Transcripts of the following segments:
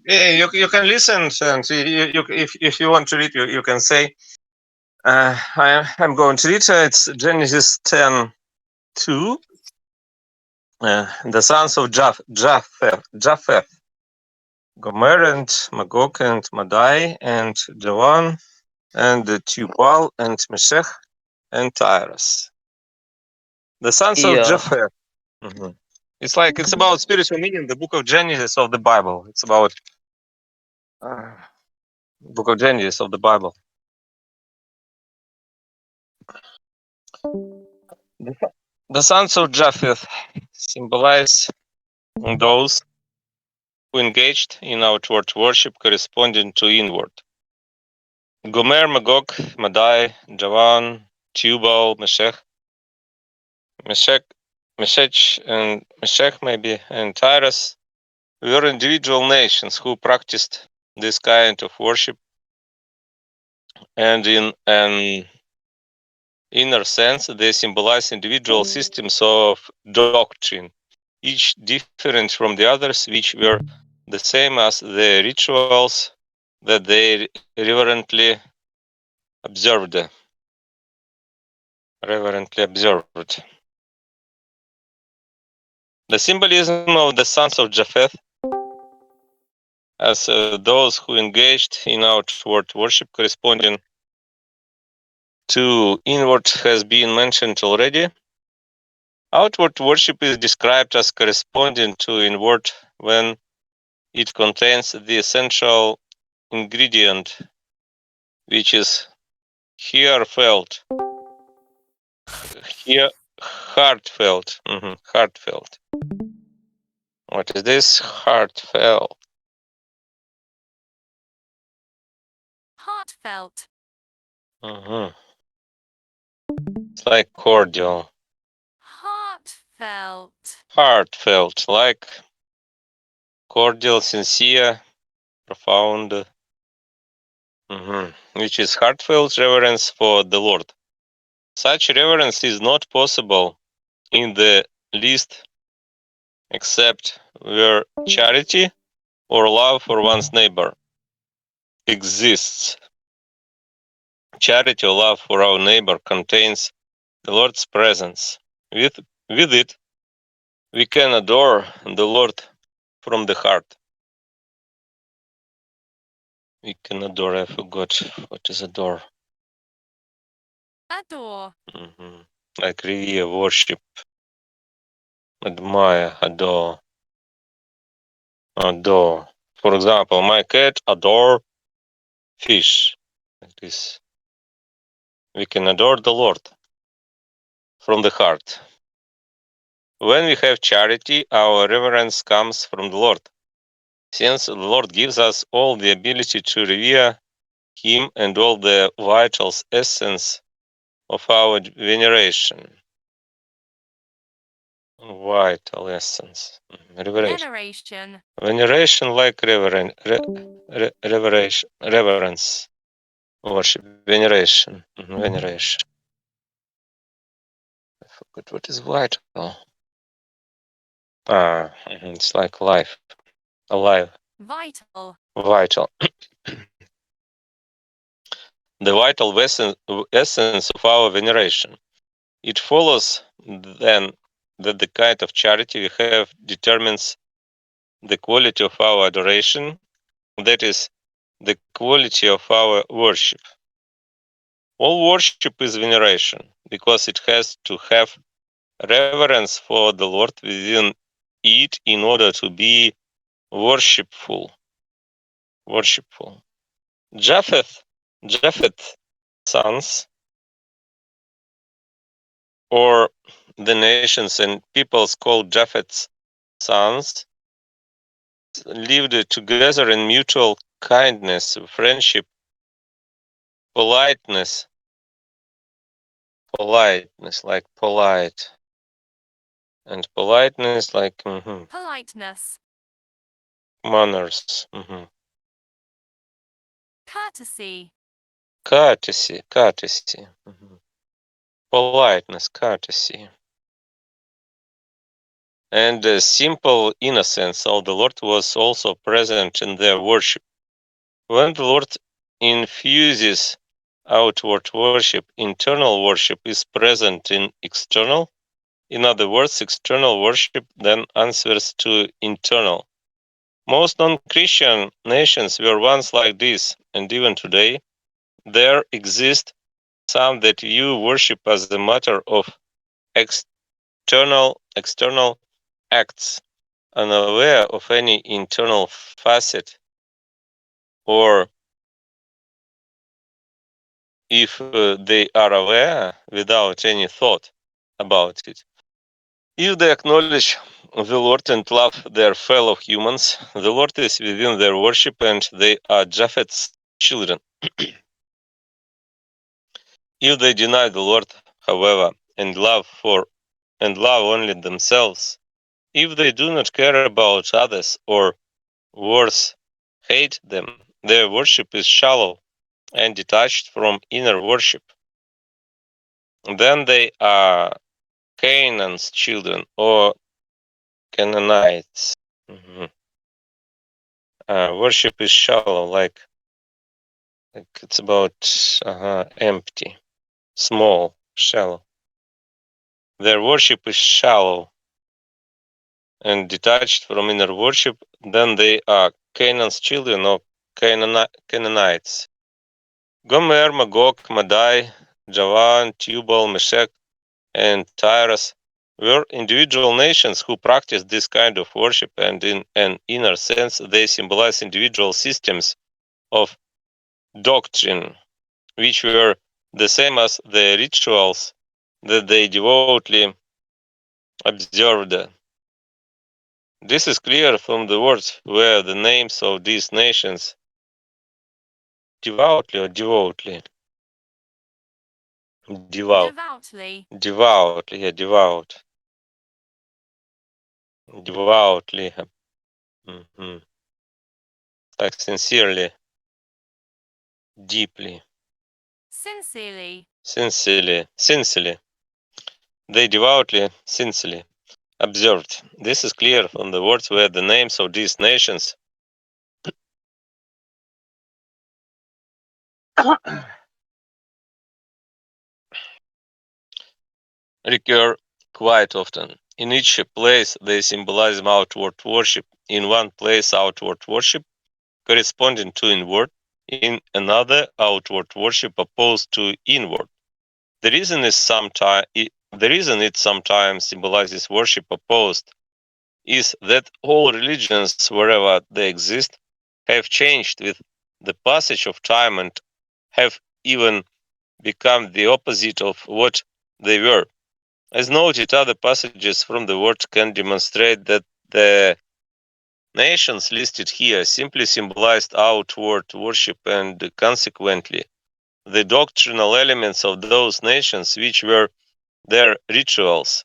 Yeah, you can listen, and if you want to read, you can say. I'm going to read. It's Genesis 10:2. The sons of Japheth, Gomer and Magog and Madai and Javan and Tubal and Meshech and Tyrus. The sons of Yeah, Japheth. Mhm. It's about spiritual meaning. The book of Genesis of the Bible. It's about uh, book of Genesis of the Bible. The sons of Japheth symbolize those who engaged in outward worship corresponding to inward. Gomer, Magog, Madai, Javan, Tubal, Meshech maybe, and Tyrus were individual nations who practiced this kind of worship, and in an inner sense, they symbolize individual systems of doctrine, each different from the others, which were the same as the rituals that they reverently observed. The symbolism of the sons of Japheth as those who engaged in outward worship corresponding to inward has been mentioned already. Outward worship is described as corresponding to inward when it contains the essential ingredient, which is here felt, here heartfelt. Heartfelt. What is this? Heartfelt. Heartfelt. It's like cordial. Heartfelt. Heartfelt, like cordial, sincere, profound, which is heartfelt reverence for the Lord. Such reverence is not possible in the least except where charity or love for one's neighbor exists. Charity or love for our neighbor contains the Lord's presence. With it, we can adore the Lord from the heart. We can adore, I forgot what is adore. Adore. Like revere, worship, admire, adore. Adore. For example, my cat adore fish. Like this. We can adore the Lord from the heart. When we have charity, our reverence comes from the Lord, since the Lord gives us all the ability to revere Him and all the vital essence of our veneration. Vital essence. Veneration. Veneration like reverence. Worship. Veneration. Veneration. I forgot what is vital. It's like life. Alive. Vital. Vital. The vital essence of our veneration. It follows then that the kind of charity we have determines the quality of our adoration, that is, the quality of our worship. All worship is veneration, because it has to have reverence for the Lord within it in order to be worshipful. Worshipful. Japheth sons, or the nations and peoples called Japheth's sons, lived together in mutual kindness, friendship, politeness, like polite, and politeness like Politeness. manners, Courtesy. courtesy, politeness, courtesy. and simple innocence. So the Lord was also present in their worship. When the Lord infuses outward worship, internal worship is present in external. In other words, external worship then answers to internal. Most non-Christian nations were once like this, and even today, there exist some that view worship as a matter of external acts, unaware of any internal facet, or if they are aware without any thought about it. If they acknowledge the Lord and love their fellow humans, the Lord is within their worship and they are Japheth's children. If they deny the Lord, however, and love only themselves, if they do not care about others or worse, hate them, their worship is shallow and detached from inner worship. Then they are Canaan's children or Canaanites. Worship is shallow, like it's about empty, small, shallow. Their worship is shallow and detached from inner worship. Then they are Canaan's children or Canaanites. Gomer, Magog, Madai, Javan, Tubal, Meshech, and Tyrus were individual nations who practiced this kind of worship, and in an inner sense, they symbolize individual systems of doctrine, which were the same as the rituals that they devoutly observed. This is clear from the words where the names of these nations devoutly or devoutly devoutly, yeah, devoutly, like sincerely, deeply, sincerely. They devoutly, sincerely observed. This is clear from the words where the names of these nations recur quite often. In each place, they symbolize outward worship. In one place, outward worship corresponding to inward. In another, outward worship opposed to inward. The reason it sometimes symbolizes worship opposed is that all religions, wherever they exist, have changed with the passage of time and have even become the opposite of what they were. As noted, other passages from the Word can demonstrate that the nations listed here simply symbolized outward worship and consequently the doctrinal elements of those nations which were their rituals.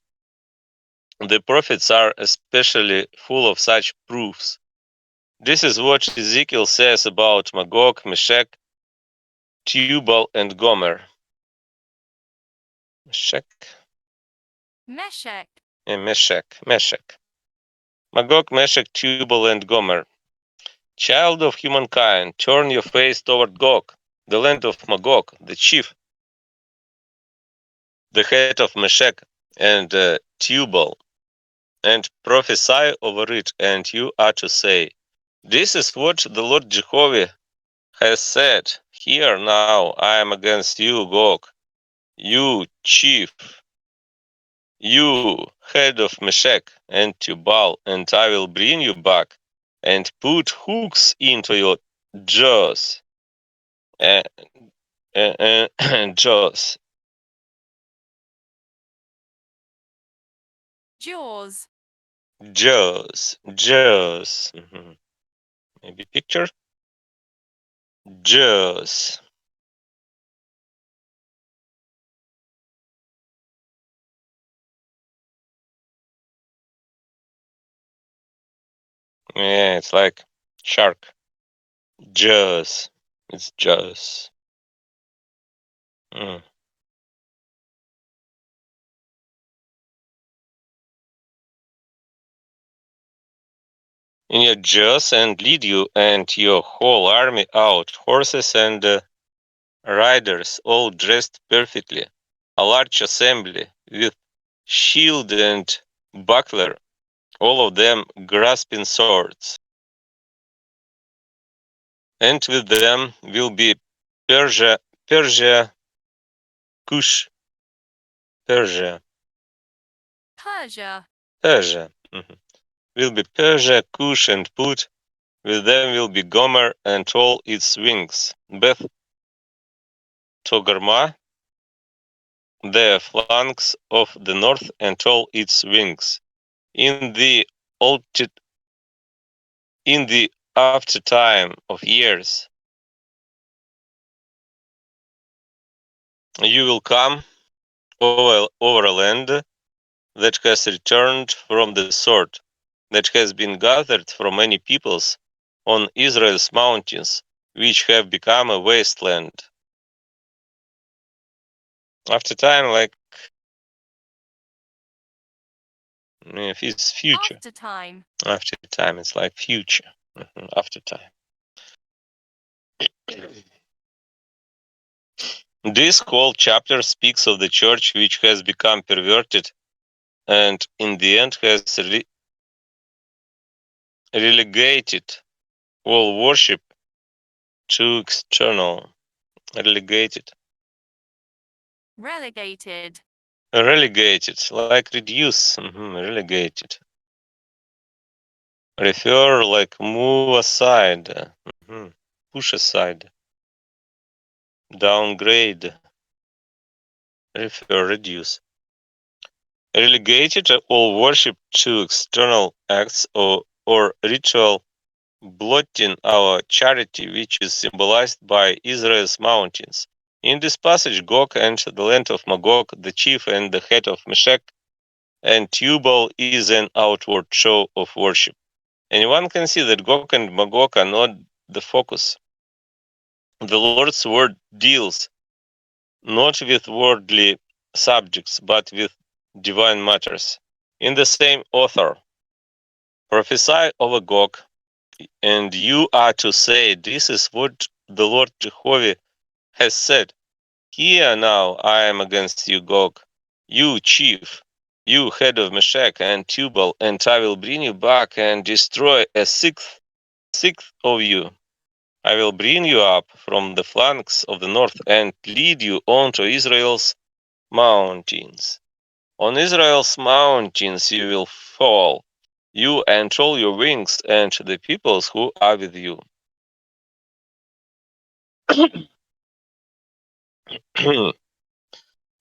The prophets are especially full of such proofs. This is what Ezekiel says about Magog, Meshech, Tubal, and Gomer. Meshech. Magog, Meshech, Tubal, and Gomer. Child of humankind, turn your face toward Gog, the land of Magog, the chief, the head of Meshech and Tubal, and prophesy over it, and you are to say, this is what the Lord Jehovah has said. Here now I am against you, Gog, you chief, you head of Meshech and Tubal, and I will bring you back and put hooks into your jaws. Jaws. Jaws. Maybe picture. Jaws. Yeah, it's like shark. Jaws. It's jaws. Mm. in your jaws and lead you and your whole army out, horses and riders, all dressed perfectly, a large assembly with shield and buckler, all of them grasping swords. And with them will be Persia, Kush, Persia, Persia, Persia. Will be Persia, Kush, and Put. With them will be Gomer and all its wings, Beth Togarmah, the flanks of the north and all its wings. In the in the after time of years, you will come over a land that has returned from the sword, that has been gathered from many peoples on Israel's mountains, which have become a wasteland. After time, like if it's future. after time, After time, it's like future. After time. This whole chapter speaks of the church which has become perverted and in the end has relegated all worship to external. Relegated. relegated, Relegated, like reduce. Relegated. Refer, like move aside. Push aside. Downgrade. Refer, reduce. Relegated all worship to external acts or ritual, blotting our charity, which is symbolized by Israel's mountains. In this passage, Gog and the land of Magog, the chief and the head of Meshech and Tubal, is an outward show of worship. Anyone can see that Gog and Magog are not the focus. The Lord's word deals not with worldly subjects, but with divine matters. In the same author, prophesy over Gog, and you are to say, this is what the Lord Jehovah has said. Hear now, I am against you, Gog, you chief, you head of Meshech and Tubal, and I will bring you back and destroy a sixth of you. I will bring you up from the flanks of the north and lead you onto Israel's mountains. On Israel's mountains you will fall, you and all your wings, and the peoples who are with you.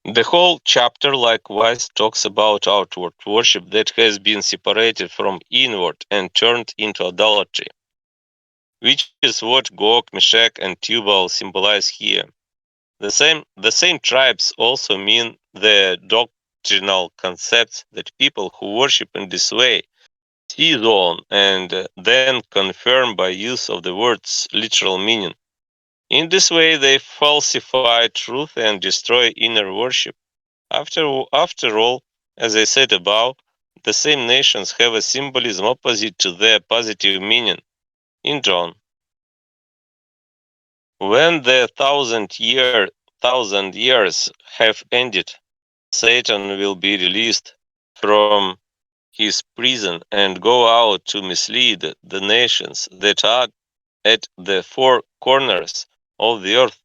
The whole chapter likewise talks about outward worship that has been separated from inward and turned into idolatry, which is what Gog, Meshech, and Tubal symbolize here. The same tribes also mean the doctrinal concepts that people who worship in this way seize on and then confirm by use of the word's literal meaning. In this way, they falsify truth and destroy inner worship. After all, as I said above, the same nations have a symbolism opposite to their positive meaning. In John, when the thousand years have ended, Satan will be released from his prison and go out to mislead the nations that are at the four corners of the earth,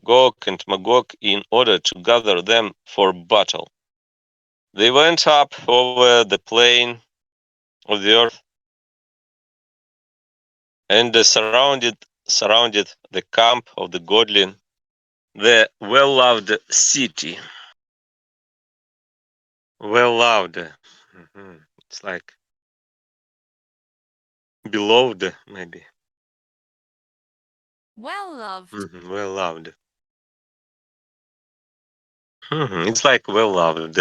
Gog and Magog, in order to gather them for battle. They went up over the plain of the earth and surrounded the camp of the godly, the well-loved city. Well-loved. It's like beloved, maybe. well loved, Well-loved. It's like well-loved.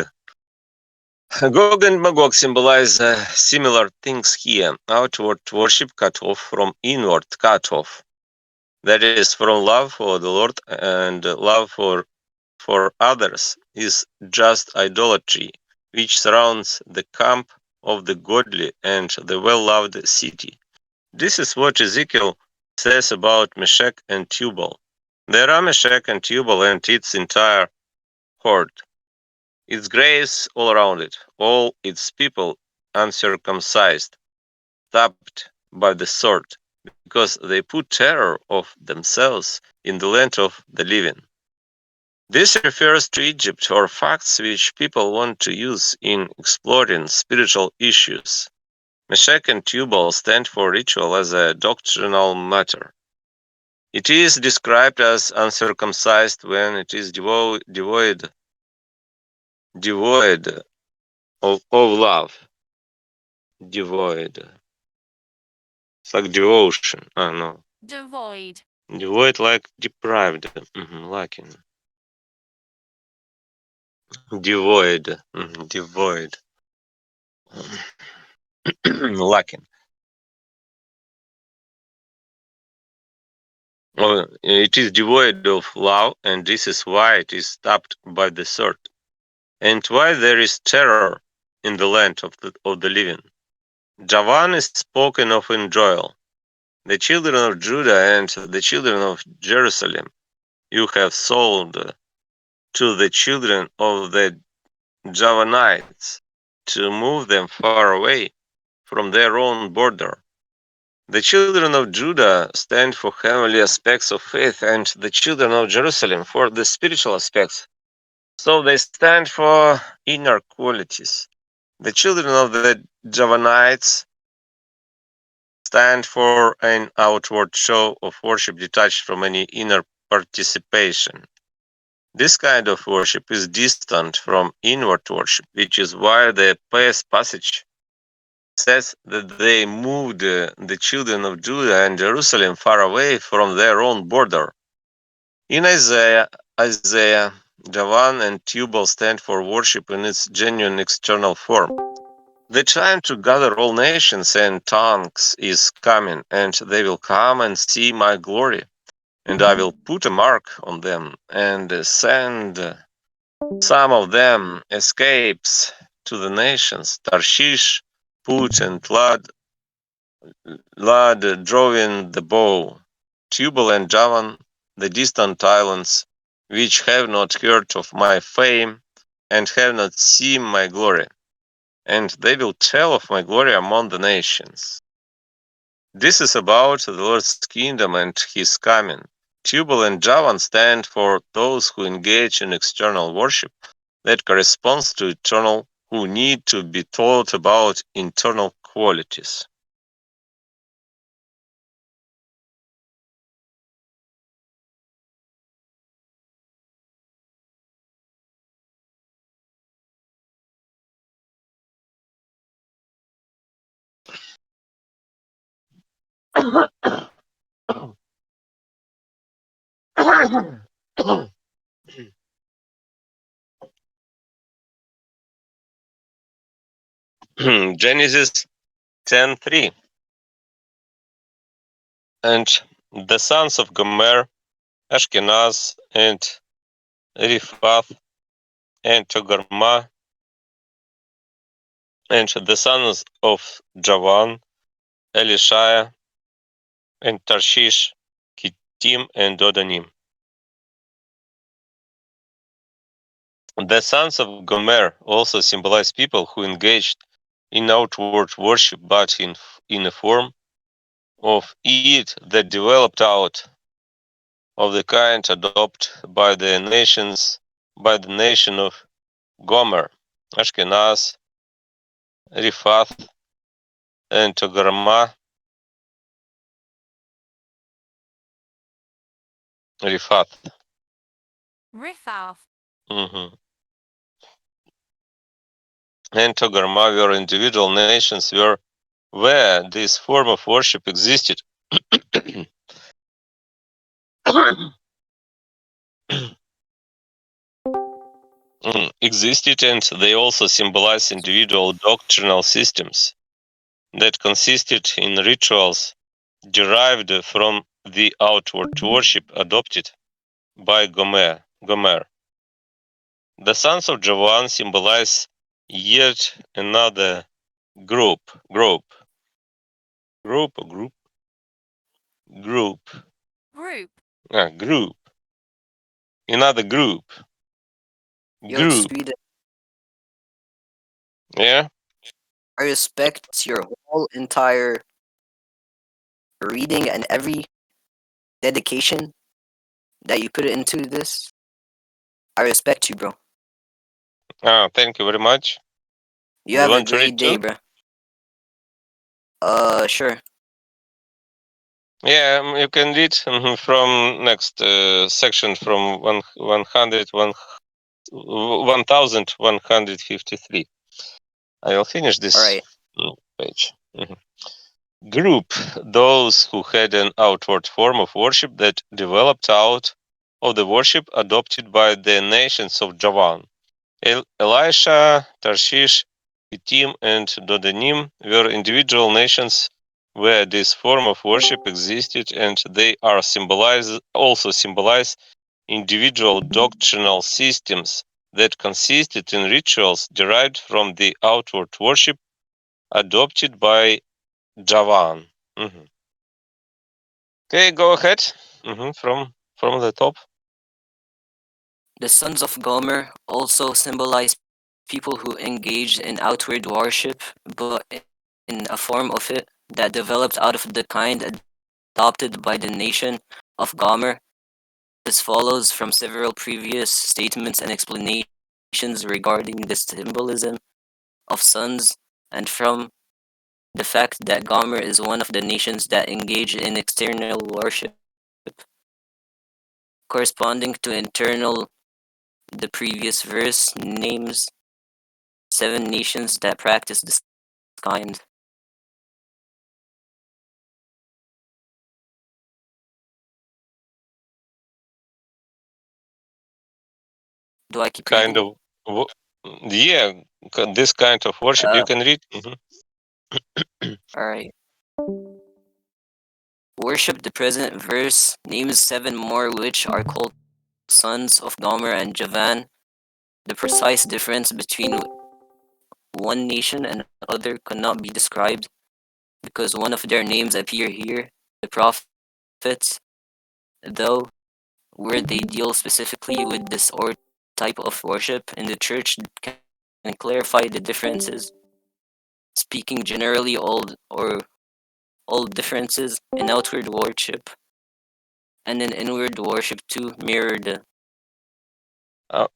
Gog and Magog symbolize similar things here. Outward worship cut off from inward cut off. That is, from love for the Lord and love for others is just idolatry, which surrounds the camp of the godly and the well-loved city. This is what Ezekiel says about Meshech and Tubal. There are Meshech and Tubal and its entire horde, its graves all around it, all its people uncircumcised, stabbed by the sword, because they put terror of themselves in the land of the living. This refers to Egypt or facts which people want to use in exploring spiritual issues. Meshech and Tubal stand for ritual as a doctrinal matter. It is described as uncircumcised when it is devoid of love. Devoid. It's like devotion. No. Devoid. Devoid like deprived. Lacking. Devoid. Devoid. Lacking. It is devoid of love, and this is why it is stabbed by the sword, and why there is terror in the land of the living. Javan is spoken of in Joel. The children of Judah and the children of Jerusalem you have sold to the children of the Javanites to move them far away from their own border. The children of Judah stand for heavenly aspects of faith, and the children of Jerusalem for the spiritual aspects. So they stand for inner qualities. The children of the Javanites stand for an outward show of worship detached from any inner participation. This kind of worship is distant from inward worship, which is why the passage says that they moved the children of Judah and Jerusalem far away from their own border. In Isaiah, Javan and Tubal stand for worship in its genuine external form. The time to gather all nations and tongues is coming, and they will come and see my glory, and I will put a mark on them and send some of them escapes to the nations. Tarshish, Put, and Lad drove in the bow. Tubal and Javan, the distant islands, which have not heard of my fame and have not seen my glory, and they will tell of my glory among the nations. This is about the Lord's kingdom and his coming. Tubal and Javan stand for those who engage in external worship that corresponds to eternal, who need to be taught about internal qualities. Genesis 10:3. And the sons of Gomer, Ashkenaz, and Riphath, and Togarmah, and the sons of Javan, Elishah, and Tarshish, Kittim, and Dodanim. The sons of Gomer also symbolize people who engaged in outward worship, but in a form of it that developed out of the kind adopted by the nation of Gomer, Ashkenaz, Riphath, and Togarmah. Riphath. Riphath. And Togarmah were individual nations where this form of worship existed. Existed, and they also symbolize individual doctrinal systems that consisted in rituals derived from the outward worship adopted by Gomer. The sons of Javan symbolize yet another group Group. Group. Group. Another group. Yo, Group. Sweden, Yeah. I respect your whole entire reading and every dedication that you put into this. I respect you, bro. Thank you very much. You You have a want to read great day, too? bro. Sure. Yeah, you can read from next section from 1153. I will finish All this right. page. Group, those who had an outward form of worship that developed out of the worship adopted by the nations of Javan. Elisha, Tarshish, Kittim, and Dodanim were individual nations where this form of worship existed, and they are also symbolize individual doctrinal systems that consisted in rituals derived from the outward worship adopted by Javan. Okay, go ahead. From the top. The sons of Gomer also symbolize people who engaged in outward worship, but in a form of it that developed out of the kind adopted by the nation of Gomer. This follows from several previous statements and explanations regarding the symbolism of sons, and from the fact that Gomer is one of the nations that engage in external worship, corresponding to internal. The previous verse names 7 nations that practice this kind. Do I keep Kind reading? of, yeah, this kind of worship you can read. Alright. Worship, the present verse, names 7 more which are called sons of Gomer and Javan. The precise difference between one nation and other cannot be described because one of their names appear here, the prophets, though where they deal specifically with this or type of worship in the church can clarify the differences. Speaking generally, all differences in outward worship and in inward worship too mirror the Uh,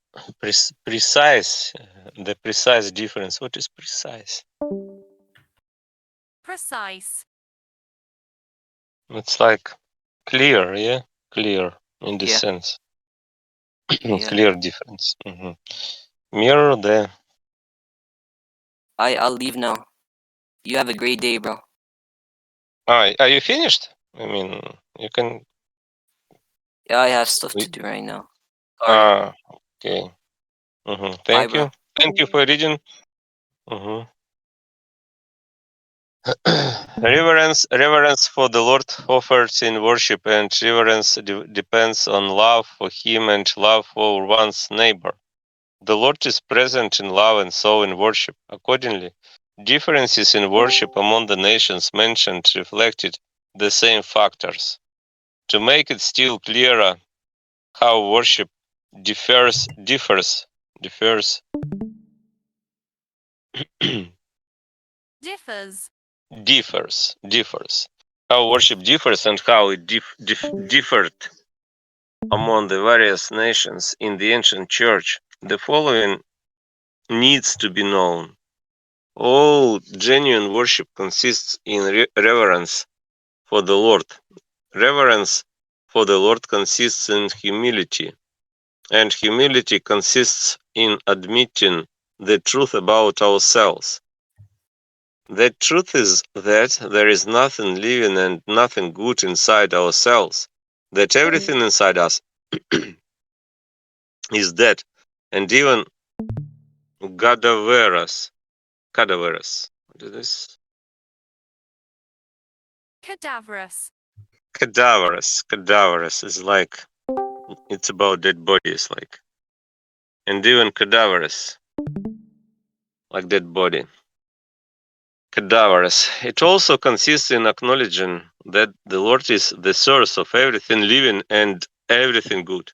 precise, the precise difference. What is precise? Precise. It's like clear, yeah, clear in this yeah sense. yeah. Clear difference. Mirror the. I'll leave now. You have a great day, bro. Are you finished? I mean, you can. Yeah, I have stuff to do right now. Sorry. Ah, okay. Bye, Thank bro. you. Thank you for reading. Reverence for the Lord offered in worship, and reverence depends on love for Him and love for one's neighbor. The Lord is present in love and so in worship. Accordingly, differences in worship among the nations mentioned reflected the same factors. To make it still clearer how worship differs, Differs. differs. How worship differs and how it differed among the various nations in the ancient church. The following needs to be known. All genuine worship consists in reverence for the Lord. Reverence for the Lord consists in humility, and humility consists in admitting the truth about ourselves. The truth is that there is nothing living and nothing good inside ourselves, that everything inside us is dead, and even cadaverous. What is this? Cadaverous. Cadaverous is like, it's about dead bodies, like, and even cadaverous, like dead body. cadavers. It also consists in acknowledging that the Lord is the source of everything living and everything good.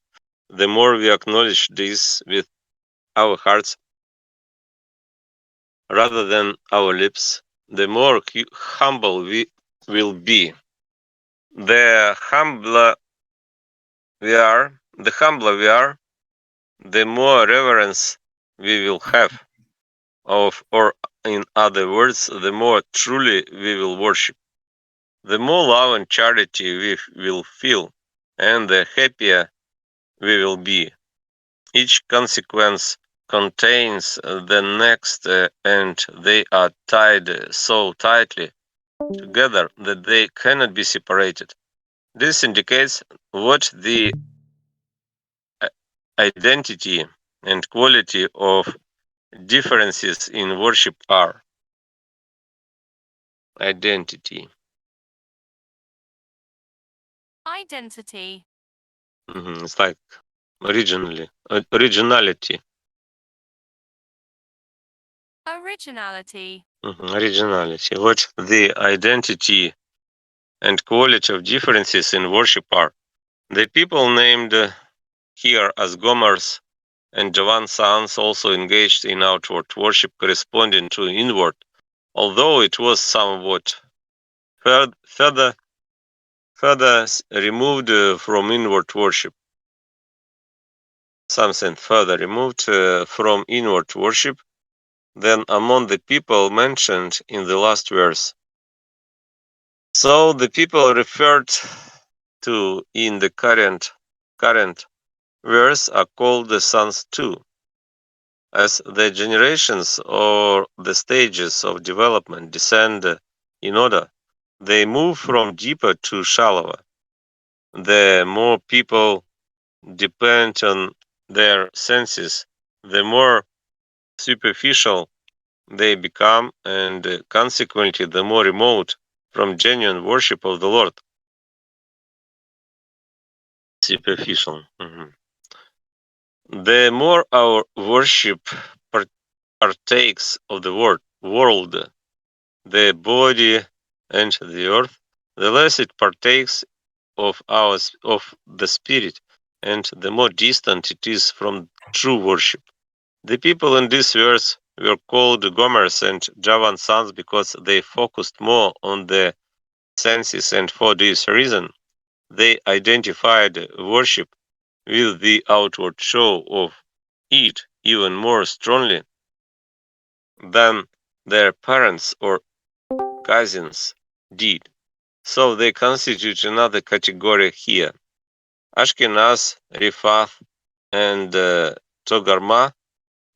The more we acknowledge this with our hearts rather than our lips, the more humble we will be. The humbler we are, the more reverence we will have of, or in other words, the more truly we will worship. The more love and charity we will feel, and the happier we will be. Each consequence contains the next, and they are tied so tightly together that they cannot be separated. This indicates what the identity and quality of differences in worship are. Identity. Identity. It's like originality. Originality. Originality. What the identity and quality of differences in worship are. The people named here as Gomers and Javan's sons also engaged in outward worship corresponding to inward, although it was somewhat further removed from inward worship. Something further removed from inward worship than among the people mentioned in the last verse. So the people referred to in the current verse are called the sons too, as the generations or the stages of development descend in order. They move from deeper to shallower. The more people depend on their senses, the more superficial they become, and consequently, the more remote from genuine worship of the Lord. Superficial. The more our worship partakes of the world, the body, and the earth, the less it partakes of the spirit, and the more distant it is from true worship. The people in this verse were called Gomers and Javan's sons because they focused more on the senses, and for this reason they identified worship with the outward show of it even more strongly than their parents or cousins did. So they constitute another category here. Ashkenaz, Rifath, and Togarma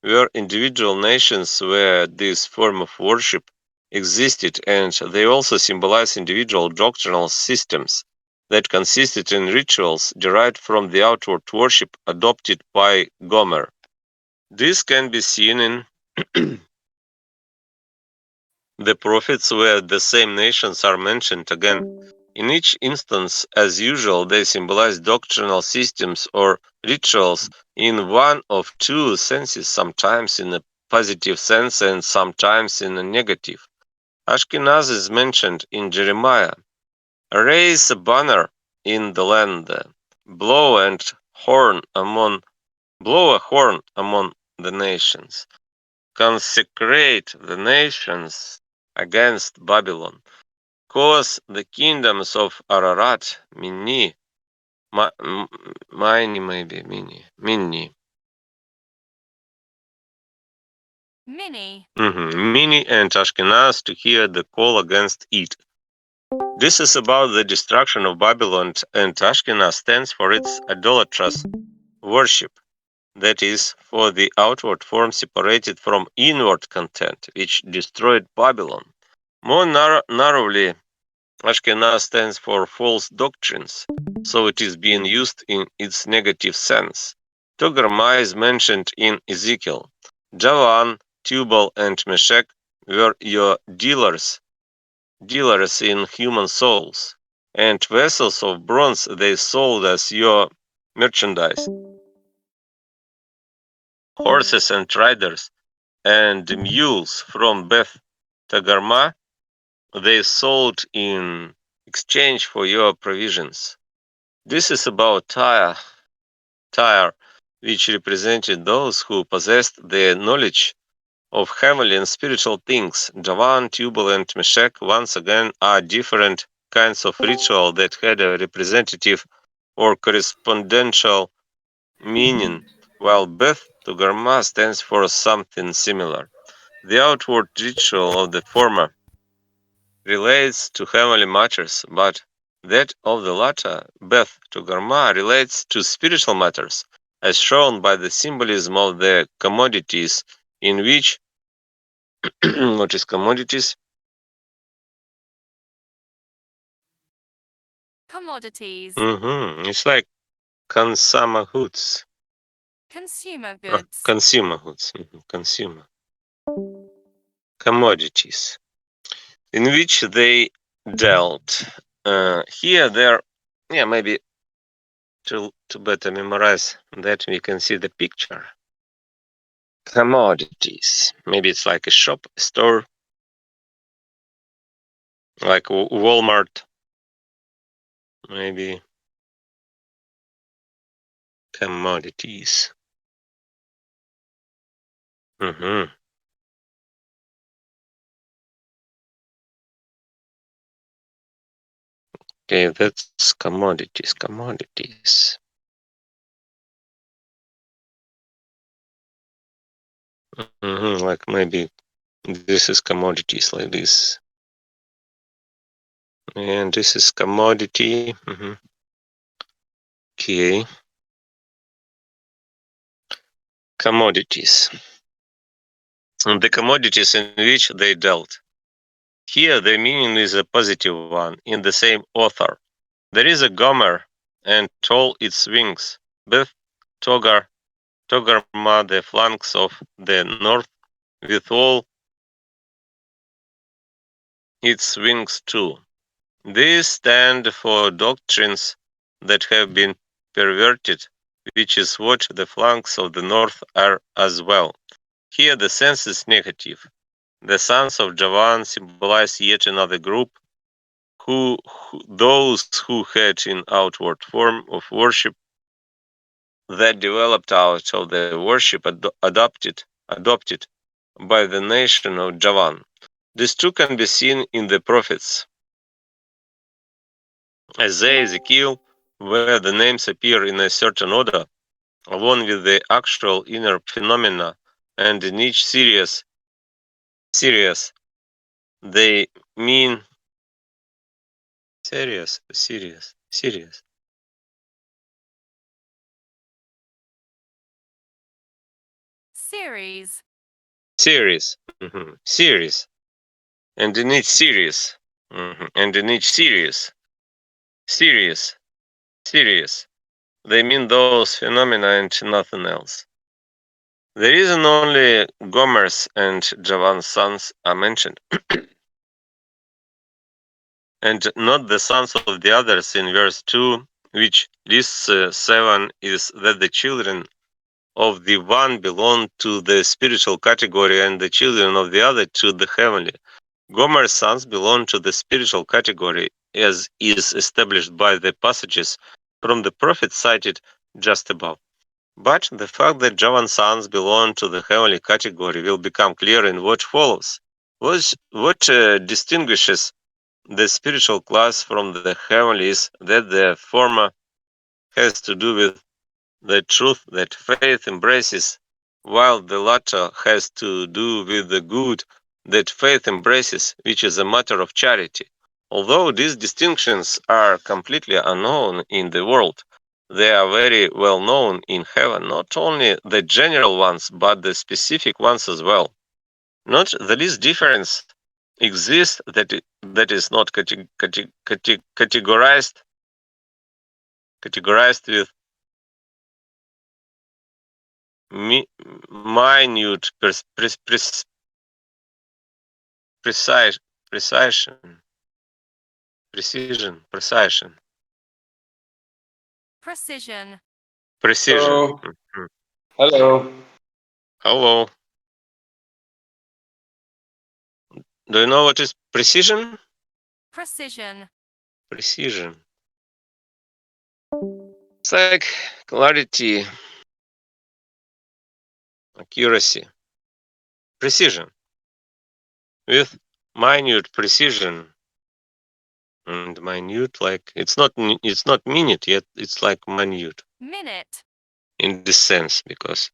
were individual nations where this form of worship existed, and they also symbolize individual doctrinal systems that consisted in rituals derived from the outward worship adopted by Gomer. This can be seen in the prophets where the same nations are mentioned again. In each instance, as usual, they symbolize doctrinal systems or rituals in one of two senses, sometimes in a positive sense and sometimes in a negative. Ashkenaz is mentioned in Jeremiah. Raise a banner in the land, blow a horn among the nations, consecrate the nations against Babylon. Cause the kingdoms of Ararat, Minni, Minni, Minni and Ashkenaz to hear the call against it. This is about the destruction of Babylon, and Ashkenaz stands for its idolatrous worship, that is, for the outward form separated from inward content, which destroyed Babylon. More narrowly, Ashkenaz stands for false doctrines, so it is being used in its negative sense. Togarma is mentioned in Ezekiel. Javan, Tubal, and Meshach were your dealers in human souls, and vessels of bronze they sold as your merchandise. Horses and riders and mules from Beth Tagarma, they sold in exchange for your provisions. This is about Tyre, which represented those who possessed the knowledge of heavenly and spiritual things. Javan, Tubal, and Meshach once again are different kinds of ritual that had a representative or correspondential meaning, while Beth Togarma stands for something similar. The outward ritual of the former relates to heavenly matters, but that of the latter, Beth Togarma, relates to spiritual matters, as shown by the symbolism of the commodities in which what is commodities? Commodities. It's like consumer goods. Consumer goods. Consumer goods. Consumer. Commodities. In which they dealt. Here, there, yeah, maybe to better memorize that, we can see the picture. Commodities. Maybe it's like a shop, a store, like Walmart. Maybe commodities. Mm-hmm. Okay, that's commodities. Commodities. Like maybe this is commodities like this, and this is commodity. Okay, commodities. And the commodities in which they dealt. Here, the meaning is a positive one in the same author. There is a Gomer and all its wings, Beth Togar, Togarma, the flanks of the north, with all its wings too. These stand for doctrines that have been perverted, which is what the flanks of the north are as well. Here the sense is negative. The sons of Javan symbolize yet another group, those who had an outward form of worship that developed out of the worship adopted by the nation of Javan. This too can be seen in the prophets Isaiah, Ezekiel, where the names appear in a certain order, along with the actual inner phenomena, and in each series they mean serious. Series. Series. And in each series, and in each series, they mean those phenomena and nothing else. The reason only Gomer's and Javan's sons are mentioned, and not the sons of the others in verse 2, which lists 7, is that the children of the one belong to the spiritual category and the children of the other to the heavenly. Gomer's sons belong to the spiritual category, as is established by the passages from the prophets cited just above. But the fact that Javan's sons belong to the heavenly category will become clear in what follows. What distinguishes the spiritual class from the heavenly is that the former has to do with the truth that faith embraces, while the latter has to do with the good that faith embraces, which is a matter of charity. Although these distinctions are completely unknown in the world, they are very well known in heaven, not only the general ones, but the specific ones as well. Not the least difference exists that is not categorized with minute precision, precision, precision, Precision. precision. Hello. Hello. Hello. Do you know what is precision? Precision. Precision. It's like clarity, accuracy, precision. With minute precision and minute, like it's not minute yet. It's like minute Minute. in this sense because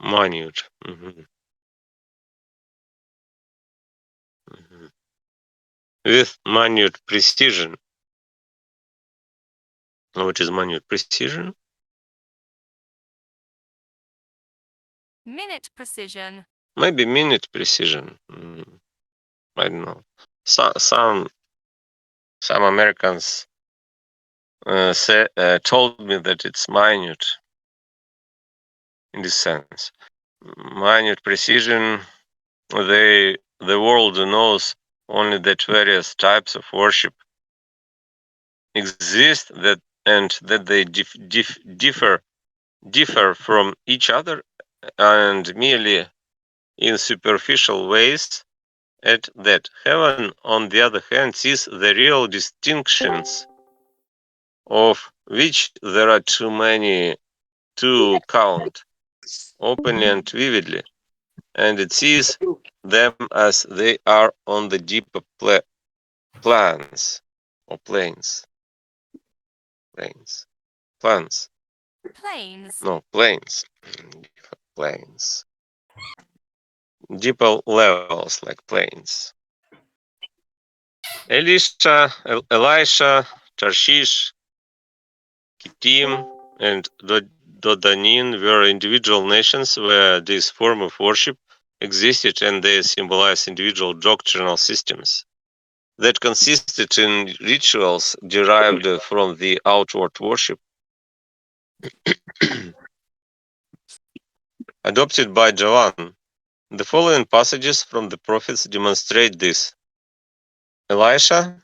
minute. Mhm. Mhm. With minute precision. What is minute precision? Minute precision. Maybe minute precision. I don't know. Some Americans told me that it's minute in this sense. Minute precision. The world knows only that various types of worship exist that they differ from each other and merely in superficial ways. At that heaven, on the other hand, sees the real distinctions of which there are too many to count openly and vividly, and it sees them as they are on the deeper plans or plans. Planes. No, planes. Planes. Deeper levels like planes. Elisha, Tarshish, Kittim, and Dodanin were individual nations where this form of worship existed, and they symbolize individual doctrinal systems that consisted in rituals derived from the outward worship adopted by Javan. The following passages from the prophets demonstrate this. Elisha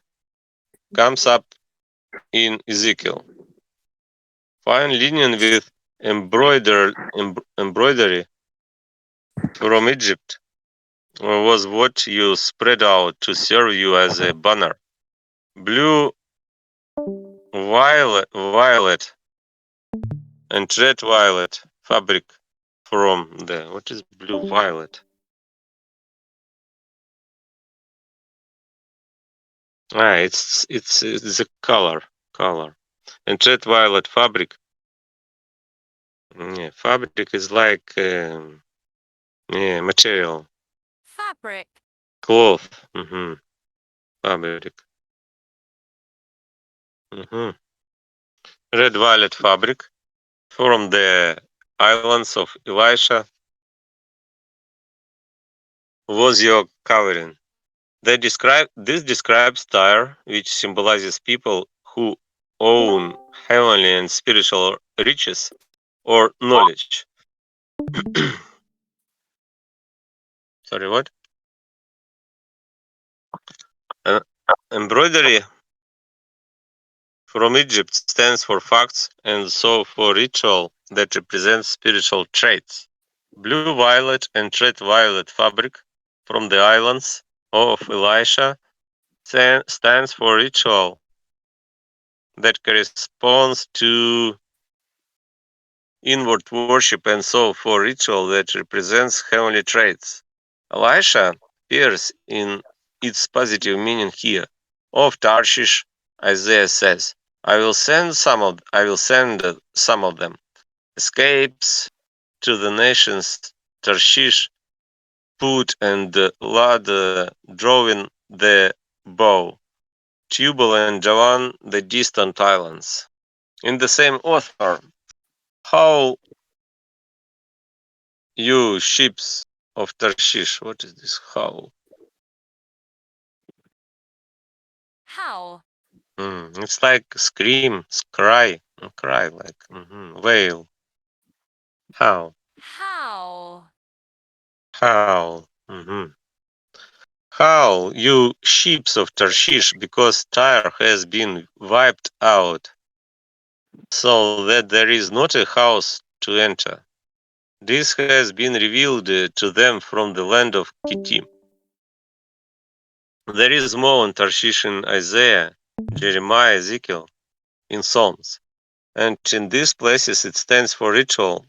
comes up in Ezekiel. Fine linen with embroidery from Egypt was what you spread out to serve you as a banner. Blue, violet, and red violet fabric from the what is blue violet? It's a color, and red violet fabric. Yeah, fabric is like material, Fabric. cloth. Fabric. Red violet fabric from the islands of Elisha was your covering. This describes Tyre, which symbolizes people who own heavenly and spiritual riches or knowledge. Sorry, what? Uh, Embroidery from Egypt stands for facts and so for ritual that represents spiritual traits. Blue violet and red violet fabric from the islands of Elisha stands for ritual that corresponds to inward worship and so for ritual that represents heavenly traits. Elisha appears in its positive meaning here. Of Tarshish, Isaiah says, I will send some of them. Escapes to the nations Tarshish put and Lad drawing the bow. Tubal and Javan the distant islands. In the same author, how you ships of Tarshish. What is this? How? How. It's like scream, cry like wail. How? How. How? How you ships of Tarshish, because Tyre has been wiped out, so that there is not a house to enter. This has been revealed to them from the land of Kittim. There is more on Tarshish in Isaiah, Jeremiah, Ezekiel, in Psalms. And in these places it stands for ritual,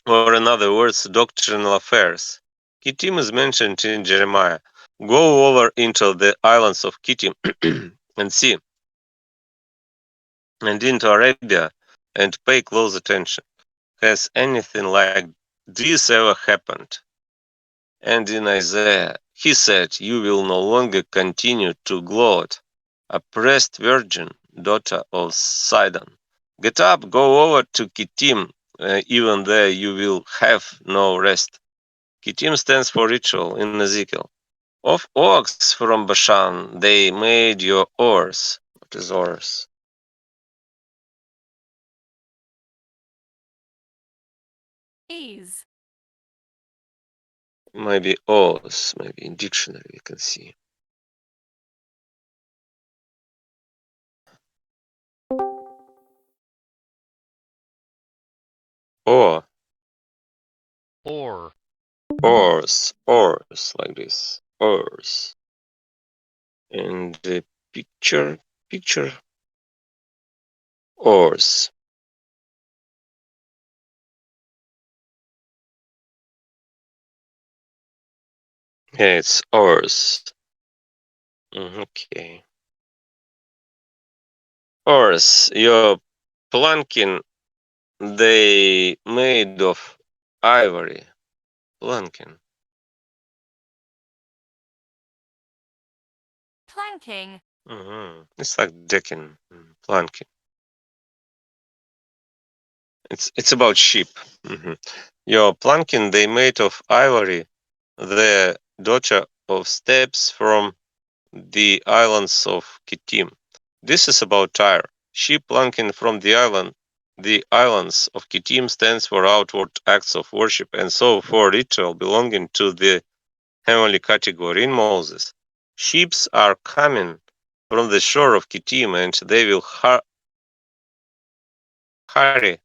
or in other words, doctrinal affairs. Kittim is mentioned in Jeremiah. Go over into the islands of Kittim and see, and into Arabia, and pay close attention. Has anything like this ever happened? And in Isaiah, he said, You will no longer continue to gloat, oppressed virgin, daughter of Sidon. Get up, go over to Kittim, even there you will have no rest. Kittim stands for ritual in Ezekiel. Of oaks from Bashan they made your oars. What is oars? Ease. Maybe oars, maybe in dictionary we can see. Or, Or. oars, like this. Oars. And the picture, oars. Yeah, it's oars. Okay. Oars, your planking, they made of ivory. Planking. Planking. It's like decking, planking. It's about sheep. Your planking, they made of ivory, the daughter of steps from the islands of Kittim. This is about Tyre. Sheep planking from the islands of Kittim stands for outward acts of worship, and so for ritual belonging to the heavenly category in Moses. Ships are coming from the shore of Kittim, and they will hurry.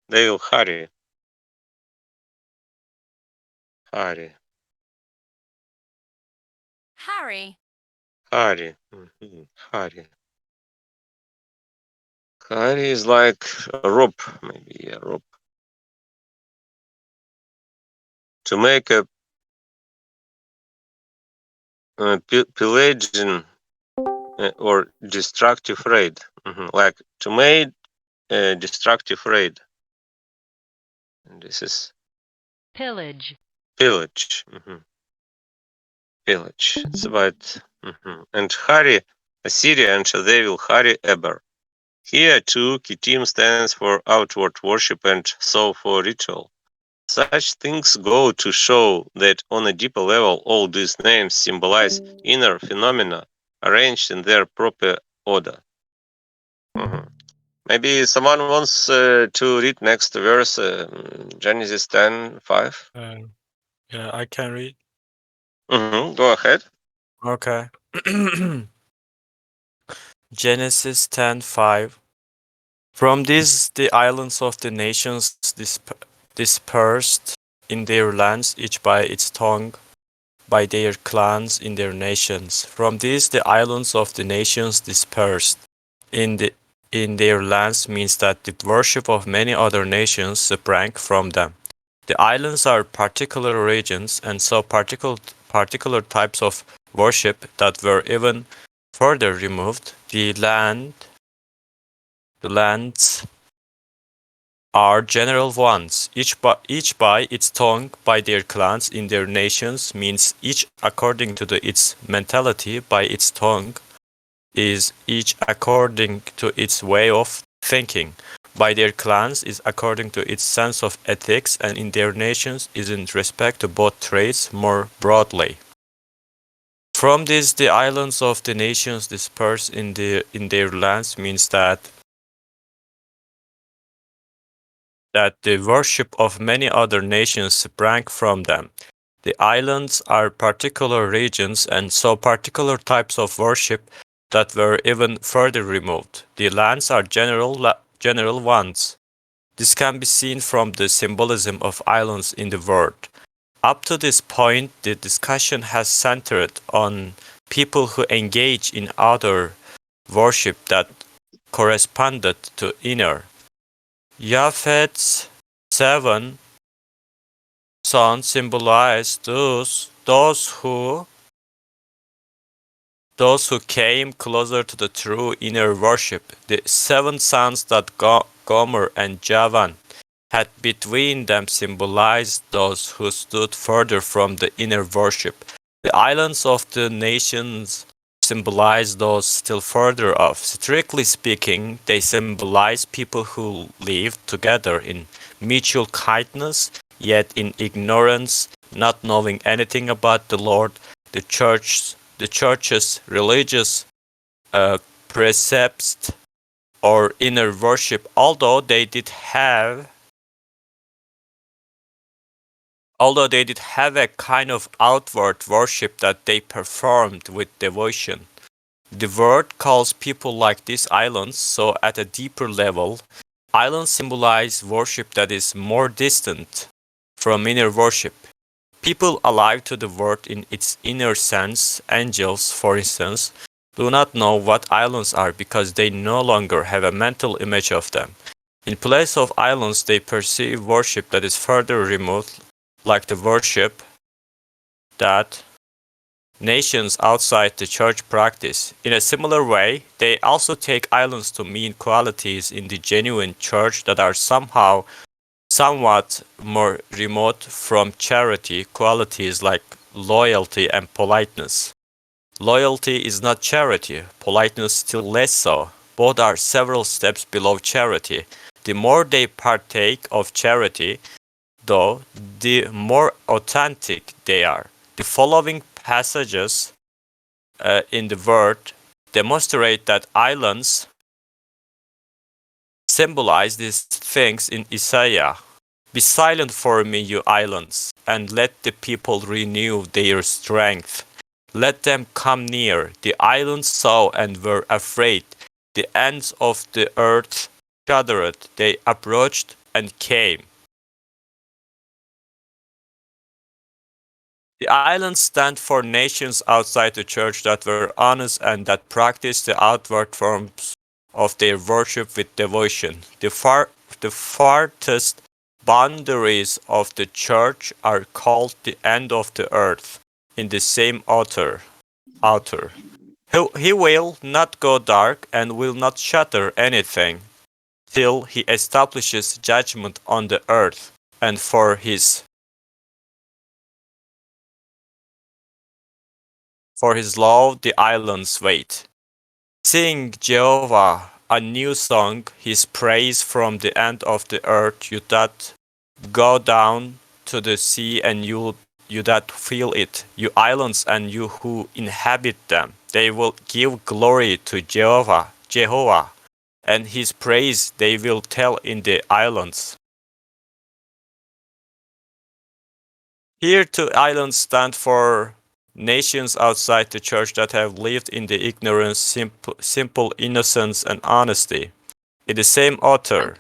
They will hurry. Hurry. Harry. Hurry. Hurry. Hurry is like a rope, maybe a rope. To make a pillaging or destructive raid, like to make a destructive raid. And this is Pillage. pillage. Pillage. It's about and hurry Assyria, and they will hurry Eber. Here too, Kittim stands for outward worship and so for ritual. Such things go to show that on a deeper level, all these names symbolize inner phenomena arranged in their proper order. Maybe someone wants to read next verse, Genesis 10:5. Yeah, I can read. Go ahead. Okay. Genesis 10:5. From these the islands of the nations dispersed in their lands, each by its tongue, by their clans in their nations. From these the islands of the nations dispersed in their lands means that the worship of many other nations sprang from them. The islands are particular regions, and so particular types of worship that were even further removed. The lands are general ones, each by its tongue, by their clans in their nations, means each according to its mentality, by its tongue, is each according to its way of thinking, by their clans is according to its sense of ethics, and in their nations is in respect to both traits more broadly. From this, the islands of the nations dispersed in their lands means that the worship of many other nations sprang from them. The islands are particular regions, and so particular types of worship that were even further removed. The lands are general ones. This can be seen from the symbolism of islands in the word. Up to this point, the discussion has centered on people who engage in outer worship that corresponded to inner. Japheth's 7 sons symbolize those who came closer to the true inner worship. The 7 sons that Gomer and Javan had between them symbolized those who stood further from the inner worship. The islands of the nations symbolize those still further off. Strictly speaking, they symbolize people who live together in mutual kindness, yet in ignorance, not knowing anything about the Lord. The church's religious precepts or inner worship, although they did have a kind of outward worship that they performed with devotion. The word calls people like these islands, so at a deeper level, islands symbolize worship that is more distant from inner worship. People alive to the word in its inner sense, angels, for instance, do not know what islands are because they no longer have a mental image of them. In place of islands, they perceive worship that is further removed, like the worship that nations outside the church practice. In a similar way, they also take islands to mean qualities in the genuine church that are somewhat more remote from charity, qualities like loyalty and politeness. Loyalty is not charity, politeness still less so. Both are several steps below charity. The more they partake of charity, though, the more authentic they are. The following passages in the Word demonstrate that islands symbolize these things in Isaiah. Be silent for me, you islands, and let the people renew their strength. Let them come near. The islands saw and were afraid. The ends of the earth shuddered. They approached and came. The islands stand for nations outside the church that were honest and that practiced the outward forms of their worship with devotion. The farthest boundaries of the church are called the end of the earth in the same author. He will not go dark and will not shatter anything till he establishes judgment on the earth, and for his law the islands wait. Sing Jehovah a new song, his praise from the end of the earth, you that go down to the sea and you that feel it, you islands and you who inhabit them. They will give glory to Jehovah, and his praise they will tell in the islands. Here two islands stand for nations outside the church that have lived in the ignorance, simple innocence, and honesty. In the same author.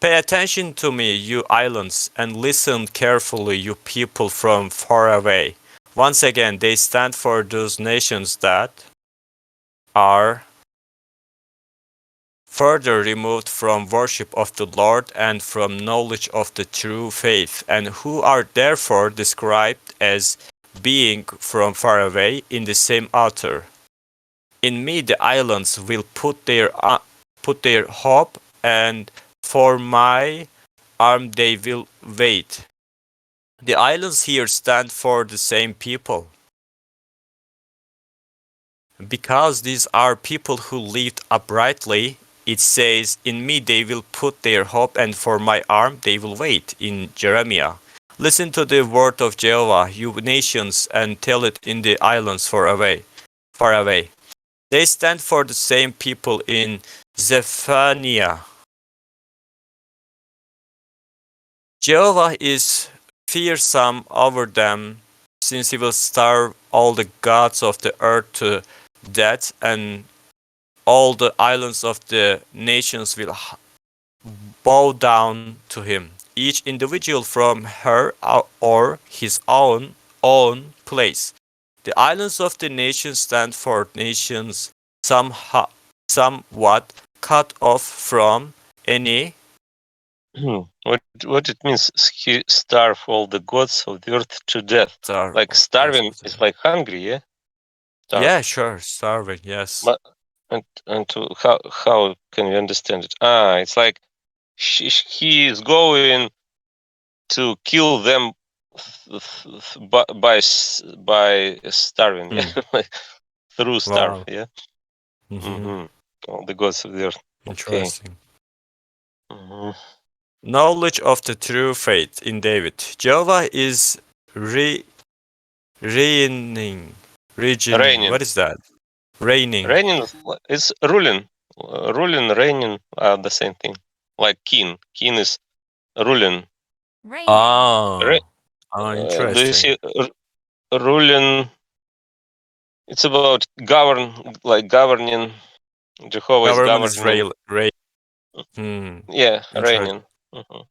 Pay attention to me, you islands, and listen carefully, you people from far away. Once again, they stand for those nations that are further removed from worship of the Lord and from knowledge of the true faith, and who are therefore described as being from far away in the same author. In me the islands will put their hope, and for my arm they will wait. The islands here stand for the same people. Because these are people who lived uprightly, it says, in me they will put their hope, and for my arm they will wait, in Jeremiah. Listen to the word of Jehovah, you nations, and tell it in the islands far away. They stand for the same people in Zephaniah. Jehovah is fearsome over them, since he will starve all the gods of the earth to death, and all the islands of the nations will bow down to him. each individual from her or his own place. The islands of the nation stand for nations somewhat cut off from any what it means? He starve all the gods of the earth to death. star. Like starving is like hungry, yeah. Starve. Yeah, sure, starving. Yes. But and to how can you understand it? It's like he is going to kill them by starving, yeah, like through starve, Wow. yeah. Mm-hmm. All the gods of the earth. Okay. Interesting. hmm Knowledge of the true faith in David. Jehovah is re reigning. Raining. What is that? Reigning. Raining is ruling. Ruling, reigning are the same thing. Like king. King is ruling. Raining. Ah, Do you interesting. see ruling? It's about governing. Jehovah is Government is governing. rail. Hmm. Yeah, Interesting. reigning. Mhm.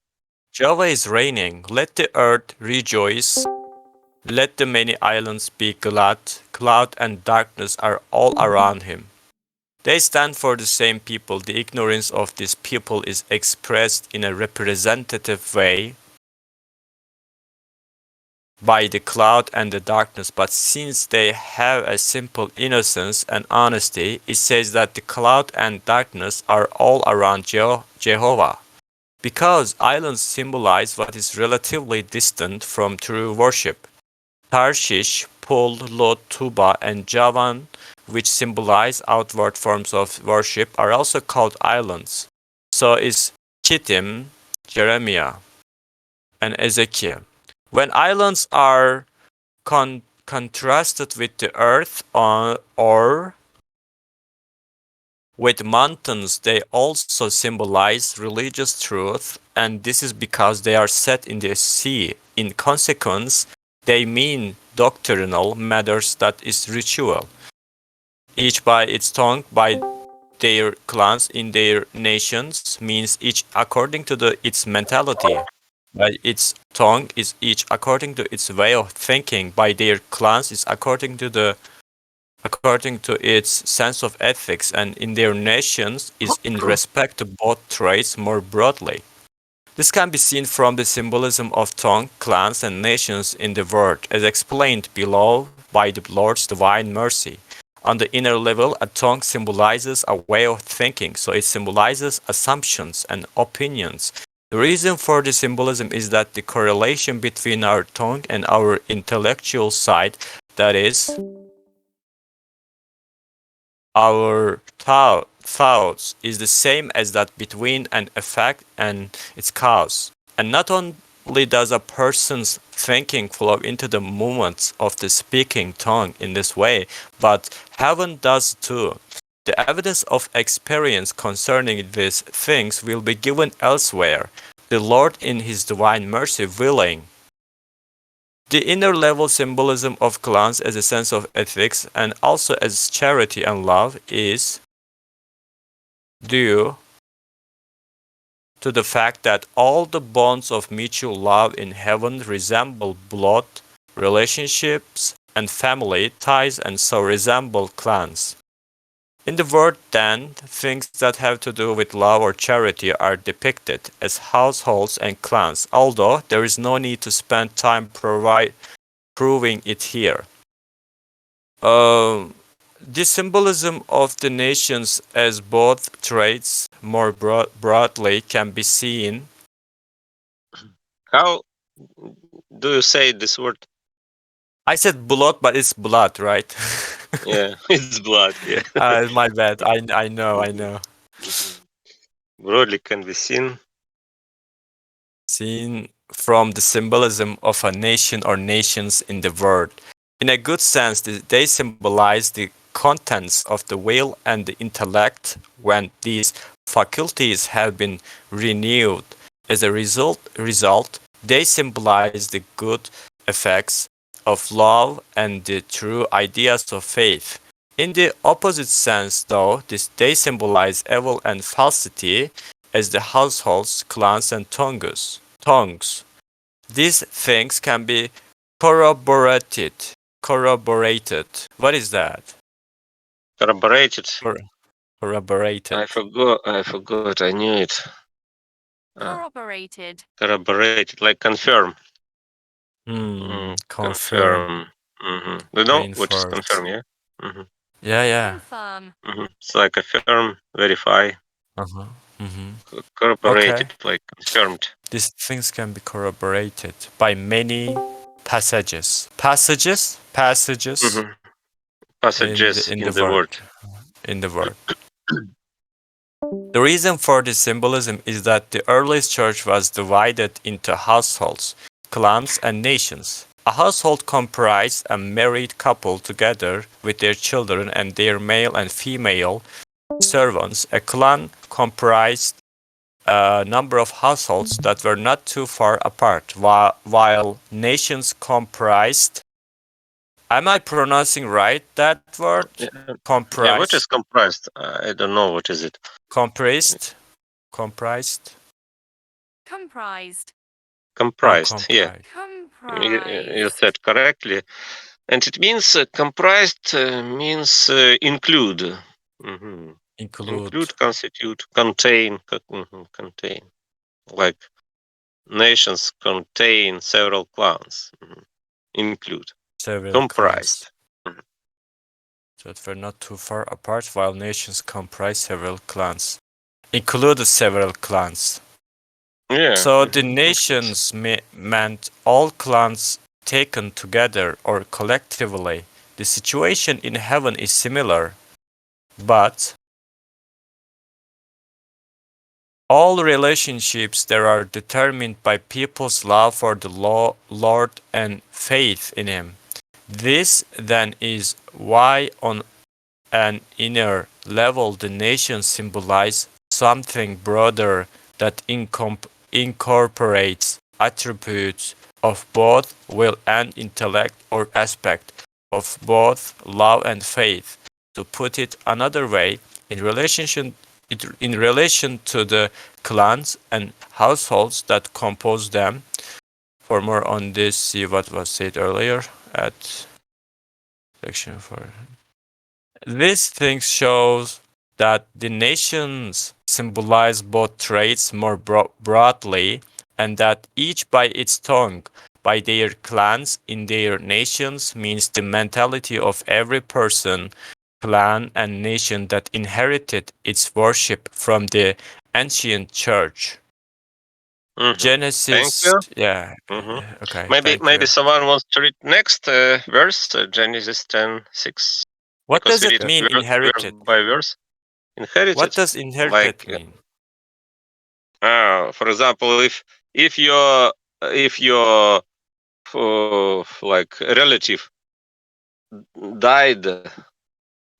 Jehovah is reigning. Let the earth rejoice. Let the many islands be glad. Cloud and darkness are all around him. They stand for the same people. The ignorance of this people is expressed in a representative way by the cloud and the darkness, but since they have a simple innocence and honesty, it says that the cloud and darkness are all around Jehovah. Because islands symbolize what is relatively distant from true worship. Tarshish, Pul, Lod, Tuba, and Javan, which symbolize outward forms of worship, are also called islands. So is Chittim, Jeremiah, and Ezekiel. When islands are contrasted with the earth or with mountains, they also symbolize religious truth, and this is because they are set in the sea. In consequence, they mean doctrinal matters that is ritual, each by its tongue, by their clans in their nations, means each according to its mentality. By its tongue is each according to its way of thinking. By their clans is according to its sense of ethics, and in their nations is in respect to both traits more broadly. This can be seen from the symbolism of tongue, clans, and nations in the word, as explained below by the Lord's divine mercy. On the inner level, a tongue symbolizes a way of thinking, so it symbolizes assumptions and opinions. The reason for the symbolism is that the correlation between our tongue and our intellectual side, that is, our thoughts, is the same as that between an effect and its cause. And not only does a person's thinking flow into the movements of the speaking tongue in this way, but heaven does too. The evidence of experience concerning these things will be given elsewhere, the Lord in his divine mercy willing. The inner level symbolism of clans as a sense of ethics and also as charity and love is due to the fact that all the bonds of mutual love in heaven resemble blood relationships and family ties and so resemble clans. In the word, then, things that have to do with love or charity are depicted as households and clans, although there is no need to spend time proving it here. The symbolism of the nations as both traits more broadly can be seen. How do you say this word? I said blood, but it's blood, right? Yeah, it's blood. Yeah. My bad. I know, I Mhm, know. mhm. Broadly can be seen. Seen from the symbolism of a nation or nations in the world. In a good sense, they symbolize the contents of the will and the intellect when these faculties have been renewed. As a result, they symbolize the good effects of love and the true ideas of faith. In the opposite sense, though, they symbolize evil and falsity as the households, clans, and tongues. tongues. These things can be corroborated. Corroborated. What is that? Corroborated. Corroborated. I forgot. I knew it. Corroborated. Corroborated, like confirm. Confirm. You know what is Reinforce. confirm? Yeah. Yeah. Confirm. It's like affirm, verify, corroborated, Okay. like confirmed. These things can be corroborated by many passages. Passages Passages in in the the word. word. In the word. The reason for this symbolism is that the earliest church was divided into households, clans, and nations. A household comprised a married couple together with their children and their male and female servants. A clan comprised a number of households that were not too far apart, while nations comprised. Am I pronouncing right that word? Yeah, what is Comprised. comprised? I don't know what is it. Comprised. Comprised. Comprised. Comprised. Yeah, you Comprised. said correctly, and it means comprised means include. Include Include, constitute, contain, contain. Like nations contain several clans. Include, several clans comprised. that were not too far apart, while nations comprised several clans. Included several clans. Yeah. So the Includes. nations meant all clans taken together or collectively. The situation in heaven is similar, but all relationships there are determined by people's love for the Lord and faith in Him. This then is why on an inner level the nations symbolize something broader that incorporates attributes of both will and intellect, or aspect of both love and faith. To put it another way, in relation to the clans and households that compose them. For more on this, see what was said earlier at section 4. This thing shows that the nations symbolize both traits more broadly, and that each by its tongue, by their clans in their nations, means the mentality of every person, clan, and nation that inherited its worship from the ancient church. Thank Genesis, you. yeah, okay, thank Maybe you. someone wants to read next verse, Genesis 10:6, What because does we it read mean, verse inherited? by verse. What Inherited, does inherited like mean? for example, if your like relative died,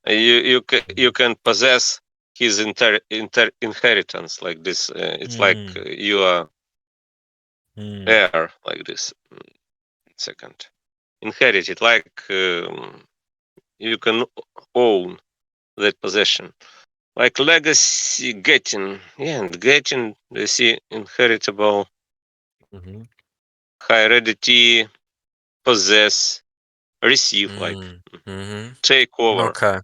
you can possess his inheritance like this. It's like you are heir like this. Second, inherited, like you can own that possession, like legacy getting. Yeah, and getting, they see inheritable, heredity, possess, receive, like take over. Okay.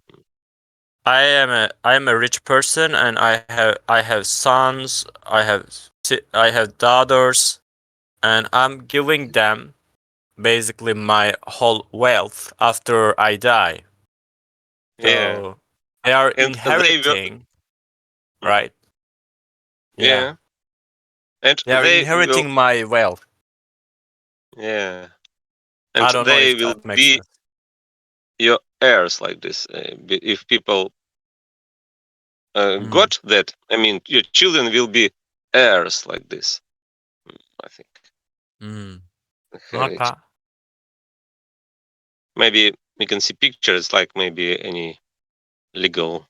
I am a rich person, and I have sons, I have daughters, and I'm giving them basically my whole wealth after I die. Yeah, So they are and they will. inheriting, right? Yeah. Yeah, and They are they will. inheriting my wealth. Yeah, and I don't know they if will that makes be sense. your heirs like this. If people Mm, got that, I mean, your children will be heirs like this. I think mm. inherit. Okay. Maybe we can see pictures like maybe any legal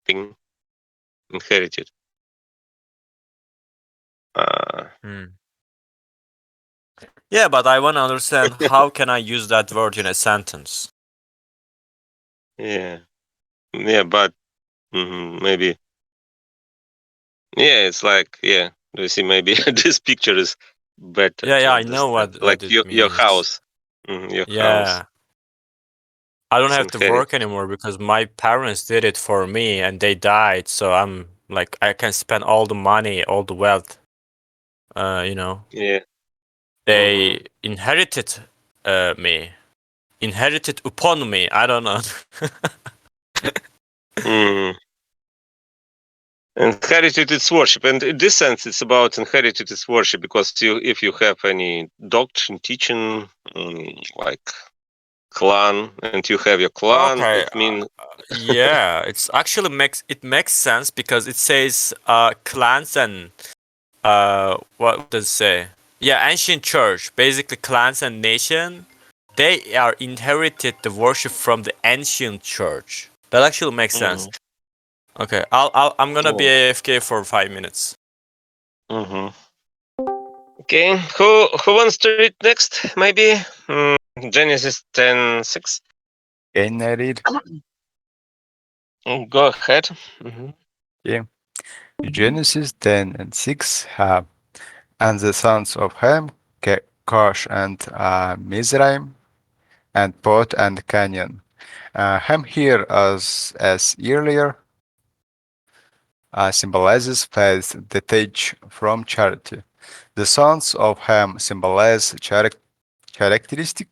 thing inherited. Uh, Mm. Yeah, but I want to understand how can I use that word in a sentence? yeah, yeah, but maybe, yeah, it's like, yeah, Do you see? Maybe this picture is better Yeah, to yeah, I know understand. what Like it your means. house. Your house Yeah. I don't is have to work inherited. anymore because my parents did it for me and they died. So I'm like I can spend all the money, all the wealth. You know, Yeah. Mm-hmm. they inherited me, inherited upon me. I don't know. Mm. Inherited its worship, and in this sense, it's about inherited its worship because if you have any doctrine teaching, like clan, and you have your clan, Okay. it means Yeah, it's actually makes sense because it says clans and what does it say? Yeah, ancient church, basically clans and nation, they are inherited the worship from the ancient church. That actually makes sense. mm, Okay, I'm gonna be yeah. AFK for 5 minutes. Hmm. Okay, who wants to read next? Maybe Genesis 10:6. Can I read? Go ahead. Hmm. Yeah. Genesis 10 and 6 have, and the sons of Ham, Cush and Mizraim, and Put and Canaan. Ham here, as earlier, symbolizes faith detached from charity. The sons of Ham symbolize characteristic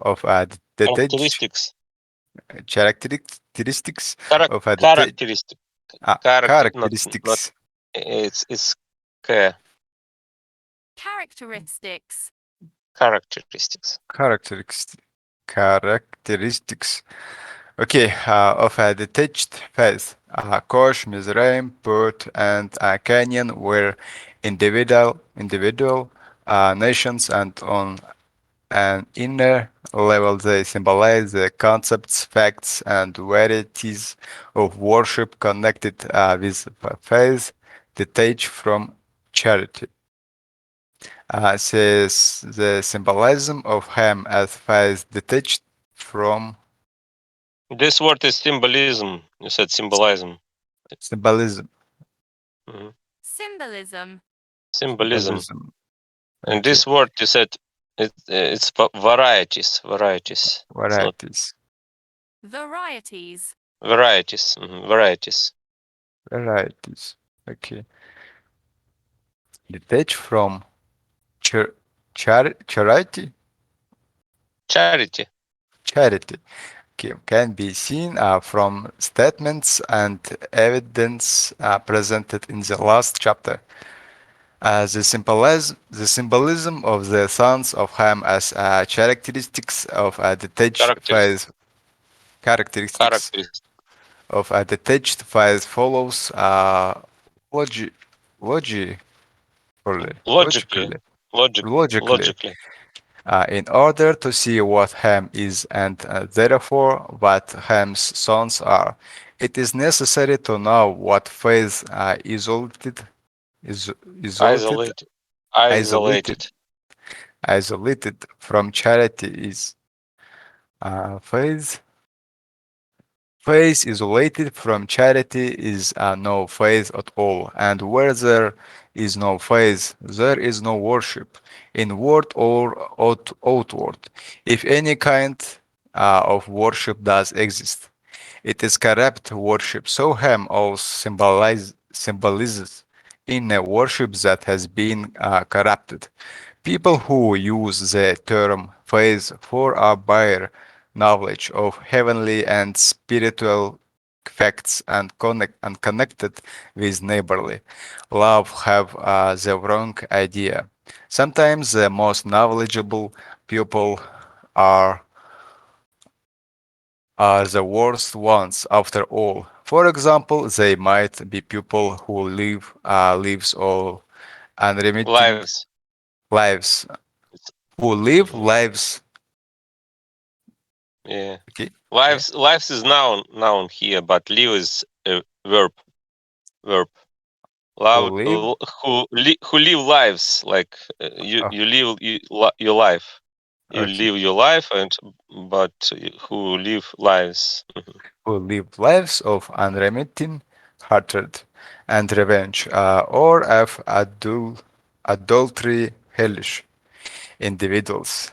of detached Characteristics. characteristics of detached Characteristic. Not. characteristics It's ca- Characteristics. characteristics. characteristics characteristics. Okay, of a detached faith, Kosh, Mizraim, Put, and Canaan were individual nations, and on an inner level, they symbolize the concepts, facts, and varieties of worship connected with faith, detached from charity. Says the symbolism of Ham as faith detached from This word is symbolism. You said symbolism. symbolism. Mhm. Symbolism. Symbolism. Symbolism. And Okay, this word you said it's varieties. Varieties. It's not varieties. Varieties. varieties. Varieties. Varieties. Okay, detached from char- charity. Charity. Charity can be seen from statements and evidence presented in the last chapter. The symbolism of the sons of Ham as characteristics of a detached Characteristic. faith characteristics Characteristic. of a detached faith follows logi- logically Logically. logically Logic. logically Logically. in order to see what Ham is and therefore what Ham's sons are. It is necessary to know what faith is isolated Isolated. isolated Isolated. isolated from charity is faith. Faith isolated from charity is no faith at all, and where there is no faith, there is no worship, in word or outward, if any kind of worship does exist. It is corrupt worship, so Ham also symbolizes in a worship that has been corrupted. People who use the term faith for a bare knowledge of heavenly and spiritual facts and connected with neighborly love have the wrong idea. Sometimes the most knowledgeable people are the worst ones after all. For example, they might be people who lives all unremitting Lives. lives, It's, who live mhm. lives. Yeah. Okay, yeah, Lives is noun here, but live is a verb. who Love live. who live lives like you uh, you live your life. You okay, live your life, and but who live lives. who live lives of unremitting hatred. and revenge, or F. Adultery hellish individuals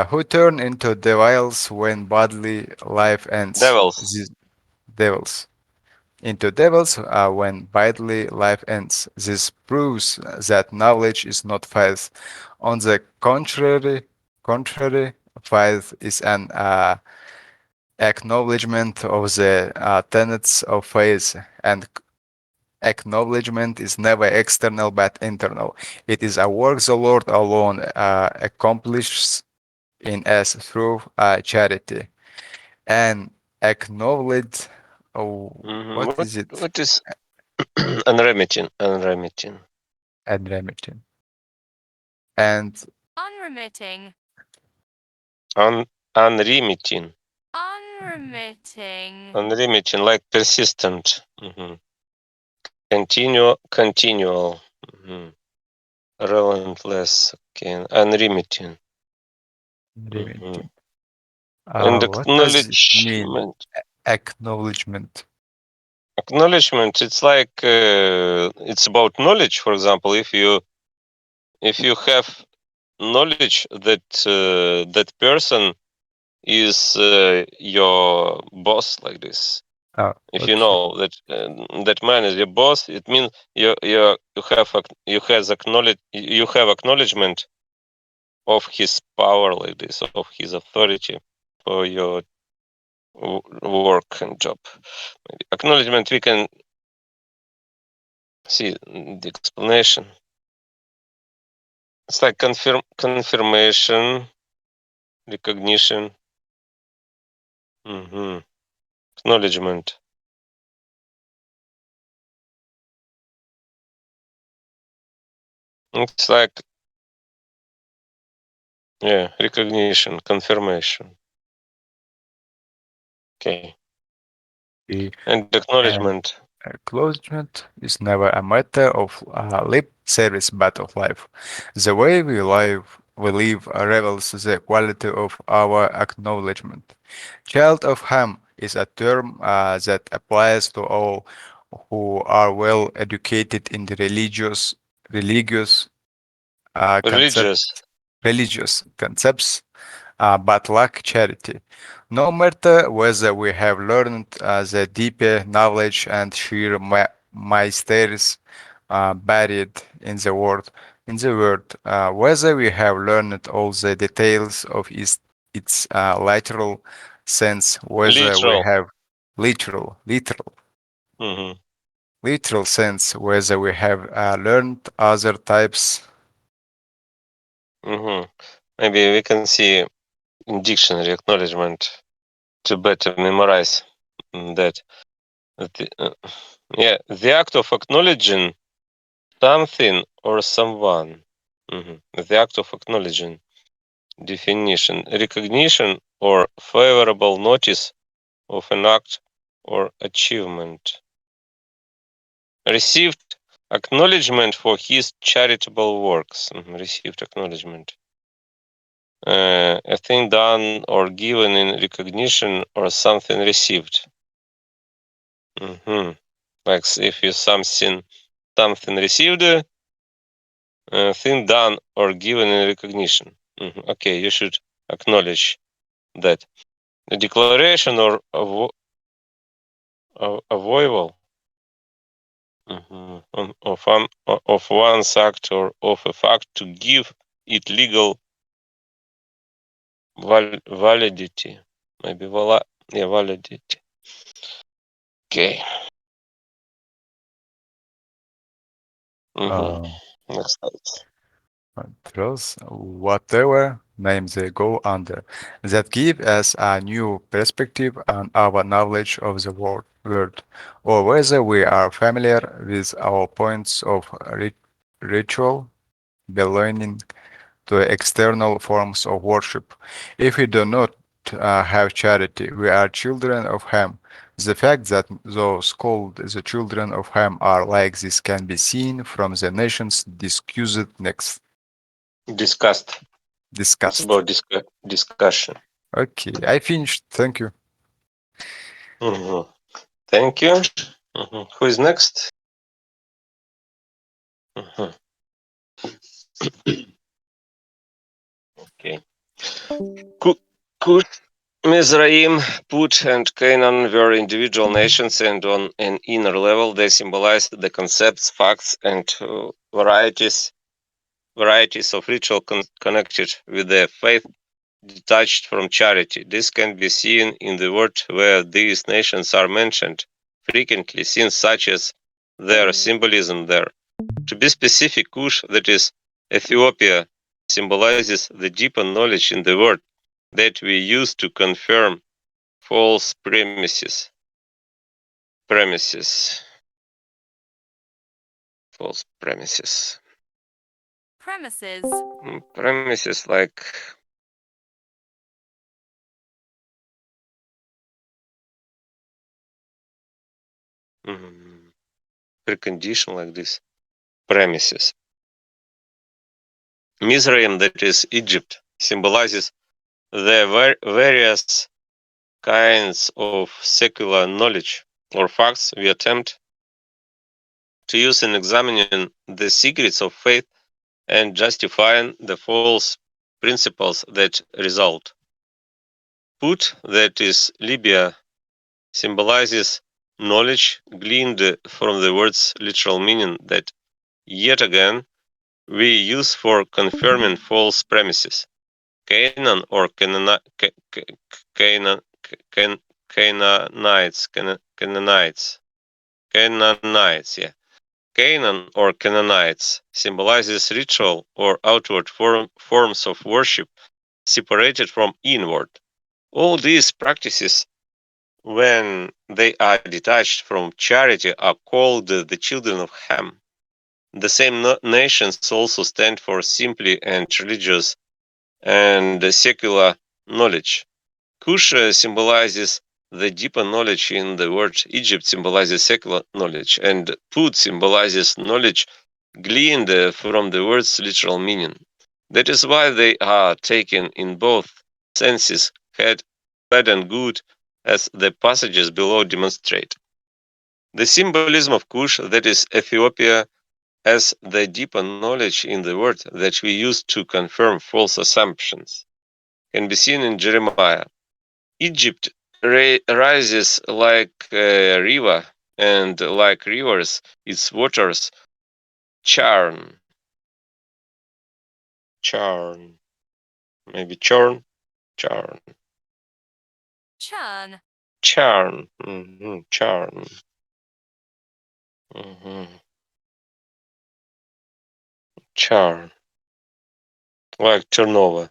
who turn into devils when bodily life ends. Devils. These devils into devils when bodily life ends. This proves that knowledge is not faith. On the contrary, faith is an acknowledgement of the tenets of faith, and acknowledgement is never external but internal. It is a work the Lord alone accomplishes in us through charity. And acknowledge, oh, what Mhm. is it? What is unremitting? Unremitting. Unremitting. And Unremitting. Unremitting. Unremitting. Unremitting, like persistent. Continual. Relentless. Okay. Unremitting. unremitting. And What does it mean? acknowledgement. Acknowledgement. Acknowledgement. It's like it's about knowledge. For example, if you have knowledge that that person is your boss, like this. Oh, If you okay. know that that man is your boss, it means you have acknowledgement of his power, like this, of his authority for your work and job. Maybe acknowledgement, we can see the explanation. It's like confirmation, recognition, acknowledgement. It's like, yeah, recognition, confirmation. Okay. Okay. And And acknowledgement. acknowledgement is never a matter of lip service but of life. The way we live reveals the quality of our acknowledgement. Child of Ham is a term that applies to all who are well educated in the religious concept, Religious. religious concepts, but lack charity. No matter whether we have learned the deeper knowledge and sheer mysteries buried in the word, whether we have learned all the details of its literal sense, whether we Literal. have literal hmm literal sense, whether we have learned other types. hmm Maybe we can see in dictionary acknowledgement to better memorize that. The, yeah, the act of acknowledging something or someone. The act of acknowledging. Definition: recognition or favorable notice of an act or achievement. Received acknowledgement for his charitable works. Received acknowledgement. A thing done or given in recognition or something received. Like if you something received, thing done or given in recognition. Okay, you should acknowledge that. A declaration or avowal of one's act or of a fact to give it legal validity. Maybe validity. Okay. Uh, Next slide. Throws whatever names they go under that give us a new perspective on our knowledge of the world, or whether we are familiar with our points of ritual belonging to external forms of worship. If we do not have charity, we are children of Ham. The fact that those called the children of Ham are like this can be seen from the nations discussed next. Discussed. It's Discussed. about discussion. Okay, I finished. Thank you. Thank you. Who is next? Okay. Cush, Mizraim, Put, and Canaan were individual nations, and on an inner level, they symbolized the concepts, facts, and varieties of ritual connected with the faith, detached from charity. This can be seen in the word where these nations are mentioned frequently, since such as their symbolism there. To be specific, Kush, that is Ethiopia, symbolizes the deeper knowledge in the word that we use to confirm false premises. False premises. Premises. Premises like precondition like this. Premises. Mizraim, that is Egypt, symbolizes the various kinds of secular knowledge or facts we attempt to use in examining the secrets of faith and justifying the false principles that result. Put, that is Libya, symbolizes knowledge gleaned from the word's literal meaning that, yet again, we use for confirming false premises. Canaan or Canaanites, yeah. Canaan or Canaanites symbolizes ritual or outward forms of worship separated from inward. All these practices, when they are detached from charity, are called the children of Ham. The same nations also stand for simply and religious and secular knowledge. Kush symbolizes the deeper knowledge in the word. Egypt symbolizes secular knowledge, and Put symbolizes knowledge gleaned from the word's literal meaning. That is why they are taken in both senses, bad and good, as the passages below demonstrate. The symbolism of Kush, that is Ethiopia, as the deeper knowledge in the word that we use to confirm false assumptions, can be seen in Jeremiah. Egypt rises like a river, and like rivers, its waters churn, maybe churn, churn, Churn. churn, churn, mm-hmm. Churn, like turnover.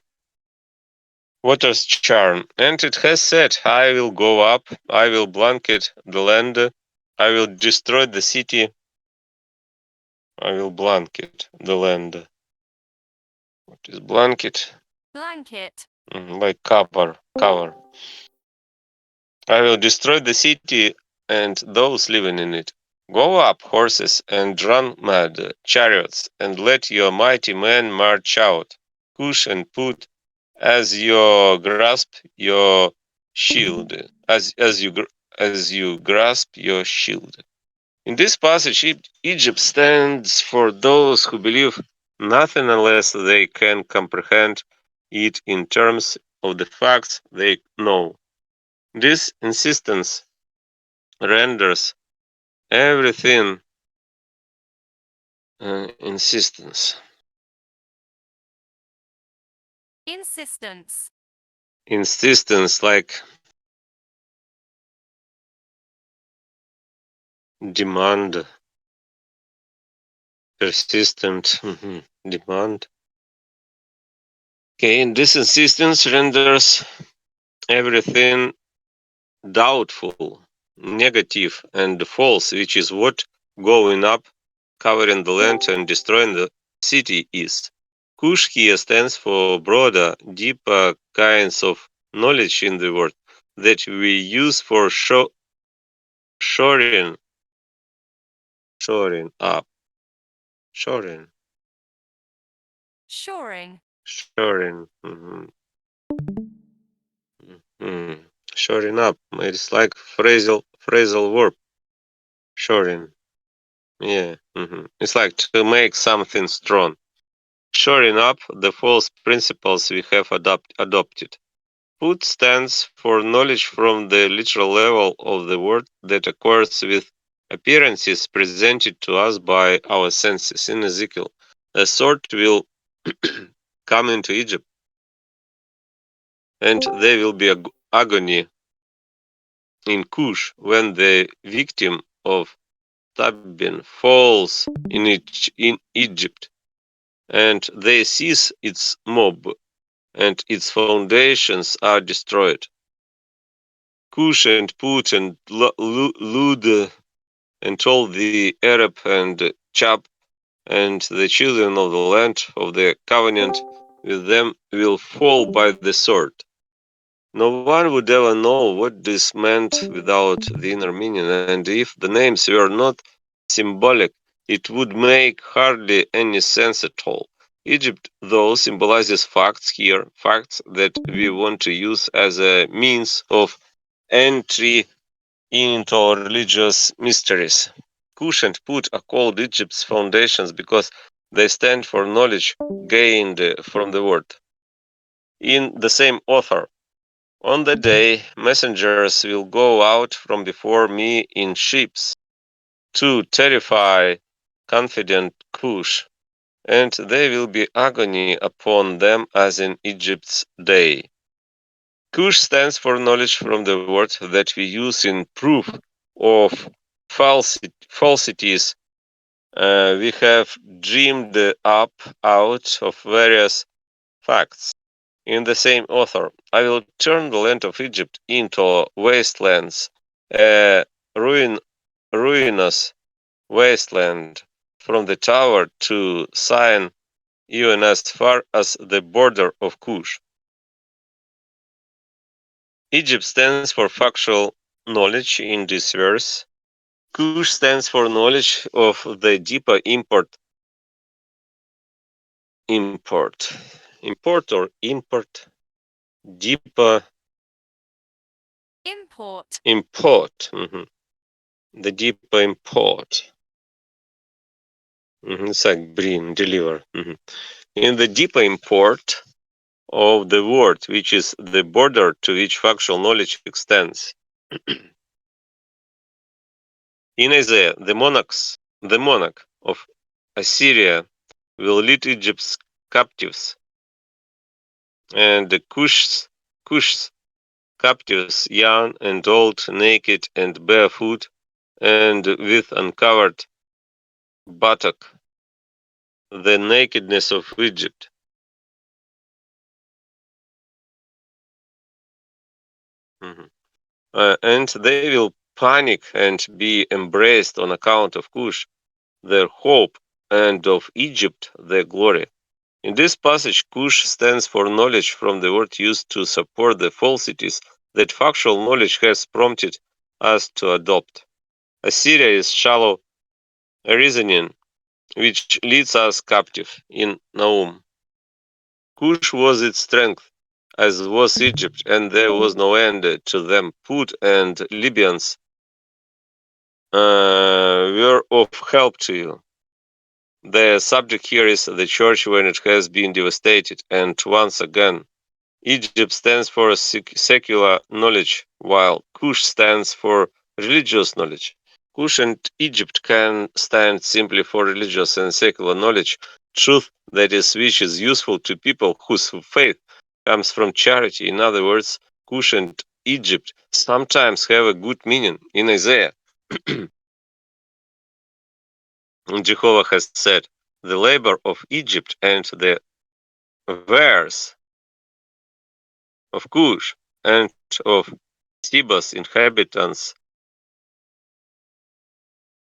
Waters churn, and it has said, I will go up, I will blanket the land, I will destroy the city, I will blanket the land. What is blanket? Blanket. Like cover. I will destroy the city and those living in it. Go up, horses, and run mad chariots, and let your mighty men march out. Push and put as you grasp your shield, as you grasp your shield. In this passage, Egypt stands for those who believe nothing unless they can comprehend it in terms of the facts they know. This insistence renders everything insistence. Insistence. Insistence like demand, persistent demand. Okay, and this insistence renders everything doubtful, negative, and false, which is what going up, covering the land, and destroying the city is. Kush here stands for broader, deeper kinds of knowledge in the world that we use for shoring up, shoring, Shoring. shoring, shoring up. It's like phrasal verb, shoring. Yeah. It's like to make something strong. Shoring up the false principles we have adopted. Put stands for knowledge from the literal level of the word that accords with appearances presented to us by our senses. In Ezekiel, a sword will come into Egypt, and there will be agony in Cush when the victim of Tabin falls in Egypt, and they seize its mob, and its foundations are destroyed. Cush and Put and Lud and all the Arab and Chab and the children of the land of the covenant with them will fall by the sword. No one would ever know what this meant without the inner meaning, and if the names were not symbolic, it would make hardly any sense at all. Egypt, though, symbolizes facts here, facts that we want to use as a means of entry into our religious mysteries. Kush and Put are called Egypt's foundations because they stand for knowledge gained from the word. In the same author, on the day messengers will go out from before me in ships to terrify confident Cush, and there will be agony upon them as in Egypt's day. Cush stands for knowledge from the word that we use in proof of falsities we have dreamed up out of various facts. In the same author, I will turn the land of Egypt into wastelands, a ruinous wasteland, from the tower to Zion, even as far as the border of Cush. Egypt stands for factual knowledge in this verse. Cush stands for knowledge of the deeper import, deeper Import. the deeper import. It's like bring, deliver. In the deeper import of the word, which is the border to which factual knowledge extends. In Isaiah, the monarch of Assyria will lead Egypt's captives, and the Cush's captives, young and old, naked and barefoot, and with uncovered buttock, the nakedness of Egypt. And they will panic and be embraced on account of Cush, their hope, and of Egypt, their glory. In this passage, Cush stands for knowledge from the word used to support the falsities that factual knowledge has prompted us to adopt. Assyria is shallow reasoning, which leads us captive in Nahum. Cush was its strength, as was Egypt, and there was no end to them. Put and Libyans were of help to you. The subject here is the church when it has been devastated, and once again, Egypt stands for secular knowledge, while Cush stands for religious knowledge. Cush and Egypt can stand simply for religious and secular knowledge, truth that is which is useful to people whose faith comes from charity. In other words, Cush and Egypt sometimes have a good meaning. In Isaiah, Jehovah has said, "The labor of Egypt and the wares of Cush and of Seba's inhabitants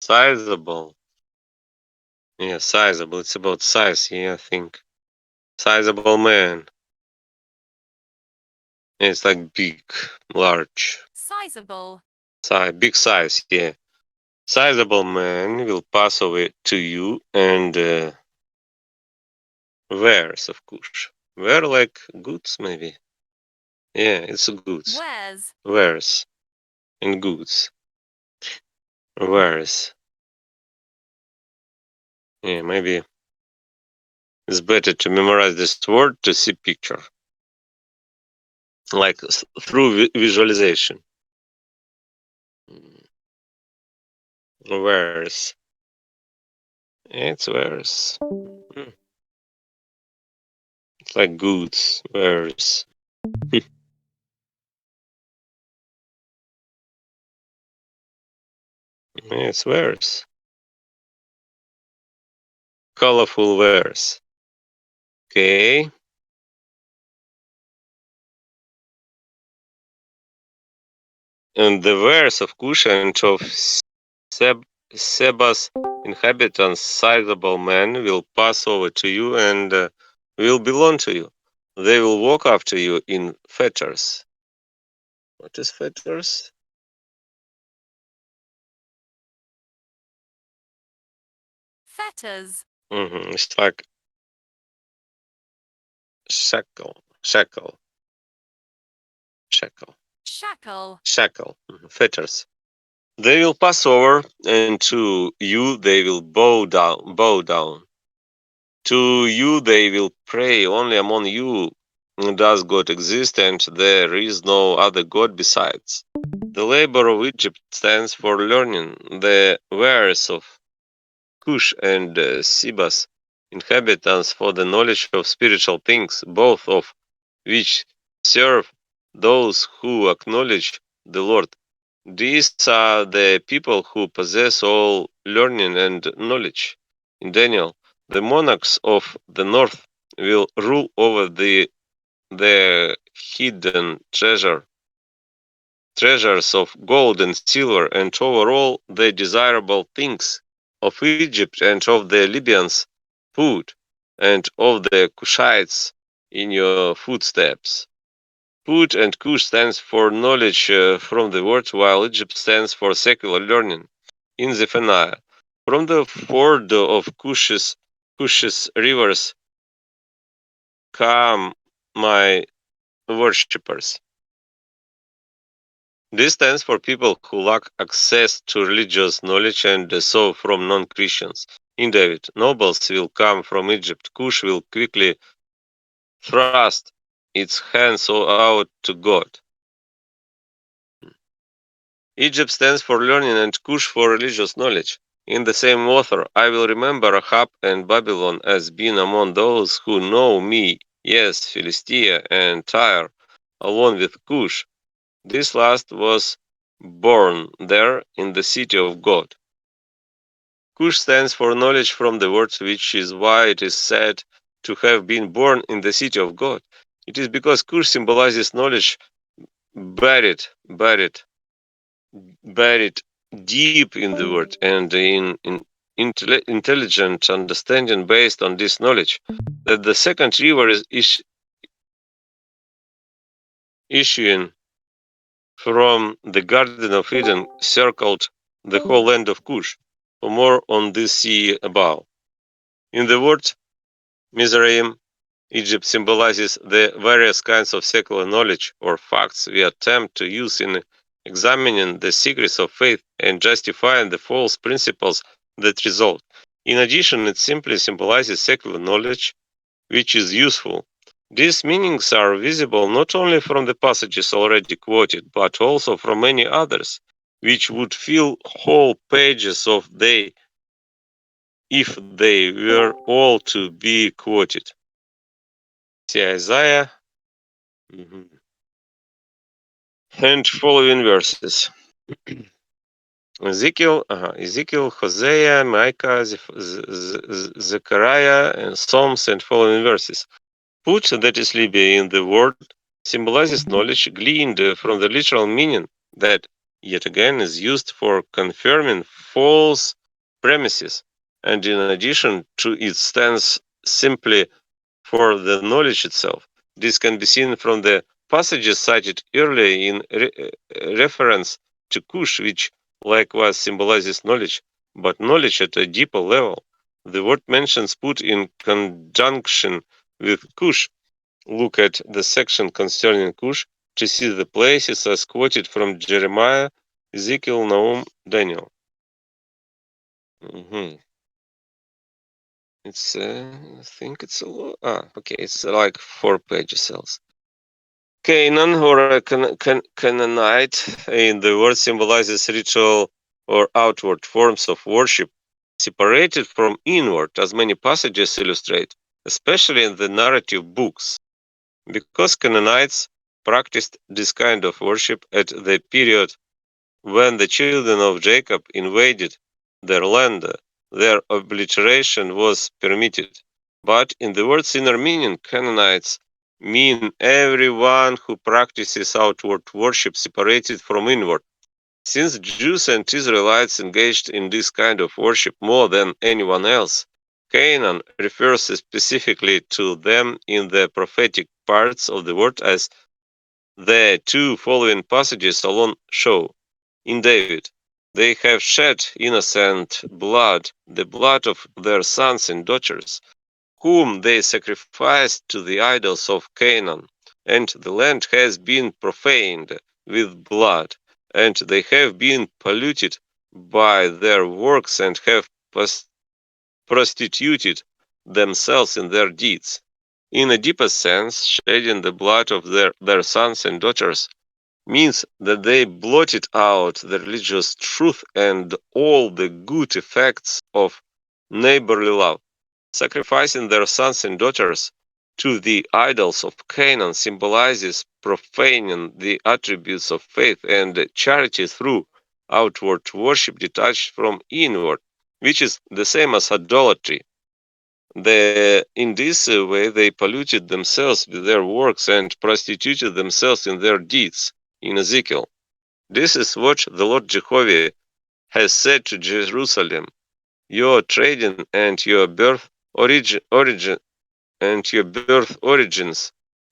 sizable." Yeah, sizable. It's about size, yeah, I think. Sizable man. It's like big, large. Sizable. Big size, yeah. Sizable man will pass away to you and wares of Cush. Wear like goods, maybe. Yeah, it's goods. Where's. Wares and goods. Wares. Yeah, maybe it's better to memorize this word to see picture, like through visualization. Wares. It's wares. It's like goods. Wares. It's wares. Colorful wares. Okay. And the wares of Kush and of Seba's inhabitants, sizable men, will pass over to you and will belong to you. They will walk after you in fetters. What is fetters? Fetters. It's like shackle, shackle, shackle, Shackle. shackle, fetters. They will pass over, and to you they will bow down, bow down. To you they will pray. Only among you does God exist, and there is no other God besides. The labor of Egypt stands for learning. The wares of Cush and Seba's inhabitants for the knowledge of spiritual things, both of which serve those who acknowledge the Lord. These are the people who possess all learning and knowledge. In Daniel, the monarchs of the north will rule over the hidden treasures of gold and silver, and over all the desirable things of Egypt and of the Libyans' food, and of the Cushites in your footsteps. Put and Kush stands for knowledge from the word, while Egypt stands for secular learning. In Zephaniah, from the ford of Cush's rivers come my worshippers. This stands for people who lack access to religious knowledge and so from non-Christians. In David, nobles will come from Egypt. Cush will quickly thrust its hands out to God. Egypt stands for learning and Cush for religious knowledge. In the same author, I will remember Rahab and Babylon as being among those who know me, yes, Philistia and Tyre, along with Cush. This last was born there in the city of God. Cush stands for knowledge from the word, which is why it is said to have been born in the city of God. It is because Cush symbolizes knowledge buried buried deep in the word and in intelligent understanding based on this knowledge that the second river is issuing from the Garden of Eden circled the whole land of Cush. For more on this, see above. In the word Mizraim, Egypt symbolizes the various kinds of secular knowledge or facts we attempt to use in examining the secrets of faith and justifying the false principles that result. In addition, it simply symbolizes secular knowledge, which is useful. These meanings are visible not only from the passages already quoted, but also from many others, which would fill whole pages of they if they were all to be quoted. See Isaiah and following verses. Ezekiel, Hosea, Micah, Zechariah, and Psalms and following verses. Put, that is Libya in the word, symbolizes knowledge gleaned from the literal meaning that, yet again, is used for confirming false premises, and in addition to it stands simply for the knowledge itself. This can be seen from the passages cited earlier in reference to Kush, which likewise symbolizes knowledge, but knowledge at a deeper level. The word mentions put in conjunction with Kush. Look at the section concerning Cush to see the places as quoted from Jeremiah, Ezekiel, Nahum, Daniel. It's I think it's a lot. Okay, it's like 4 pages else. Canaan or a Canaanite in the word symbolizes ritual or outward forms of worship separated from inward, as many passages illustrate, especially in the narrative books, because Canaanites practiced this kind of worship at the period when the children of Jacob invaded their land. Their obliteration was permitted. But in the word's inner meaning, Canaanites mean everyone who practices outward worship separated from inward. Since Jews and Israelites engaged in this kind of worship more than anyone else, Canaan refers specifically to them in the prophetic parts of the word, as the two following passages alone show. In David, they have shed innocent blood, the blood of their sons and daughters, whom they sacrificed to the idols of Canaan, and the land has been profaned with blood, and they have been polluted by their works and have prostituted themselves in their deeds. In a deeper sense, shedding the blood of their sons and daughters means that they blotted out the religious truth and all the good effects of neighborly love. Sacrificing their sons and daughters to the idols of Canaan symbolizes profaning the attributes of faith and charity through outward worship detached from inward, which is the same as idolatry. In this way, they polluted themselves with their works and prostituted themselves in their deeds. In Ezekiel, this is what the Lord Jehovah has said to Jerusalem: your trading and your birth origins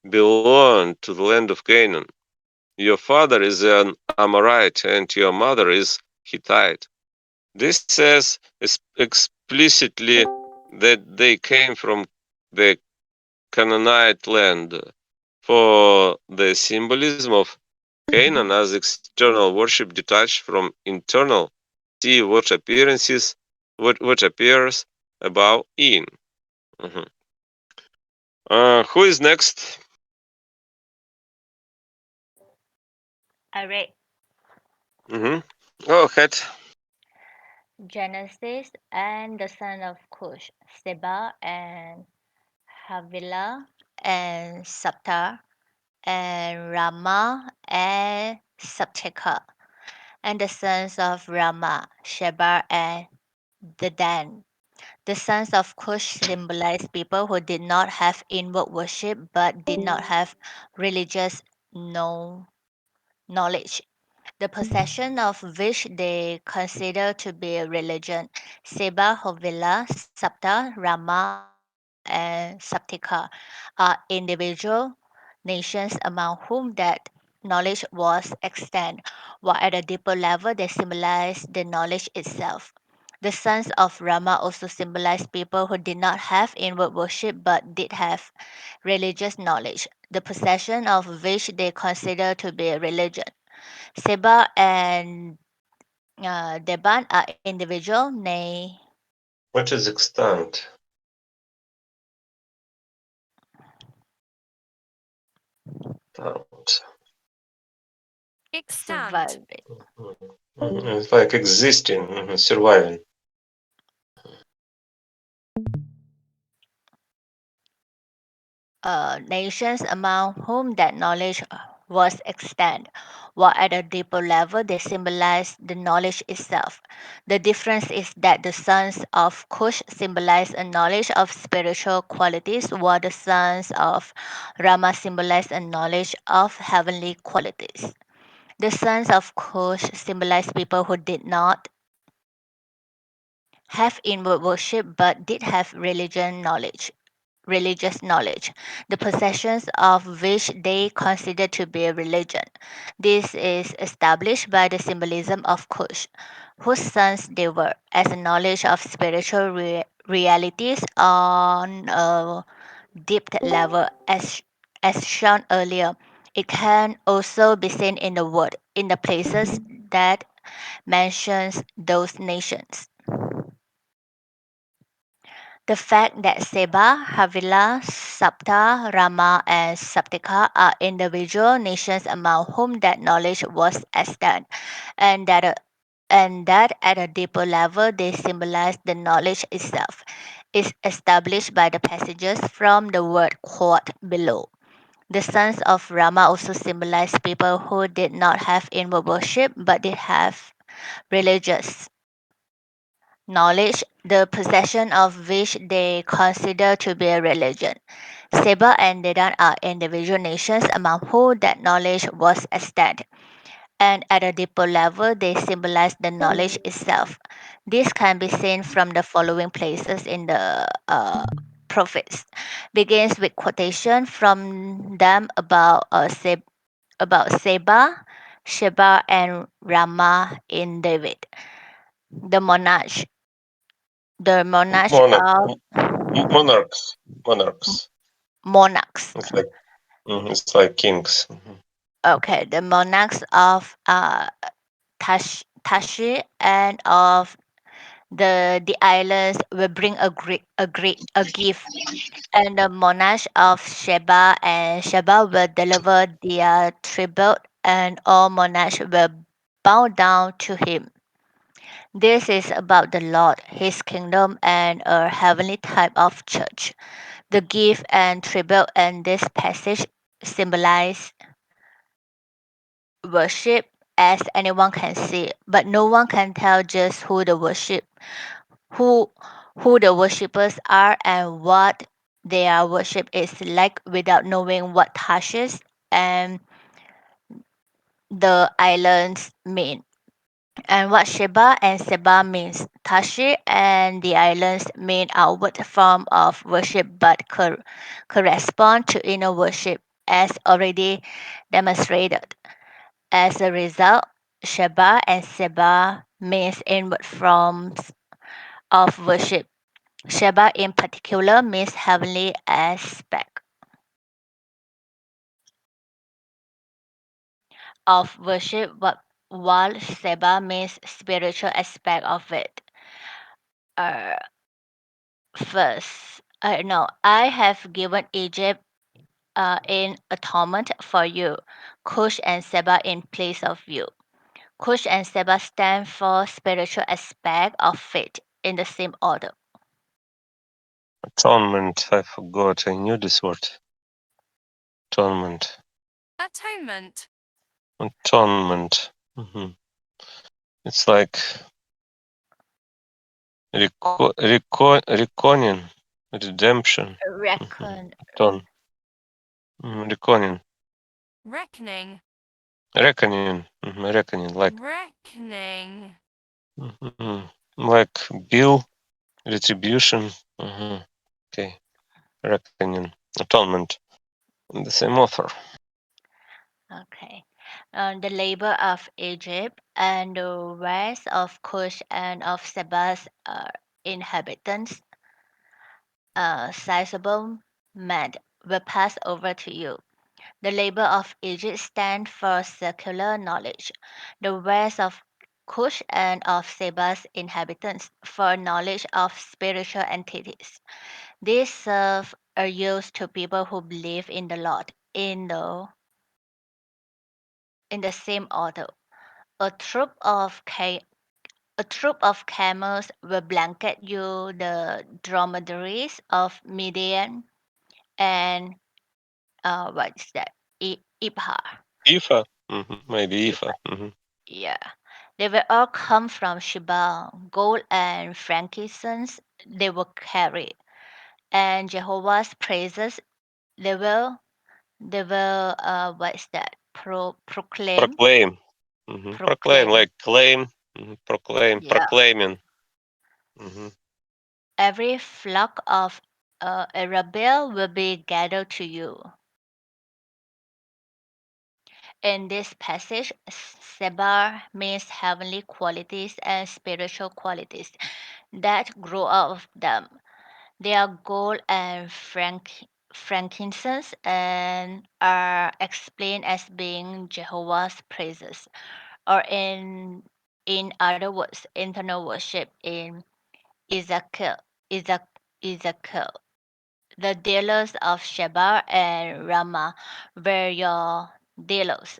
belong to the land of Canaan. Your father is an Amorite and your mother is Hittite. This says explicitly that they came from the Canaanite land. For the symbolism of Canaan as external worship detached from internal, see what appears above in. Mhm. Who is next? Alright. Go ahead. Genesis and the son of Cush, Seba and Havilah and Saptar and Ramah and Sabteka, and the sons of Ramah, Sheba and Dedan. The sons of Cush symbolize people who did not have inward worship but did not have religious know knowledge, the possession of which they consider to be a religion. Seba, Hovila, Sapta, Rama, and Saptika are individual nations among whom that knowledge was extant, while at a deeper level they symbolize the knowledge itself. The sons of Rama also symbolize people who did not have inward worship but did have religious knowledge, the possession of which they consider to be a religion. Seba and Deban are individual What is extant? Extant. surviving. It's like existing, surviving. Nations among whom that knowledge was extant, while at a deeper level they symbolize the knowledge itself. The difference is that the sons of Cush symbolize a knowledge of spiritual qualities, while the sons of Rama symbolize a knowledge of heavenly qualities. The sons of Cush symbolize people who did not have inward worship but did have religious knowledge, the possessions of which they consider to be a religion. This is established by the symbolism of Cush, whose sons they were, as a knowledge of spiritual realities on a deep level, as shown earlier. It can also be seen in the word, in the places that mentions those nations. The fact that Seba, Havila, Sapta, Rama, and Saptika are individual nations among whom that knowledge was extant, and that at a deeper level they symbolize the knowledge itself, is established by the passages from the word quote below. The sons of Rama also symbolize people who did not have inward worship but did have religious knowledge, the possession of which they consider to be a religion. Seba and Dedan are individual nations among whom that knowledge was extant, and at a deeper level they symbolize the knowledge itself. This can be seen from the following places in the prophets. Begins with quotation from them about Seba, Sheba, and Rama in David. The monarch, the monarch Monarch, of monarchs, monarchs. monarchs. It's like it's like kings. Okay, the monarchs of Tashi and of the islands will bring a gift, and the monarchs of Sheba and Sheba will deliver their tribute, and all monarchs will bow down to him. This is about the Lord, His kingdom, and a heavenly type of church. The gift and tribute in this passage symbolize worship as anyone can see, but no one can tell just who who the worshippers are and what their worship is like without knowing what Tarshish and the islands mean, and what Sheba and Seba means. Tashi and the islands mean outward form of worship but correspond to inner worship as already demonstrated. As a result, Sheba and Seba means inward forms of worship. Sheba in particular means heavenly aspect of worship, while Seba means spiritual aspect of it. Uh, First, no, I have given Egypt in atonement for you, Cush and Seba in place of you. Cush and Seba stand for spiritual aspect of faith in the same order. Atonement. I forgot. I knew this word. Atonement. Atonement. Atonement. It's like reckoning, redemption. Reckon, Ton. Reckoning. Reckoning. Reckoning. Reckoning. Reckoning. Like bill, retribution. Okay. Reckoning. Atonement. The same author. okay. The labor of Egypt and the rest of Cush and of Seba's inhabitants, sizable men, will pass over to you. The labor of Egypt stands for secular knowledge. The rest of Cush and of Seba's inhabitants for knowledge of spiritual entities. These serve are used to people who believe in the Lord in the same order. A troop of a troop of camels will blanket you the dromedaries of Midian and what is that? Ibhar. Ifa. Maybe Ifa. Ibhar. Yeah. They will all come from Sheba. Gold and frankincense they will carry. And Jehovah's praises they will what is that? Proclaim. Proclaim. Proclaim, Proclaim. like claim. Proclaim. Yeah. Proclaiming. Mhm. Every flock of Arabelle will be gathered to you. In this passage, Sebar means heavenly qualities and spiritual qualities that grow out of them. They are gold and frankincense and are explained as being Jehovah's praises, or in other words, internal worship in Ezekiel, Ezekiel. The dealers of Sheba and Ramah were your dealers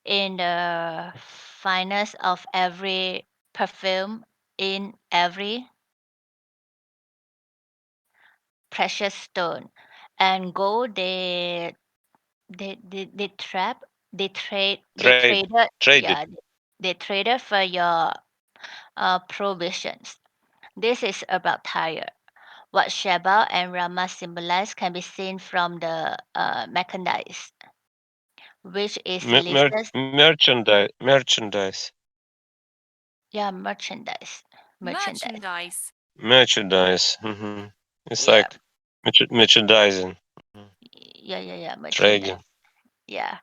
in the finest of every perfume, in every precious stone and gold. They trap they Trade. traded, Traded. yeah, they traded for your provisions. This is about Tyre. What Sheba and Ramah symbolize can be seen from the merchandise, which is listed. Merchandise. Yeah, merchandise. Merchandise. Merchandise. It's Yeah, like merchandising. Mhm. yeah, merchandise. Trading. Yeah,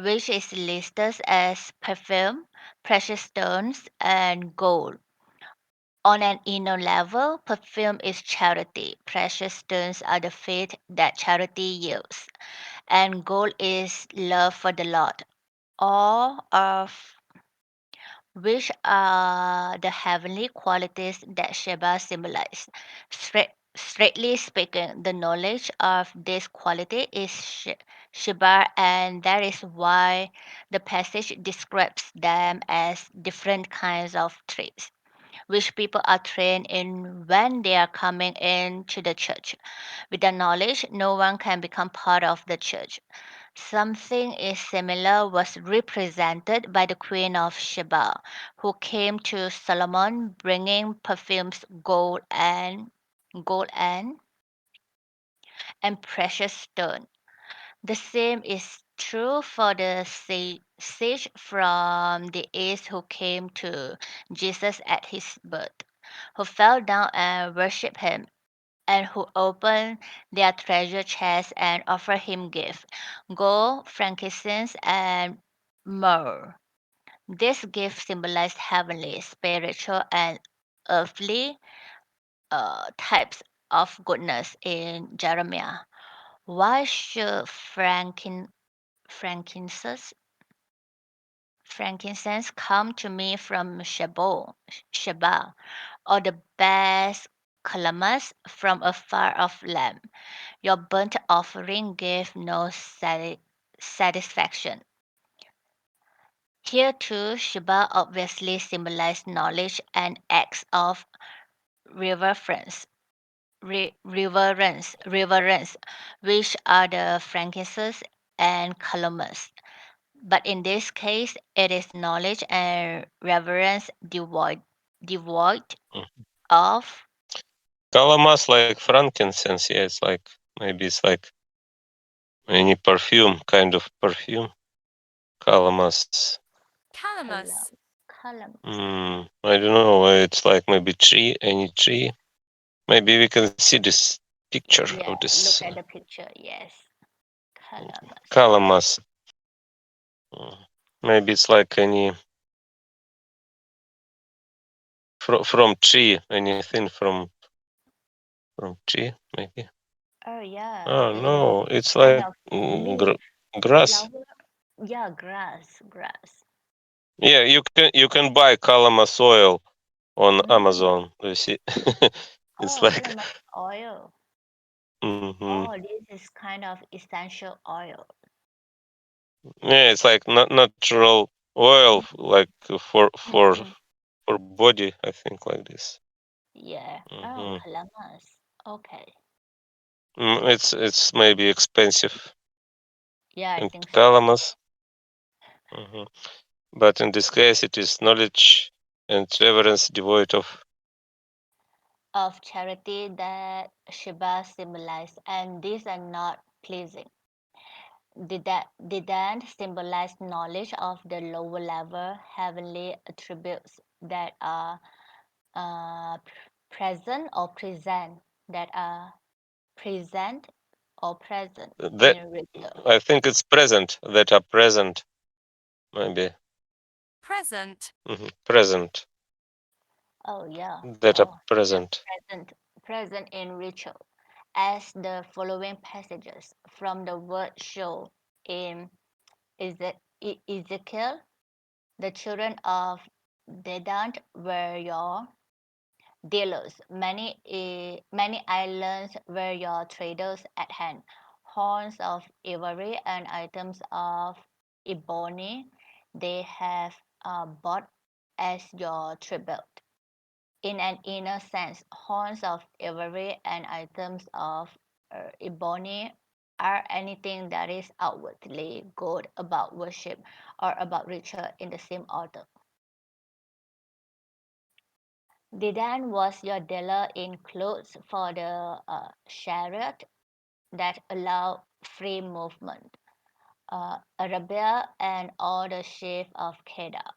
which is listed as perfume, precious stones, and gold. On an inner level, perfume is charity. Precious stones are the faith that charity yields. And gold is love for the Lord. All of which are the heavenly qualities that Sheba symbolizes. Straightly speaking, the knowledge of this quality is Sheba, and that is why the passage describes them as different kinds of trees which people are trained in when they are coming into the church. With that knowledge, no one can become part of the church. Something is similar was represented by the Queen of Sheba, who came to Solomon bringing perfumes, gold and precious stone. The same is true for the sage from the east who came to Jesus at his birth, who fell down and worshipped him, and who opened their treasure chests and offered him gifts gold, frankincense, and myrrh. This gift symbolized heavenly, spiritual, and earthly types of goodness in Jeremiah. Why should frankincense frankincense come to me from Sheba, or the best calamus from a far off lamb? Your burnt offering gave no satisfaction. Here too, Sheba obviously symbolized knowledge and acts of reverence, reverence, which are the frankincense and calamus. But in this case, it is knowledge and reverence devoid Mhm. of. Calamus like frankincense. Yeah, it's like maybe it's like any perfume, kind of perfume. Calamus. Calamus. Calamus. I don't know. It's like maybe tree, any tree. Maybe we can see this picture of Yeah, this look at the picture. Yes, calamus. calamus. Mm. Maybe it's like any from tree, anything from tree, maybe. Oh yeah, Oh it is no, it's kind like of leaf, grass. flower. Yeah, grass. Yeah, you can buy calamus oil on Mm. Amazon. You see, it's Oh, like calamus oil. hmm Oh, this is kind of essential oil. yeah, it's like natural oil, like for for Mm-mm. for body. I think like this. Yeah. Oh, hmm calamus. Okay. It's maybe expensive Yeah, I in think so. calamus. hmm But in this case, it is knowledge and reverence devoid of. Of charity that Shiva symbolized, and these are not pleasing. Didn't symbolize knowledge of the lower level heavenly attributes that are present that are present present That in ritual. I think it's present that are present, maybe Present. present Oh yeah. that are Oh yeah. present. Present in ritual, as the following passages from the word show in Ezekiel. The children of Dedan were your dealers. Many islands were your traders at hand. Horns of ivory and items of ebony they have bought as your tribute. In an inner sense, horns of ivory and items of ebony are anything that is outwardly good about worship or about ritual in the same order. Dedan was your dealer in clothes for the chariot that allow free movement. Arabia and all the sheep of Kedah.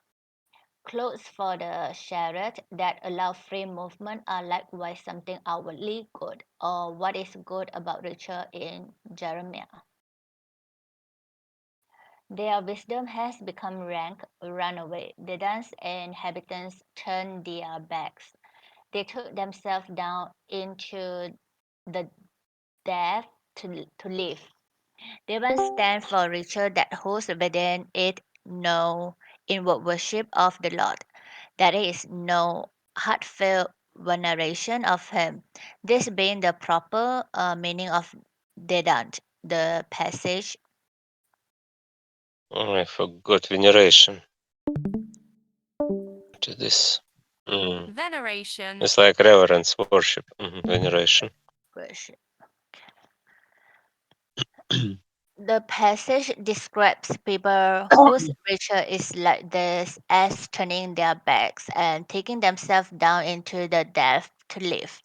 Clothes for the chariot that allow free movement are likewise something outwardly good, or what is good about ritual in Jeremiah. Their wisdom has become rank runaway. Dedan's inhabitants turned their backs. They took themselves down into the depth to live. Devan stands for ritual that holds within it no inward worship of the Lord, that is, no heartfelt veneration of Him. This being the proper meaning of Dedant, the passage. I forgot veneration. What is this? Veneration. It's like reverence, worship, veneration. Worship. The passage describes people whose ritual is like this as turning their backs and taking themselves down into the depth to live.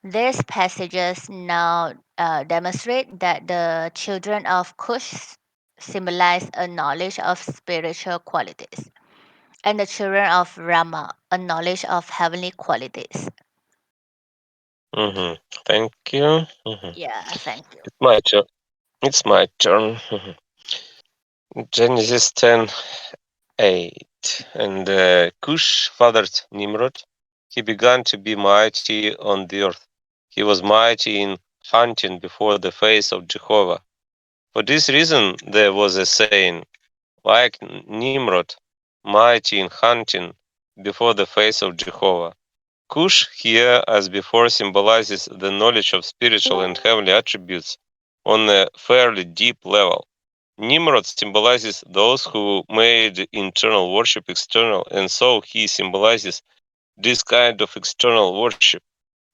These passages now demonstrate that the children of Cush symbolize a knowledge of spiritual qualities, and the children of Rama a knowledge of heavenly qualities. Thank you. Yeah, thank you. It's my turn. It's my turn. Genesis 10:8. And Cush fathered Nimrod. He began to be mighty on the earth. He was mighty in hunting before the face of Jehovah. For this reason, there was a saying, like Nimrod, mighty in hunting before the face of Jehovah. Cush here, as before, symbolizes the knowledge of spiritual and heavenly attributes on a fairly deep level. Nimrod symbolizes those who made internal worship external, and so he symbolizes this kind of external worship.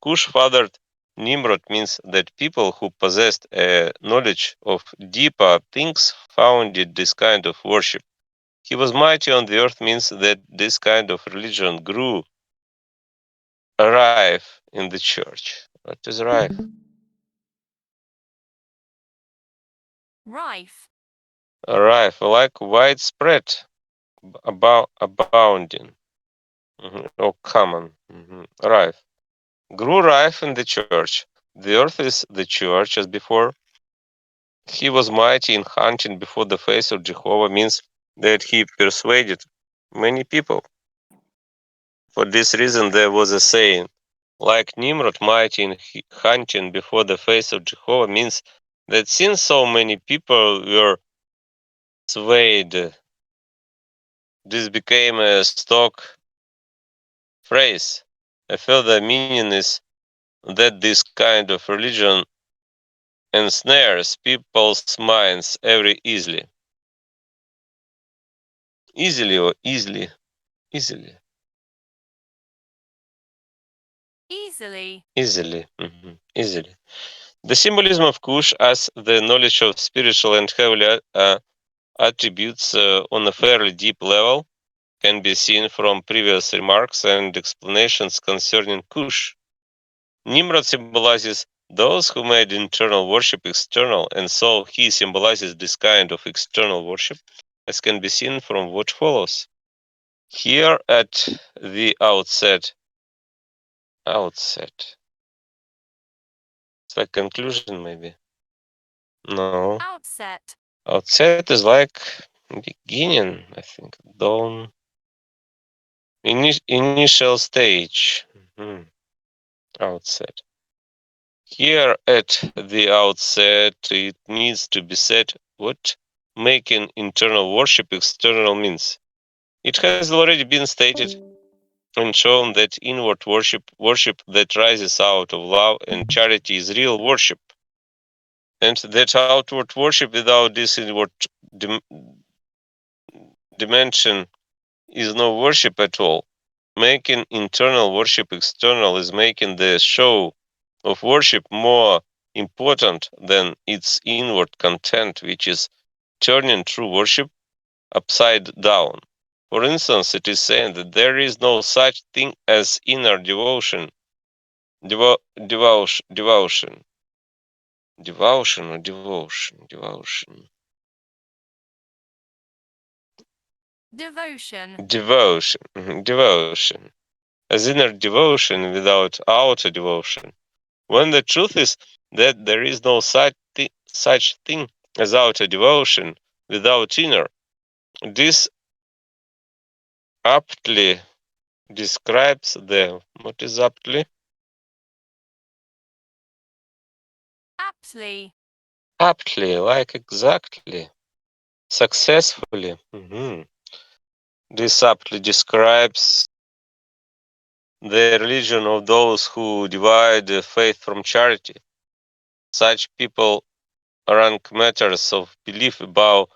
Cush fathered Nimrod means that people who possessed a knowledge of deeper things founded this kind of worship. He was mighty on the earth means that this kind of religion grew rife in the church. What is rife? Rife. Rife, like widespread, abounding, or common. Rife. Grew rife in the church. The earth is the church as before. He was mighty in hunting before the face of Jehovah means that he persuaded many people. For this reason, there was a saying, like Nimrod, mighty in hunting before the face of Jehovah means that since so many people were swayed, this became a stock phrase. A further meaning is that this kind of religion ensnares people's minds very easily. Easily or easily? Easily. Easily. Easily. The symbolism of Kush as the knowledge of spiritual and heavenly attributes on a fairly deep level can be seen from previous remarks and explanations concerning Kush. Nimrod symbolizes those who made internal worship external, and so he symbolizes this kind of external worship, as can be seen from what follows. Here at the outset, it's like conclusion maybe. No. Outset. Outset is like beginning, I think. Dawn. Initial stage. Outset. Here at the outset, it needs to be said what making internal worship external means. It has already been stated and shown that inward worship that rises out of love and charity is real worship, and that outward worship without this inward dimension is no worship at all. Making internal worship external is making the show of worship more important than its inward content, which is turning true worship upside down. For instance, it is saying that there is no such thing as inner devotion, devotion, devotion, as inner devotion without outer devotion. When the truth is that there is no such thing as outer devotion without inner. This aptly describes the what is aptly? Aptly. Aptly, like exactly, successfully. This aptly describes the religion of those who divide faith from charity. Such people rank matters of belief above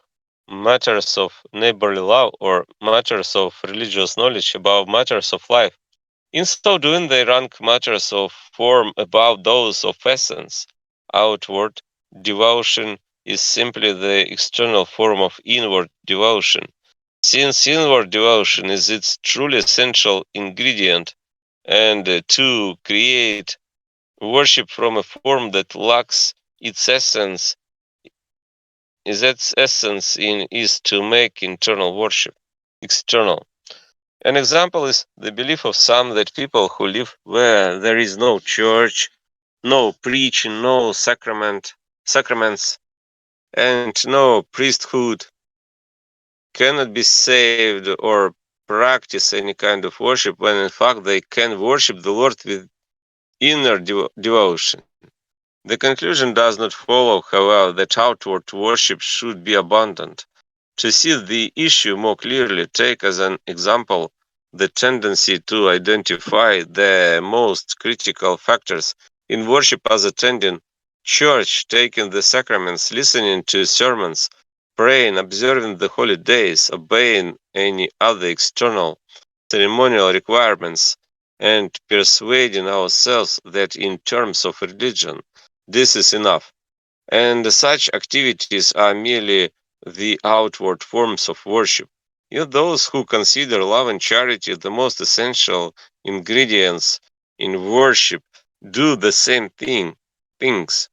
matters of neighborly love or matters of religious knowledge above matters of life. In so doing, they rank matters of form above those of essence. Outward devotion is simply the external form of inward devotion. Since inward devotion is its truly essential ingredient, and to create worship from a form that lacks its essence is to make internal worship external. An example is the belief of some that people who live where there is no church, no preaching, no sacraments, and no priesthood cannot be saved or practice any kind of worship when in fact they can worship the Lord with inner devotion. The conclusion does not follow, however, that outward worship should be abandoned. To see the issue more clearly, take as an example the tendency to identify the most critical factors in worship as attending church, taking the sacraments, listening to sermons, praying, observing the holy days, obeying any other external ceremonial requirements, and persuading ourselves that in terms of religion, this is enough. And such activities are merely the outward forms of worship. Yet those who consider love and charity the most essential ingredients in worship do the same things.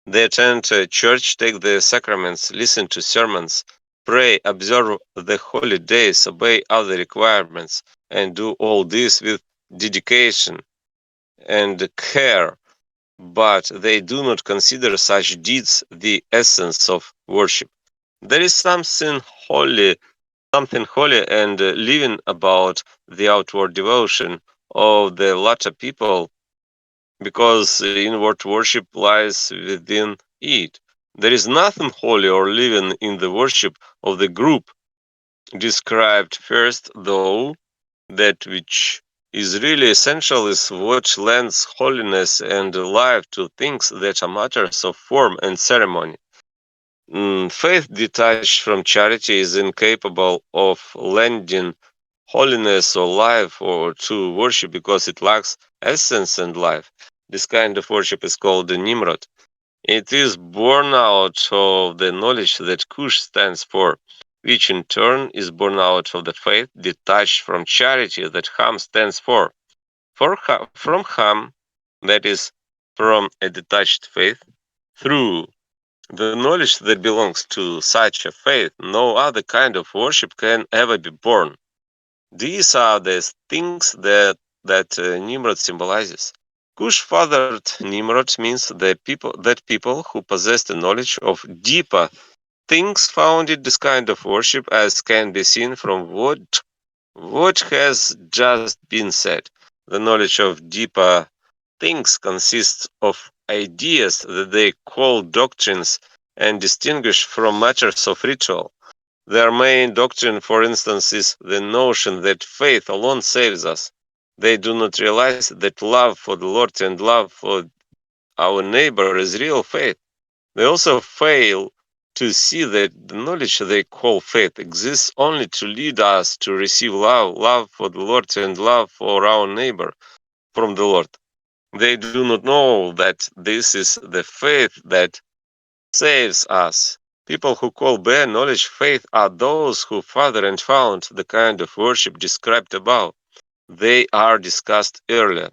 They attend church, take the sacraments, listen to sermons, pray, observe the holy days, obey other requirements, and do all this with dedication and care, but they do not consider such deeds the essence of worship. There is something holy and living about the outward devotion of the latter people, because inward worship lies within it. There is nothing holy or living in the worship of the group described first, though that which is really essential is what lends holiness and life to things that are matters of form and ceremony. Faith detached from charity is incapable of lending holiness or life or to worship because it lacks essence and life. This kind of worship is called the Nimrod. It is born out of the knowledge that Kush stands for, which in turn is born out of the faith detached from charity that Ham stands for. From Ham, that is, from a detached faith, through the knowledge that belongs to such a faith, no other kind of worship can ever be born. These are the things that Nimrod symbolizes. Cush fathered Nimrod means that people who possess the knowledge of deeper things founded this kind of worship, as can be seen from what has just been said. The knowledge of deeper things consists of ideas that they call doctrines and distinguish from matters of ritual. Their main doctrine, for instance, is the notion that faith alone saves us. They do not realize that love for the Lord and love for our neighbor is real faith. They also fail to see that the knowledge they call faith exists only to lead us to receive love for the Lord and love for our neighbor from the Lord. They do not know that this is the faith that saves us. People who call bare knowledge faith are those who father and found the kind of worship described above. They are discussed earlier.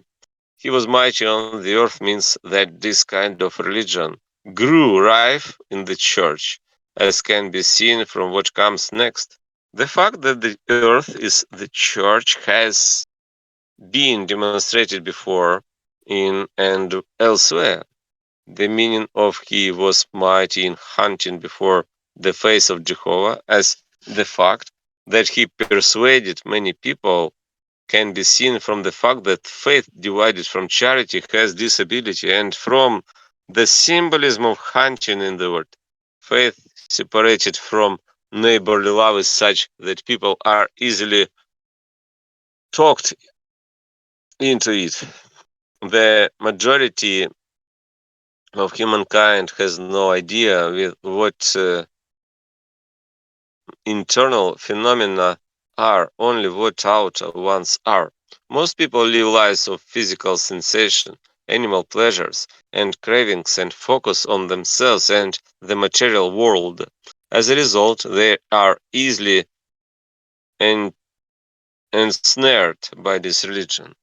He was mighty on the earth means that this kind of religion grew rife in the church, as can be seen from what comes next. The fact that the earth is the church has been demonstrated before in and elsewhere. The meaning of he was mighty in hunting before the face of Jehovah, as the fact that he persuaded many people can be seen from the fact that faith divided from charity has this ability, and from the symbolism of hunting in the word. Faith separated from neighborly love is such that people are easily talked into it. The majority of humankind has no idea with what internal phenomena are, only what out ones are. Most people live lives of physical sensation, animal pleasures, and cravings and focus on themselves and the material world. As a result, they are easily ensnared by this religion.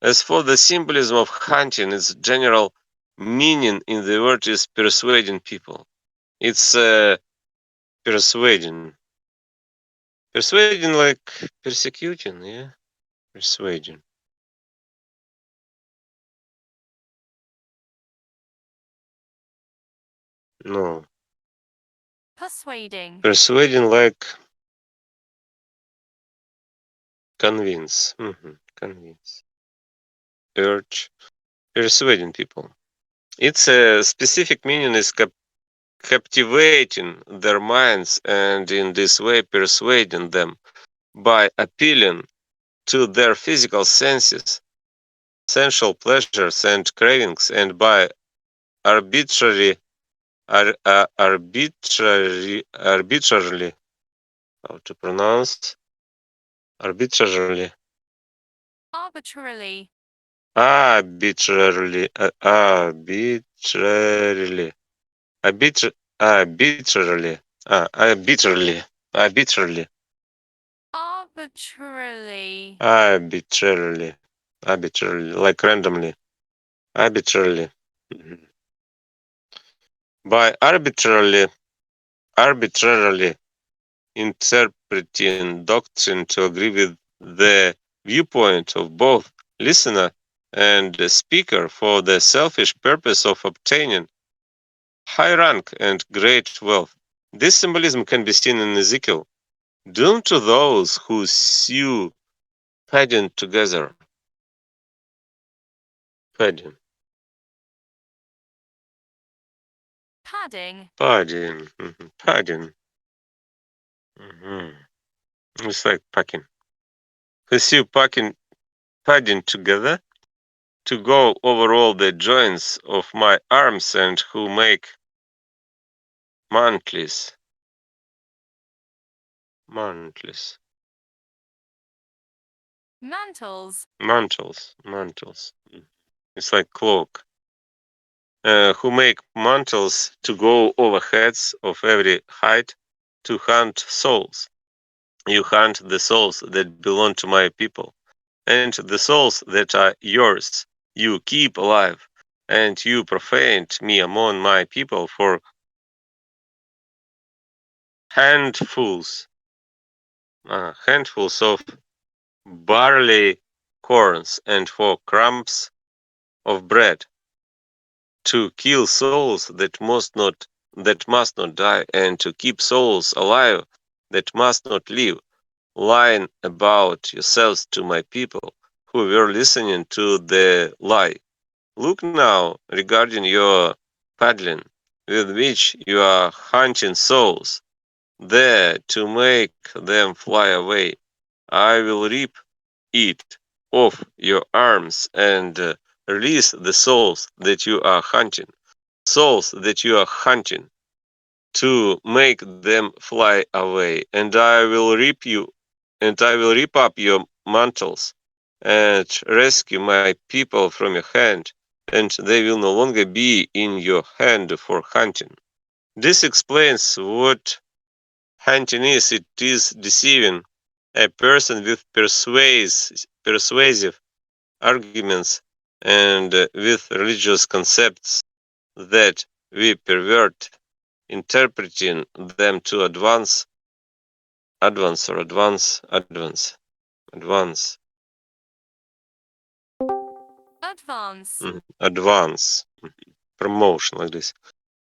As for the symbolism of hunting, its general meaning in the word is persuading people. It's persuading. Persuading like persecuting, yeah? Persuading. No. Persuading. Persuading like convince. Convince. Urge. Persuading people. Its specific meaning is captivating their minds and in this way persuading them by appealing to their physical senses, sensual pleasures and cravings, and by arbitrary, arbitrarily, how to pronounce, arbitrarily, Arbitrarily. arbitrarily, arbitrarily, arbitrarily, arbitrarily, arbitrarily, Arbitrarily. arbitrarily, arbitrarily, like randomly, arbitrarily. Mhm. By arbitrarily interpreting doctrine to agree with the viewpoint of both listener and the speaker for the selfish purpose of obtaining high rank and great wealth. This symbolism can be seen in Ezekiel. Doom to those who sew padding together. Padding. Padding. Padding. Padding. It's like packing. Who sew padding together to go over all the joints of my arms and who make mantles. Mantles. Mantles. Mantles. It's like cloak. Who make mantles to go over heads of every height to hunt souls. You hunt the souls that belong to my people, and the souls that are yours you keep alive, and you profaned me among my people for handfuls, handfuls of barley corns and for crumbs of bread, to kill souls that must not die, and to keep souls alive that must not live, lying about yourselves to my people who were listening to the lie. Look now regarding your paddling, with which you are hunting souls. there to make them fly away. I will rip it off your arms and release the souls that you are hunting. Souls that you are hunting to make them fly away. And I will rip up your mantles and rescue my people from your hand, and they will no longer be in your hand for hunting. This explains what hunting is. It is deceiving a person with persuasive arguments and with religious concepts that we pervert, interpreting them to advance, advance, advance, promotion like this.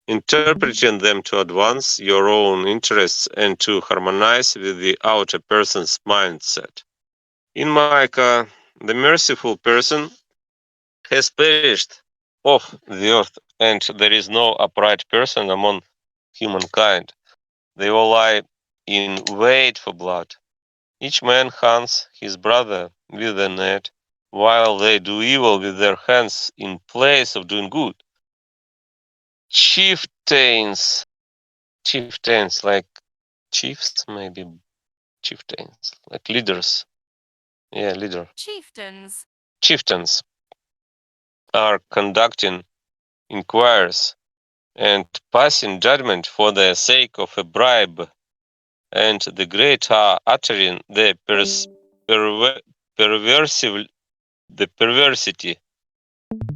Interpreting them to advance your own interests and to harmonize with the outer person's mindset. In Micah, the merciful person has perished off the earth, and there is no upright person among humankind. They all lie in wait for blood. Each man hunts his brother with a net, while they do evil with their hands in place of doing good. Chieftains, like chiefs, maybe chieftains, like leaders. Yeah, leader. Chieftains are conducting inquiries and passing judgment for the sake of a bribe, and the great are uttering the perversity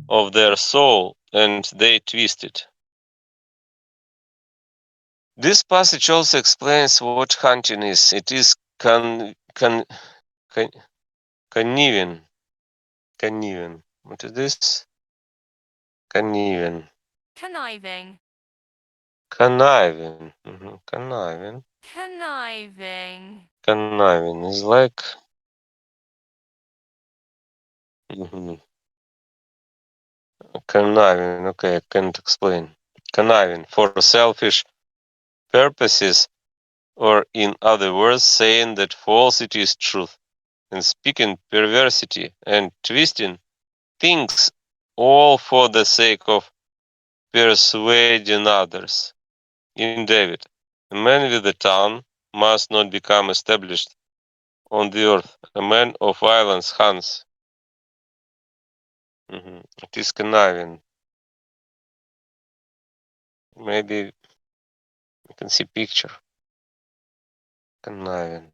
of their soul, and they twist it. This passage also explains what hunting is. It is conniving. What is this? Conniving. Conniving. Conniving is like conniving. Okay, I can't explain. Conniving for selfish purposes, or in other words, saying that falsity is truth, and speaking perversity and twisting things, all for the sake of persuading others. In David, a man with a tongue must not become established on the earth. A man of violence hunts. It is conniving. Maybe you can see picture. Conniving.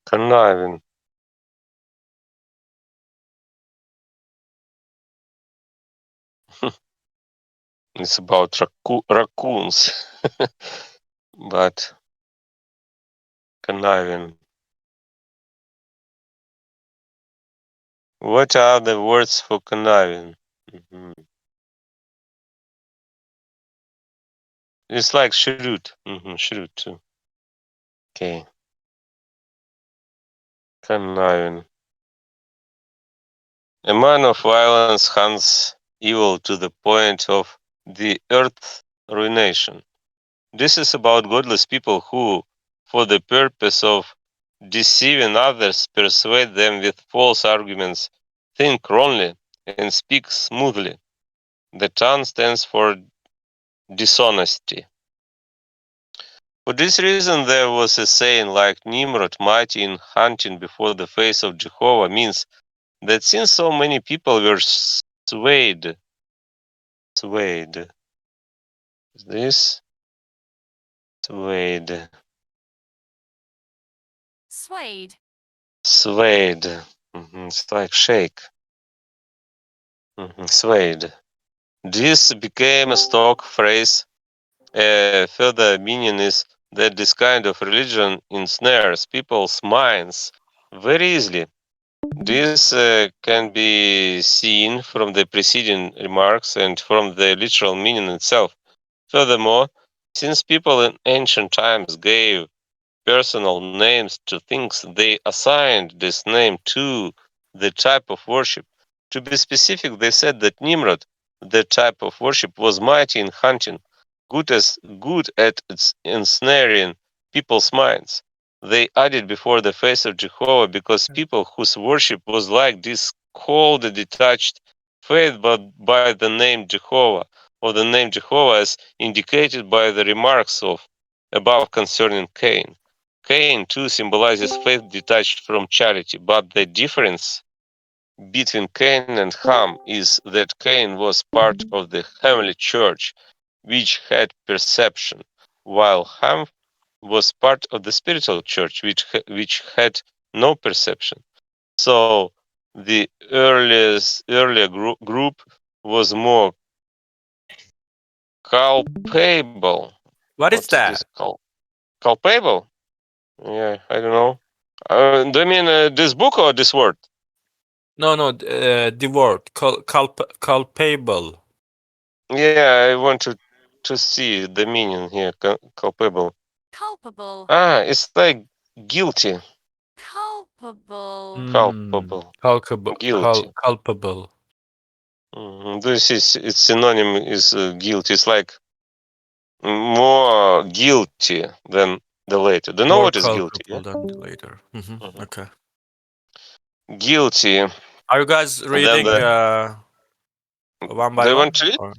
Conniving. It's about raccoons, but conniving. What are the words for conniving? It's like shrewd. Shrewd too. Okay. Conniving. A man of violence hunts evil to the point of the earth's ruination. This is about godless people who, for the purpose of deceiving others, persuade them with false arguments, think wrongly, and speak smoothly. The tongue stands for dishonesty. For this reason, there was a saying like Nimrod, mighty in hunting before the face of Jehovah, means that since so many people were swayed, this swayed, it's like shake, swayed. This became a stock phrase. A further meaning is that this kind of religion ensnares people's minds very easily. This can be seen from the preceding remarks and from the literal meaning itself. Furthermore, since people in ancient times gave personal names to things, they assigned this name to the type of worship. To be specific, they said that Nimrod, the type of worship, was mighty in hunting, good at ensnaring people's minds. They added before the face of Jehovah because people whose worship was like this called a detached faith, but by the name Jehovah, or the name Jehovah as indicated by the remarks of above concerning Cain. Cain too symbolizes faith detached from charity, but the difference between Cain and Ham is that Cain was part of the heavenly church, which had perception, while Ham was part of the spiritual church, which had no perception. So the earlier group was more culpable. What is What is this that? called? Culpable? Yeah, I don't know. Do you mean this book or this word? No, the word culpable. Yeah, I want to see the meaning here. Culpable. Culpable. It's like guilty. Culpable. Culpable. Guilty. Culpable. This is its synonym is guilty. It's like more guilty than the later. Do you know More what is guilty? Yeah. culpable than the later. Mhm. Okay. Guilty. Are you guys And then reading one do by you want one? to read? Or are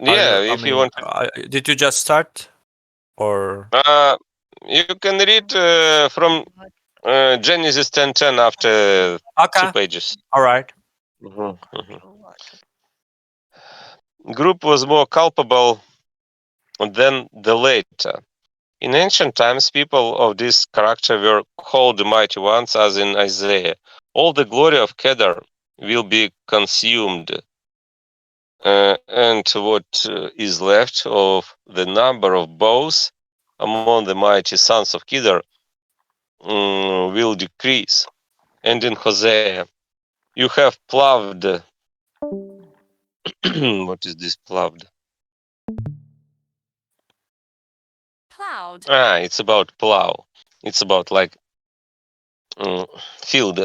Yeah, you? I if you mean, want to. did you just start or? You can read from Genesis 10:10 after 2 Okay. pages. All right. Group was more culpable than the later. In ancient times, people of this character were called the mighty ones, as in Isaiah. All the glory of Kedar will be consumed, and what is left of the number of bows among the mighty sons of Kedar will decrease. And in Hosea, you have plowed. What is this plowed? Plowed. It's about plow. It's about like field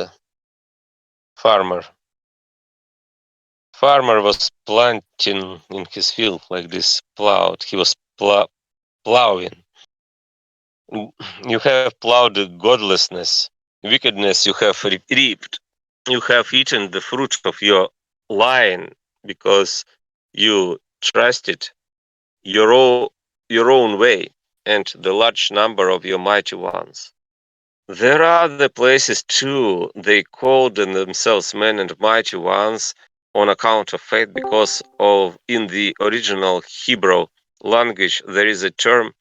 farmer. Farmer was planting in his field like this plowed. He was plowing. You have plowed godlessness, wickedness. You have reaped. You have eaten the fruit of your lying because you trusted your own way and the large number of your mighty ones. There are other places too. They called themselves men and mighty ones on account of faith, because of in the original Hebrew language there is a term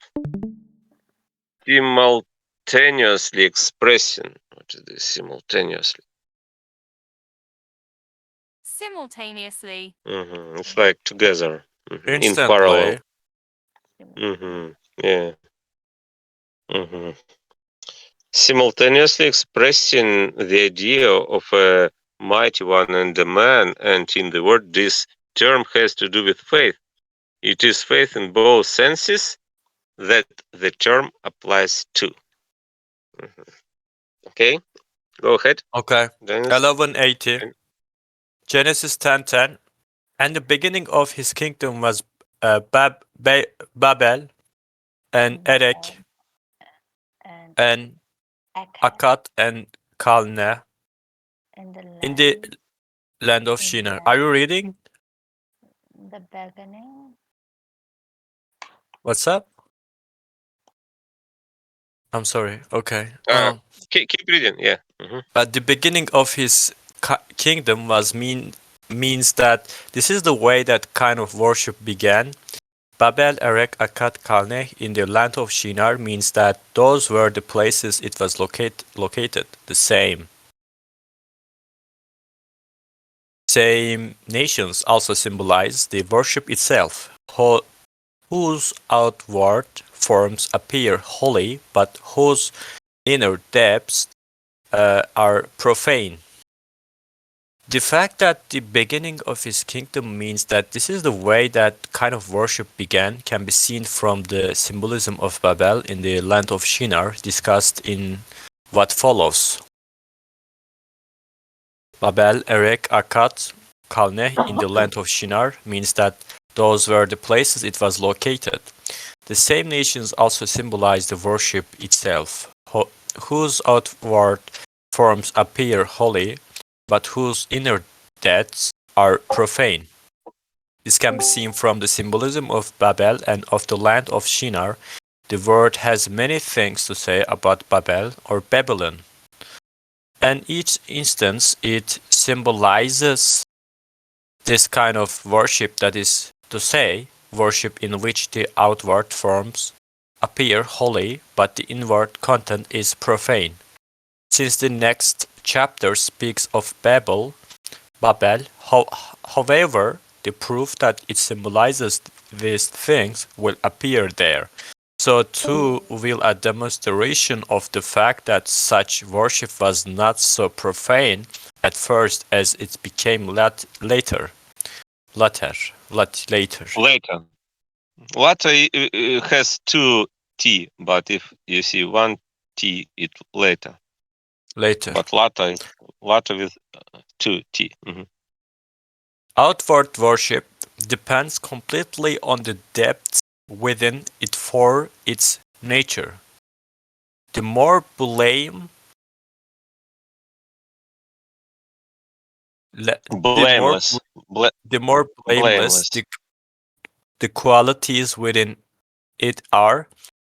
simultaneously expressing. What is this simultaneously? Simultaneously. It's like together, in Instantly. parallel. Yeah. hmm Simultaneously expressing the idea of a mighty one and a man, and in the word, this term has to do with faith. It is faith in both senses that the term applies to. Okay, go ahead. Okay. Dennis. 1180. Genesis 10:10. And the beginning of his kingdom was Babel and Erech and Akkad and Kalne in the land of Shinar. Are you reading? The beginning. What's up? I'm sorry. Okay. Keep reading. Yeah. At the beginning of his kingdom was means that this is the way that kind of worship began. Babel, Erech, Akkad, Kalne in the land of Shinar means that those were the places it was located. The same nations also symbolize the worship itself, whose outward forms appear holy, but whose inner depths are profane. The fact that the beginning of his kingdom means that this is the way that kind of worship began can be seen from the symbolism of Babel in the land of Shinar discussed in what follows. Babel, Erek, Akkad, Kalneh in the land of Shinar means that those were the places it was located. The same nations also symbolize the worship itself, whose outward forms appear holy, but whose inner depths are profane. This can be seen from the symbolism of Babel and of the land of Shinar. The word has many things to say about Babel or Babylon. And each instance it symbolizes this kind of worship, that is to say, worship in which the outward forms appear holy, but the inward content is profane. Since the next chapter speaks of Babel, however, the proof that it symbolizes these things will appear there. So too will a demonstration of the fact that such worship was not so profane at first as it became later. Later. Latter has two T, but if you see one T, it's later. But latter with two T. Outward worship depends completely on the depths within it for its nature. The more blameless the qualities within it are,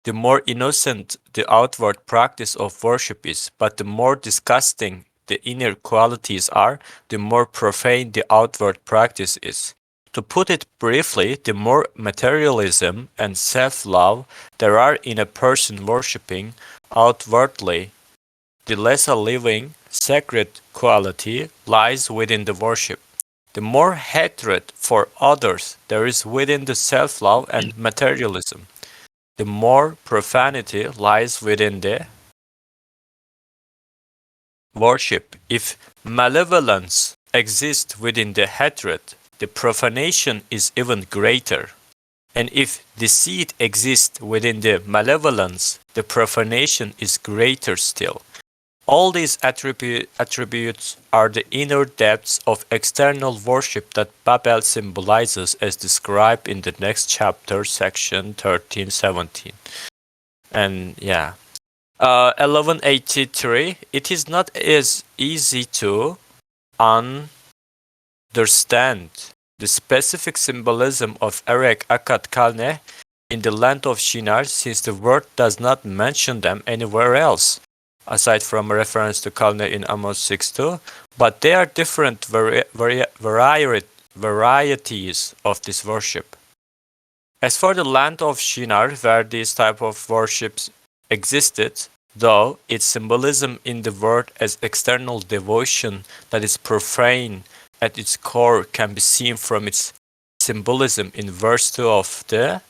the more innocent the outward practice of worship is, but the more disgusting the inner qualities are, the more profane the outward practice is. To put it briefly, the more materialism and self-love there are in a person worshipping outwardly, the less a living, sacred quality lies within the worship. The more hatred for others there is within the self-love and materialism, the more profanity lies within the worship. If malevolence exists within the hatred, the profanation is even greater. And if deceit exists within the malevolence, the profanation is greater still. All these attributes are the inner depths of external worship that Babel symbolizes as described in the next chapter, section 13-17. And yeah. 1183, it is not as easy to understand the specific symbolism of Erek, Akkad, Kalneh in the land of Shinar, since the word does not mention them anywhere else, aside from a reference to Kalneh in Amos 6:2, but they are different varieties of this worship. As for the land of Shinar, where this type of worships existed, though its symbolism in the word as external devotion that is profane at its core can be seen from its symbolism in verse 2 of the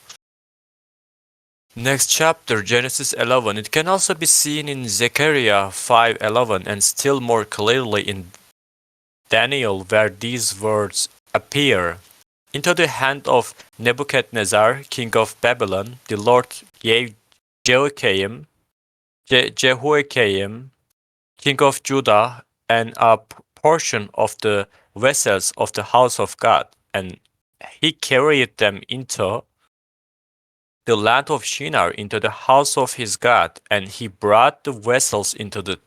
next chapter, Genesis 11. It can also be seen in Zechariah 5:11 and still more clearly in Daniel, where these words appear. Into the hand of Nebuchadnezzar, king of Babylon, the Lord gave Jehoiakim, king of Judah, and a portion of the vessels of the house of God, and he carried them into the land of Shinar, into the house of his God, and he brought the vessels into the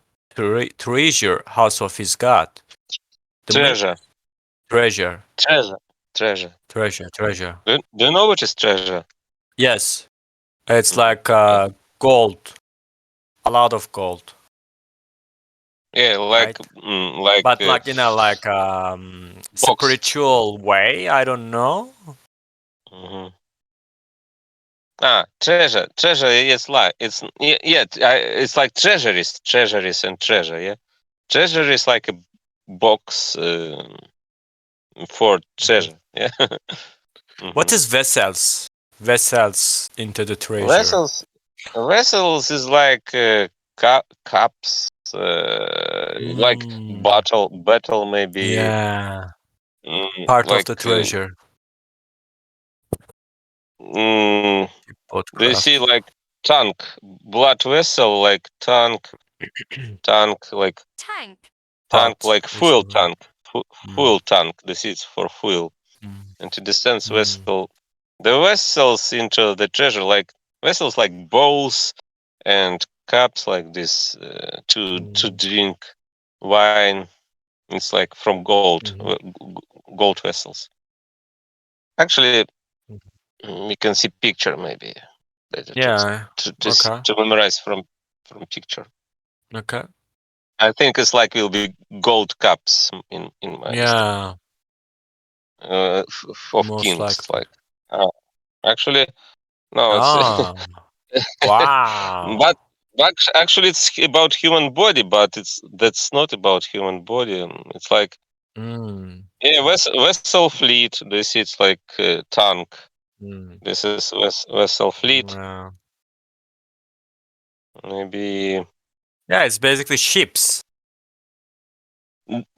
treasure house of his God. Treasure. Treasure. Do you know what is treasure? Yes. It's like gold. A lot of gold. Yeah, like right? But like in a spiritual way, I don't know. Treasure. Treasure is like it's like treasuries and treasure. Yeah, treasure is like a box for treasure. Yeah. What is vessels? Vessels into the treasure. Vessels is like cups like battle maybe. Yeah. Part of Like the treasure. do you see Podcast. like tank, blood vessel, like tank, like Tank. tank, Pot. like It's fuel tank, fuel tank. This is for fuel. Mm. And to dispense vessel, the vessels into the treasure, like vessels like bowls and cups like this to drink wine. It's like from gold, gold vessels. Actually, we can see picture maybe later Yeah. Okay. to memorize from picture. Okay. I think it's like will be gold cups in my estimate Yeah. of Most kings. likely. Like actually, no, it's Ah. Wow. but actually it's about human body, but that's not about human body. It's like Mm. yeah, vessel fleet. This is like tank. Mm. This is vessel fleet. Yeah. Maybe Yeah, it's basically ships.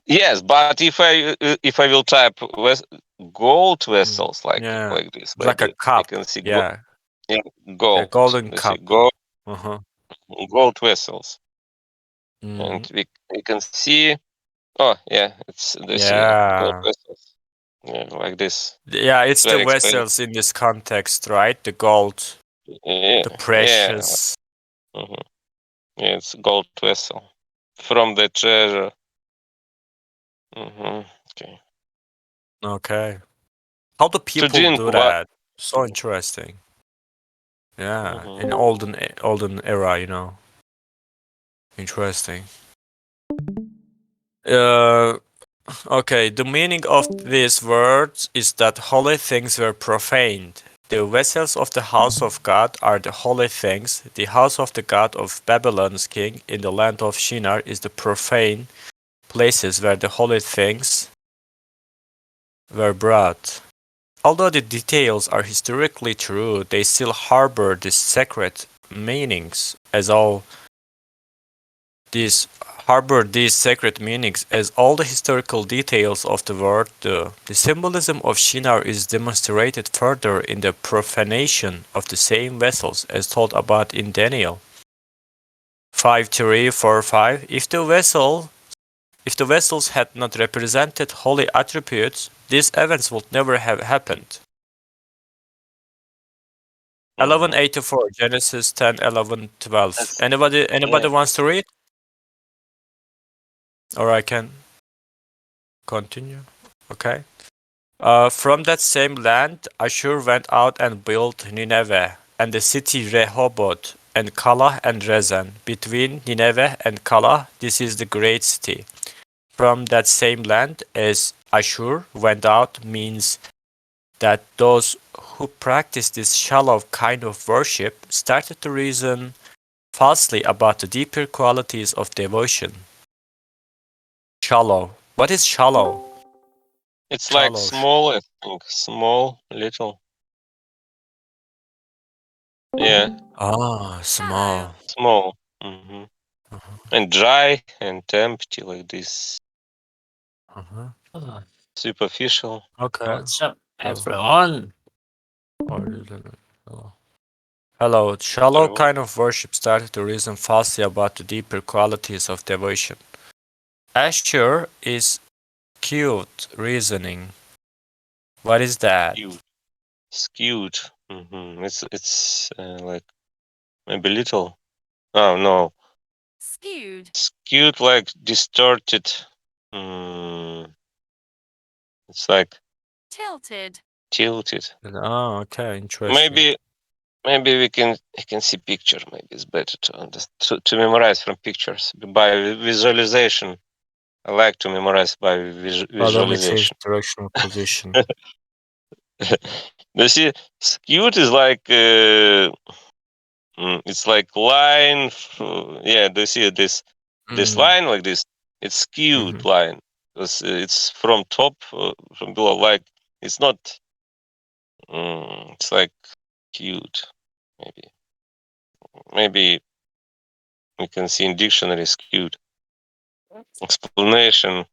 yes, but if I will type gold vessels Yeah. like this, Like a maybe I cup. can see Yeah. A gold. golden Let's see cup. gold Uh-huh. gold vessels, Mm. and we can see. Oh yeah, it's this gold Yeah. vessels. Yeah, like this. Yeah, It's it's the very expensive. vessels in this context, right? The gold, Yeah, the yeah, precious. mhm. Yeah. It's gold vessel from the treasure. Okay. Okay. How do To people drink do what? that? So interesting. Yeah, in Mhm. olden era, you know. Interesting. Uh, okay. The meaning of these words is that holy things were profaned. The vessels of the house of God are the holy things. The house of the god of Babylon's king in the land of Shinar is the profane places where the holy things were brought. Although the details are historically true, they still harbor these sacred meanings as all the historical details of the word do. The symbolism of Shinar is demonstrated further in the profanation of the same vessels as told about in Daniel 5:3, 4, 5. If the vessels had not represented holy attributes, these events would never have happened. 11:84, Genesis 10, 11, 12. That's Anybody yeah. wants to read? Or I can continue. Okay. From that same land, Ashur went out and built Nineveh, and the city Rehoboth, and Calah and Rezan. Between Nineveh and Calah, this is the great city. From that same land, as Ashur went out, means that those who practice this shallow kind of worship started to reason falsely about the deeper qualities of devotion. Shallow. What is shallow? It's like Shallow. small, I think. Small, little. Yeah, Ah, Shallow. small. small. And dry and empty like this. Uh-huh. Superficial. Okay. What's up, So, everyone? hello. Shallow Everyone. kind of worship started to reason falsely about the deeper qualities of devotion. Ashur is cute reasoning. What is that? Skewed. It's like maybe little. Oh no, Skewed. skewed like distorted. It's like Tilted. tilted. Oh, okay. Interesting. Maybe we can see picture. Maybe it's better to to memorize from pictures by visualization. I like to memorize by Let me change visualization. directional position. You see, skewed is like it's like line. Yeah, do you see this line like this? It's skewed line. It's from top, from below. Like it's not. It's like skewed. Maybe we can see in dictionary skewed. explanation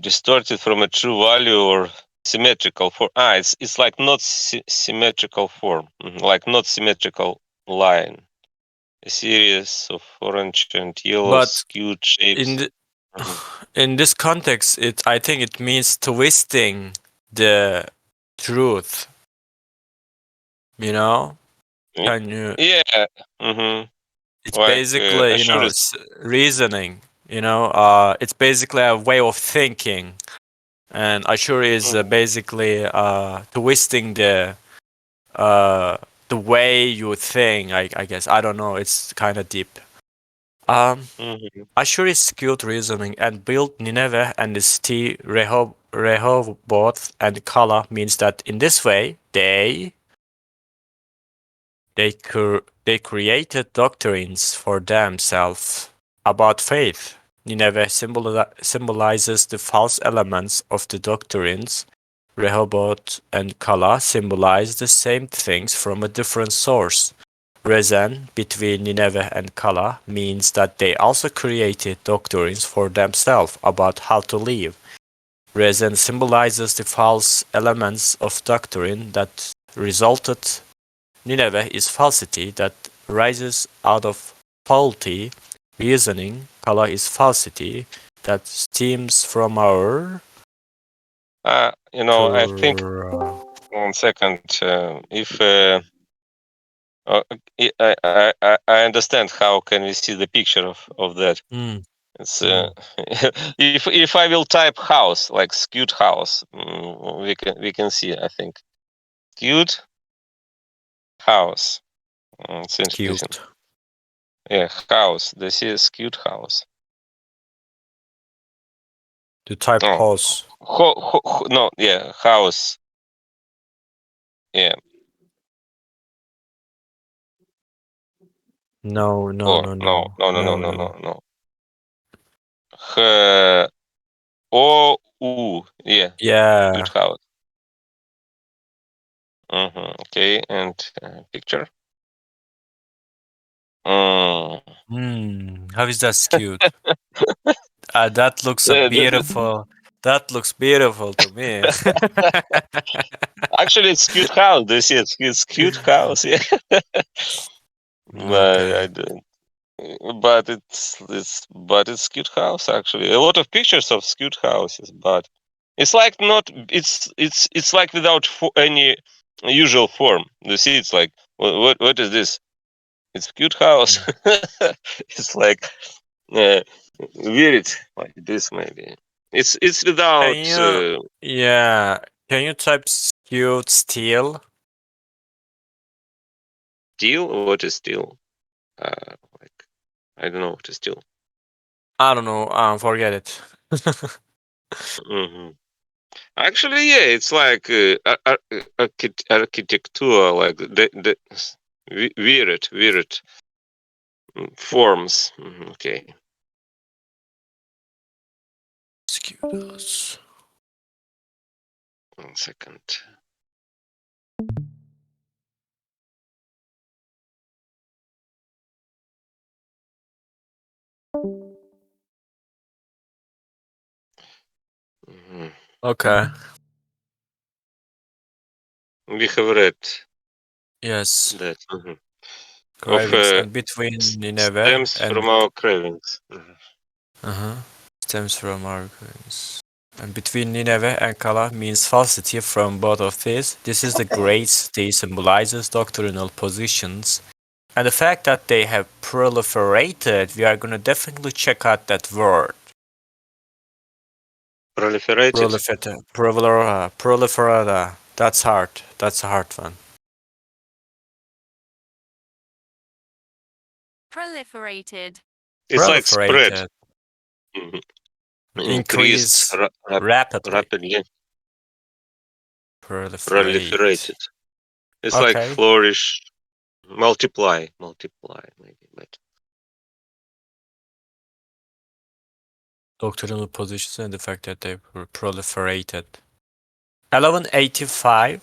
distorted from a true value or symmetrical form. It's like not symmetrical form, like not symmetrical line. A series of orange and yellow But skewed in shapes. the, in this context, I think it means twisting the truth. You know, can you? Yeah. Mm-hmm. It's Like basically, you know, reasoning. You know, it's basically a way of thinking, and Ashur is basically twisting the way you think. I guess I don't know. It's kind of deep. Ashur is skilled reasoning and built Nineveh and the city Rehoboth and Kala means that in this way they created doctrines for themselves about faith. Nineveh symbolizes the false elements of the doctrines. Rehoboth and Kala symbolize the same things from a different source. Reason between Nineveh and Kala means that they also created doctrines for themselves about how to live. Reason symbolizes the false elements of doctrine that resulted. Nineveh is falsity that rises out of faulty reasoning. Kala is falsity that stems from our. I think 1 second. If I understand how can we see the picture of that. It's if I will type house like skewed house, we can see. I think skewed house. It's interesting. Cute. Yeah, house. This is skewed house. To type house. No, yeah, house. Yeah. No. No. Yeah. Yeah. Skewed house. Okay, and picture. How is that skewed? That looks beautiful. That looks beautiful to me. Actually, it's cute house. This is it's cute house. Yeah. Okay. I don't. But it's cute house actually. A lot of pictures of cute houses, but it's like not. It's like without any usual form. You see, it's like what is this? It's cute house. It's like weird like this maybe. It's without Can you type skewed steel? steel. What is steel? Like I don't know what is steel. I don't know. Forget it. Actually, yeah, it's like architecture, like the weird forms. Okay. Skewed house. 1 second. Okay. We have read Yes. that Cravings and between Nineveh stems and from our cravings. stems from our cravings. And between Nineveh and Kala means falsity from both of these. This is the great city symbolizes doctrinal positions. And the fact that they have proliferated, we are going to definitely check out that word. Proliferated. Proliferata. That's hard. That's a hard one. Proliferated. It's like spread. Increase rapidly. Proliferated. It's like flourish, multiply maybe. But Doctrinal positions and the fact that they were proliferated. 1185.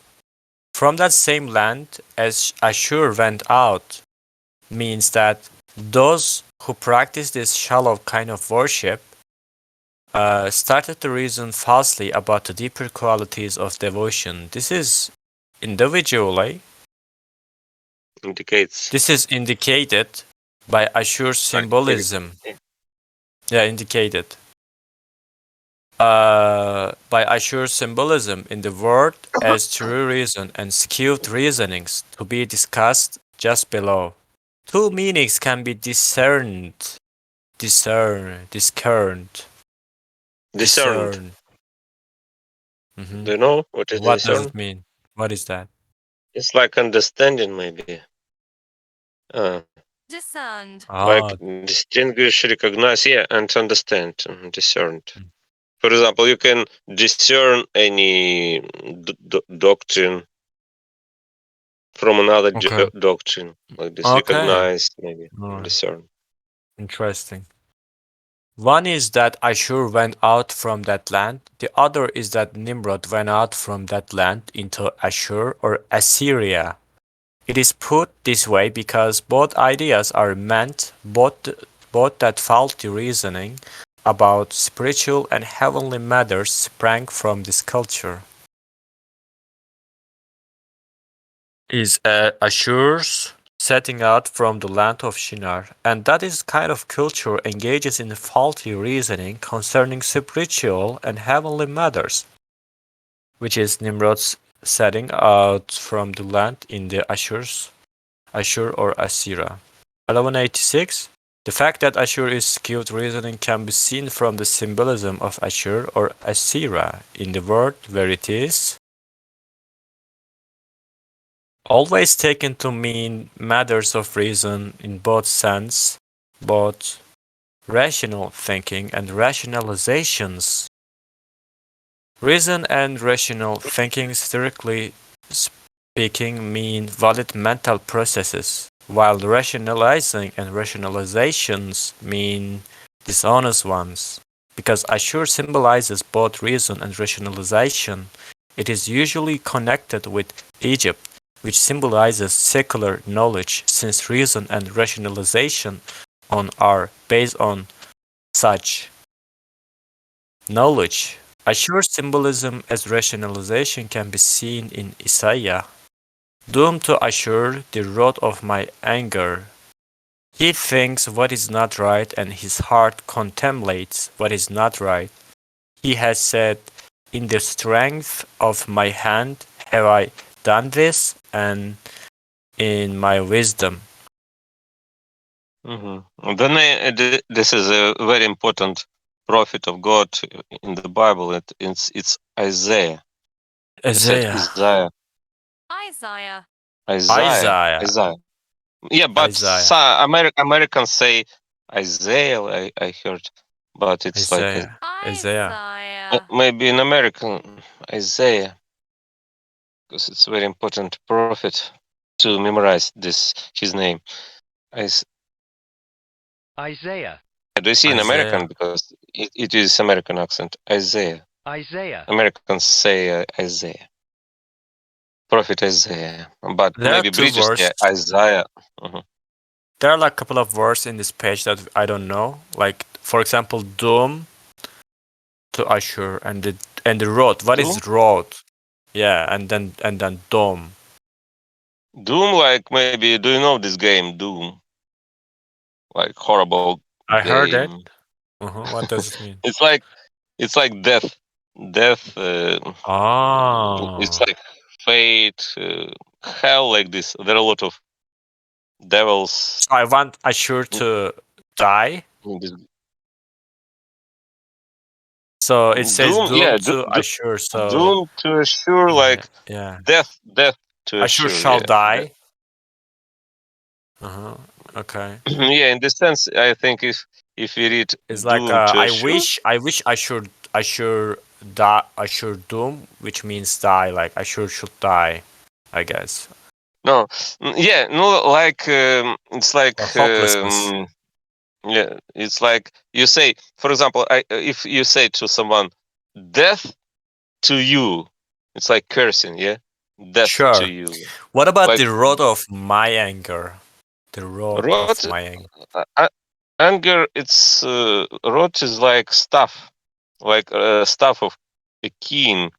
From that same land as Ashur went out means that those who practice this shallow kind of worship started to reason falsely about the deeper qualities of devotion. This is individually. Indicates. This is indicated by Ashur symbolism. Yeah, indicated. By Ashur symbolism in the word as true reason and skewed reasonings to be discussed just below. Two meanings can be discerned. Discerned. Mhm. Do you know what is What does discern? it mean? What is that? It's like understanding, maybe. Discerned. Like Ah, distinguish, recognize, yeah, and understand, discerned. Mm. For example, you can discern any doctrine from another okay. doctrine, like this. Okay. Recognize, maybe Alright. discern. Interesting. One is that Ashur went out from that land. The other is that Nimrod went out from that land into Ashur or Assyria. It is put this way because both ideas are meant, both that faulty reasoning about spiritual and heavenly matters sprang from this culture. Is Ashur's setting out from the land of Shinar, and that is kind of culture engages in faulty reasoning concerning spiritual and heavenly matters, which is Nimrod's setting out from the land in the Ashur or Assyria. 1186. The fact that Ashur is skewed reasoning can be seen from the symbolism of Ashur or Assyria in the word where it is always taken to mean matters of reason in both sense, both rational thinking and rationalizations. Reason and rational thinking, strictly speaking, mean valid mental processes, while rationalizing and rationalizations mean dishonest ones. Because Ashur symbolizes both reason and rationalization, it is usually connected with Egypt, which symbolizes secular knowledge, since reason and rationalization are based on such knowledge. Ashur symbolism as rationalization can be seen in Isaiah. Doomed to Ashur, the rod of my anger. He thinks what is not right, and his heart contemplates what is not right. He has said, in the strength of my hand have I done this, and in my wisdom. Then this is a very important prophet of God in the Bible. It's Isaiah. I said Isaiah. Isaiah. Isaiah. Yeah, but Isaiah. Americans say Isaiah. I heard, but it's like Isaiah. Isaiah. maybe in American Isaiah, because it's very important prophet to memorize his name. Isaiah. Do you see in American, Isaiah. because it is American accent, Isaiah. Isaiah. Americans say Isaiah, prophet Isaiah, but There are maybe two British words. say Isaiah. Mhm. There are like a couple of words in this page that I don't know. Like, for example, doom to Ashur and the road. What Doom? is road? Yeah, and then dome. Doom, like maybe. Do you know this game, Doom? Like horrible I heard it. game. What does it mean? It's like death. Death. It's Ah. like fate, hell, like this. There are a lot of devils. So I want Ashur to die. In this. So it says Doom, doom yeah, to Ashur. So Doom to assure, like yeah. death to Ashur assure, shall yeah. die. Okay. Yeah, in this sense, I think if we read It's like Doom to I assure, wish Ashur die. Ashur doom, which means die. Like Ashur should die, I guess. no, yeah, no, like it's like Or hopelessness. yeah, it's like you say, for example, if you say to someone, "Death to you," it's like cursing, yeah, death to Sure. you. What about Like the rod of my anger? The rod rot, of my anger. anger, it's rot is like stuff, like stuff of a king.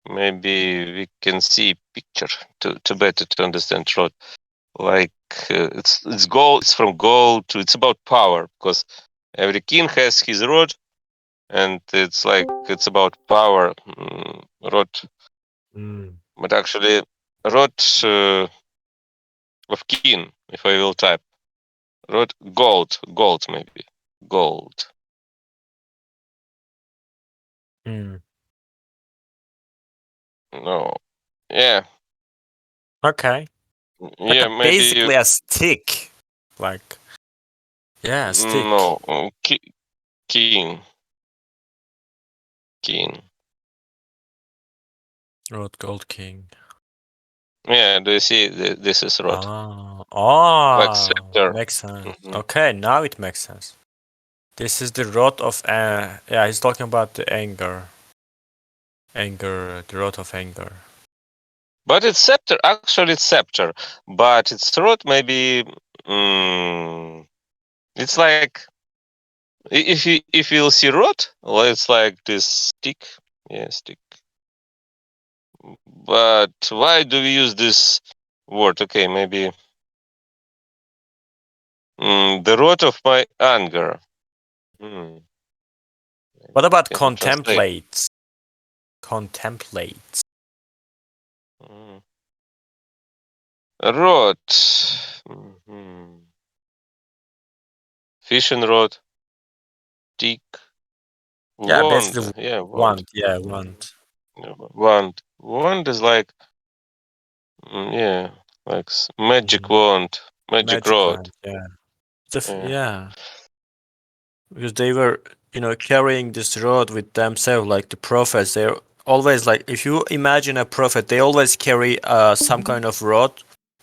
Maybe we can see picture to better to understand rot. Like it's gold. It's from gold to. It's about power because every king has his rod, and it's like it's about power. Rod, Mm. but actually, rod of king. If I will type rod gold maybe gold. Mm. No, yeah, Okay. Like yeah, a maybe basically a stick. Like yeah, a stick. no king. Rod Gold King. Yeah, do you see? This is rod, like scepter. Makes sense. Mhm. Okay, now it makes sense. This is the rod of yeah, he's talking about the anger. The rod of anger. But it's scepter. Actually, it's scepter. But it's rod. Maybe it's like if you'll see rod, well, it's like this stick. Yeah, stick. But why do we use this word? Okay, maybe the rod of my anger. Hmm. What about Can translate. contemplates? Contemplates. Mm. Rod. Fishing rod. Stick. Yeah, Wand. basically Yeah, wand. want. Yeah, want. Wand. Wand is like yeah, like magic wand, magic Magic rod. wand. Yeah. Yeah. Yeah. Because they were, carrying this rod with themselves, like the prophets. They're always like, if you imagine a prophet, they always carry some kind of rod.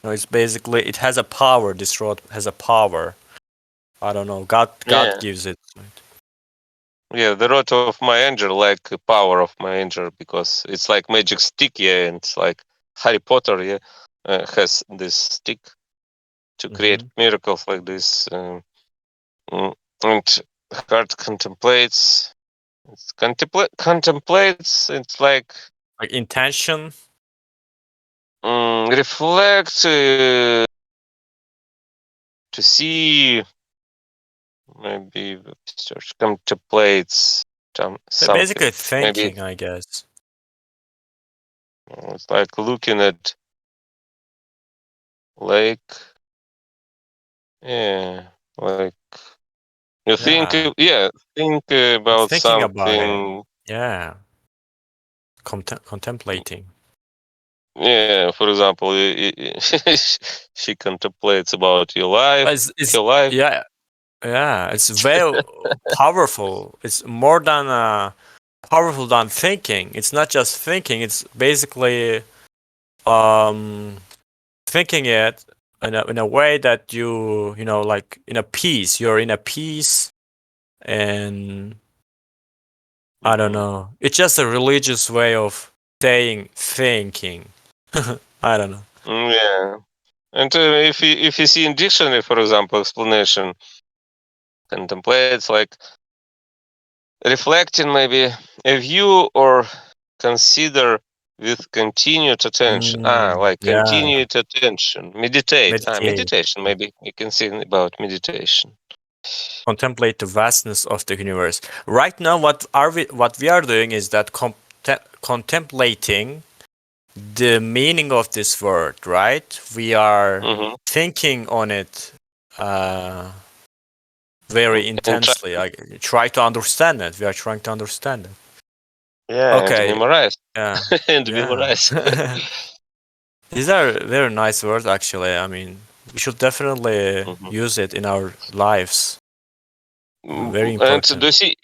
It's basically it has a power. This rod has a power. I don't know. God Yeah. gives it. Yeah, the rod of my angel, like the power of my angel, because it's like magic stick, yeah, and it's like Harry Potter, yeah, has this stick to create miracles like this. And heart contemplates. Contemplates. It's like Like intention. reflect to see. Maybe search contemplates They're something. basically Maybe thinking, I guess. it's like looking at lake. Yeah, like you think. Yeah. Yeah, think about Thinking about it. something. Yeah. Contemplating. Yeah, for example, she contemplates about your life, It's her life. yeah. Yeah, it's very powerful. It's more than powerful than thinking. It's not just thinking. It's basically um, thinking it in a way that like in a peace. You're in a peace, and I don't know. It's just a religious way of saying thinking. I don't know. Yeah, and if you see in dictionary, for example, explanation contemplates like reflecting maybe a view or consider with continued attention. Like Yeah, continued attention. Meditate. meditate. Meditation. Maybe we can see about meditation. Contemplate the vastness of the universe. Right now, what we are doing is that contemplating the meaning of this word. Right? We are Mm-hmm. thinking on it very And intensely. I try to understand it. We are trying to understand it. and Okay. memorize. Yeah. And Yeah. memorize. These are very nice words, actually. I mean, we should definitely Mhm. use it in our lives. Very And do important. you see,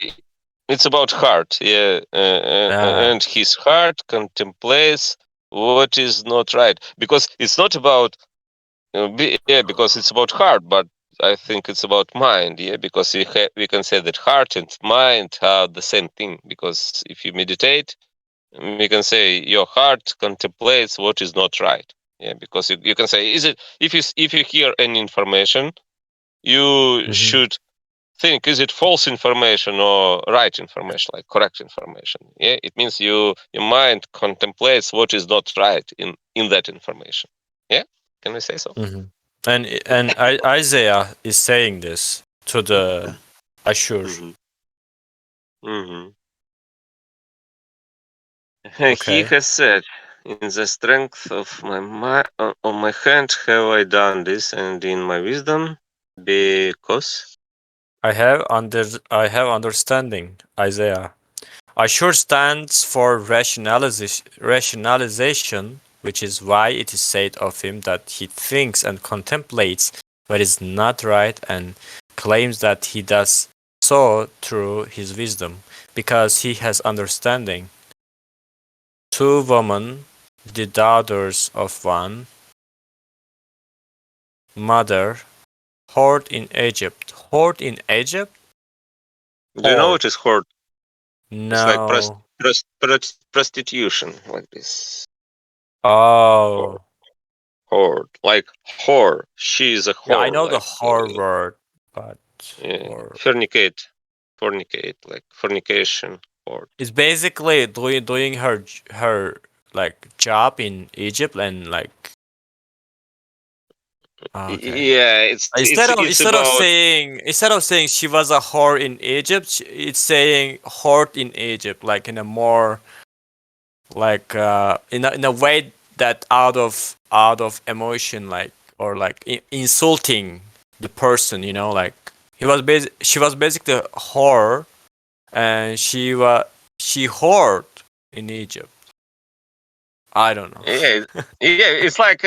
it's about heart, yeah, Yeah. and his heart contemplates what is not right, because it's not about because it's about heart, but I think it's about mind, yeah, because we can say that heart and mind are the same thing, because if you meditate, we can say your heart contemplates what is not right, yeah, because you can say, is it if you hear any information, you Mhm. should think, is it false information or right information, like correct information? Yeah, it means your mind contemplates what is not right in that information. Yeah, can we say so? Mhm. And Isaiah is saying this to the Ashur. Mm-hmm. Mm-hmm. He Okay. has said, "In the strength of on my hand have I done this, and in my wisdom, because." I have understanding, Isaiah. Ashur stands for rationalization, which is why it is said of him that he thinks and contemplates what is not right and claims that he does so through his wisdom, because he has understanding. Two women, the daughters of one mother, hoard in Egypt. Hoard in Egypt? Do you know Hoard. what is hoard? It's like No. prostitution, like this. Oh. Hoard, like whore. She is a Yeah, I whore, know the like whore word, but whore. fornicate, like fornication. Hoard. It's basically doing her like job in Egypt and like okay. Yeah, Instead of saying she was a whore in Egypt, it's saying whore in Egypt, like in a more like in a way that out of emotion, like or like insulting the person, like she was basically a whore, and she whored in Egypt. I don't know. yeah, yeah. It's like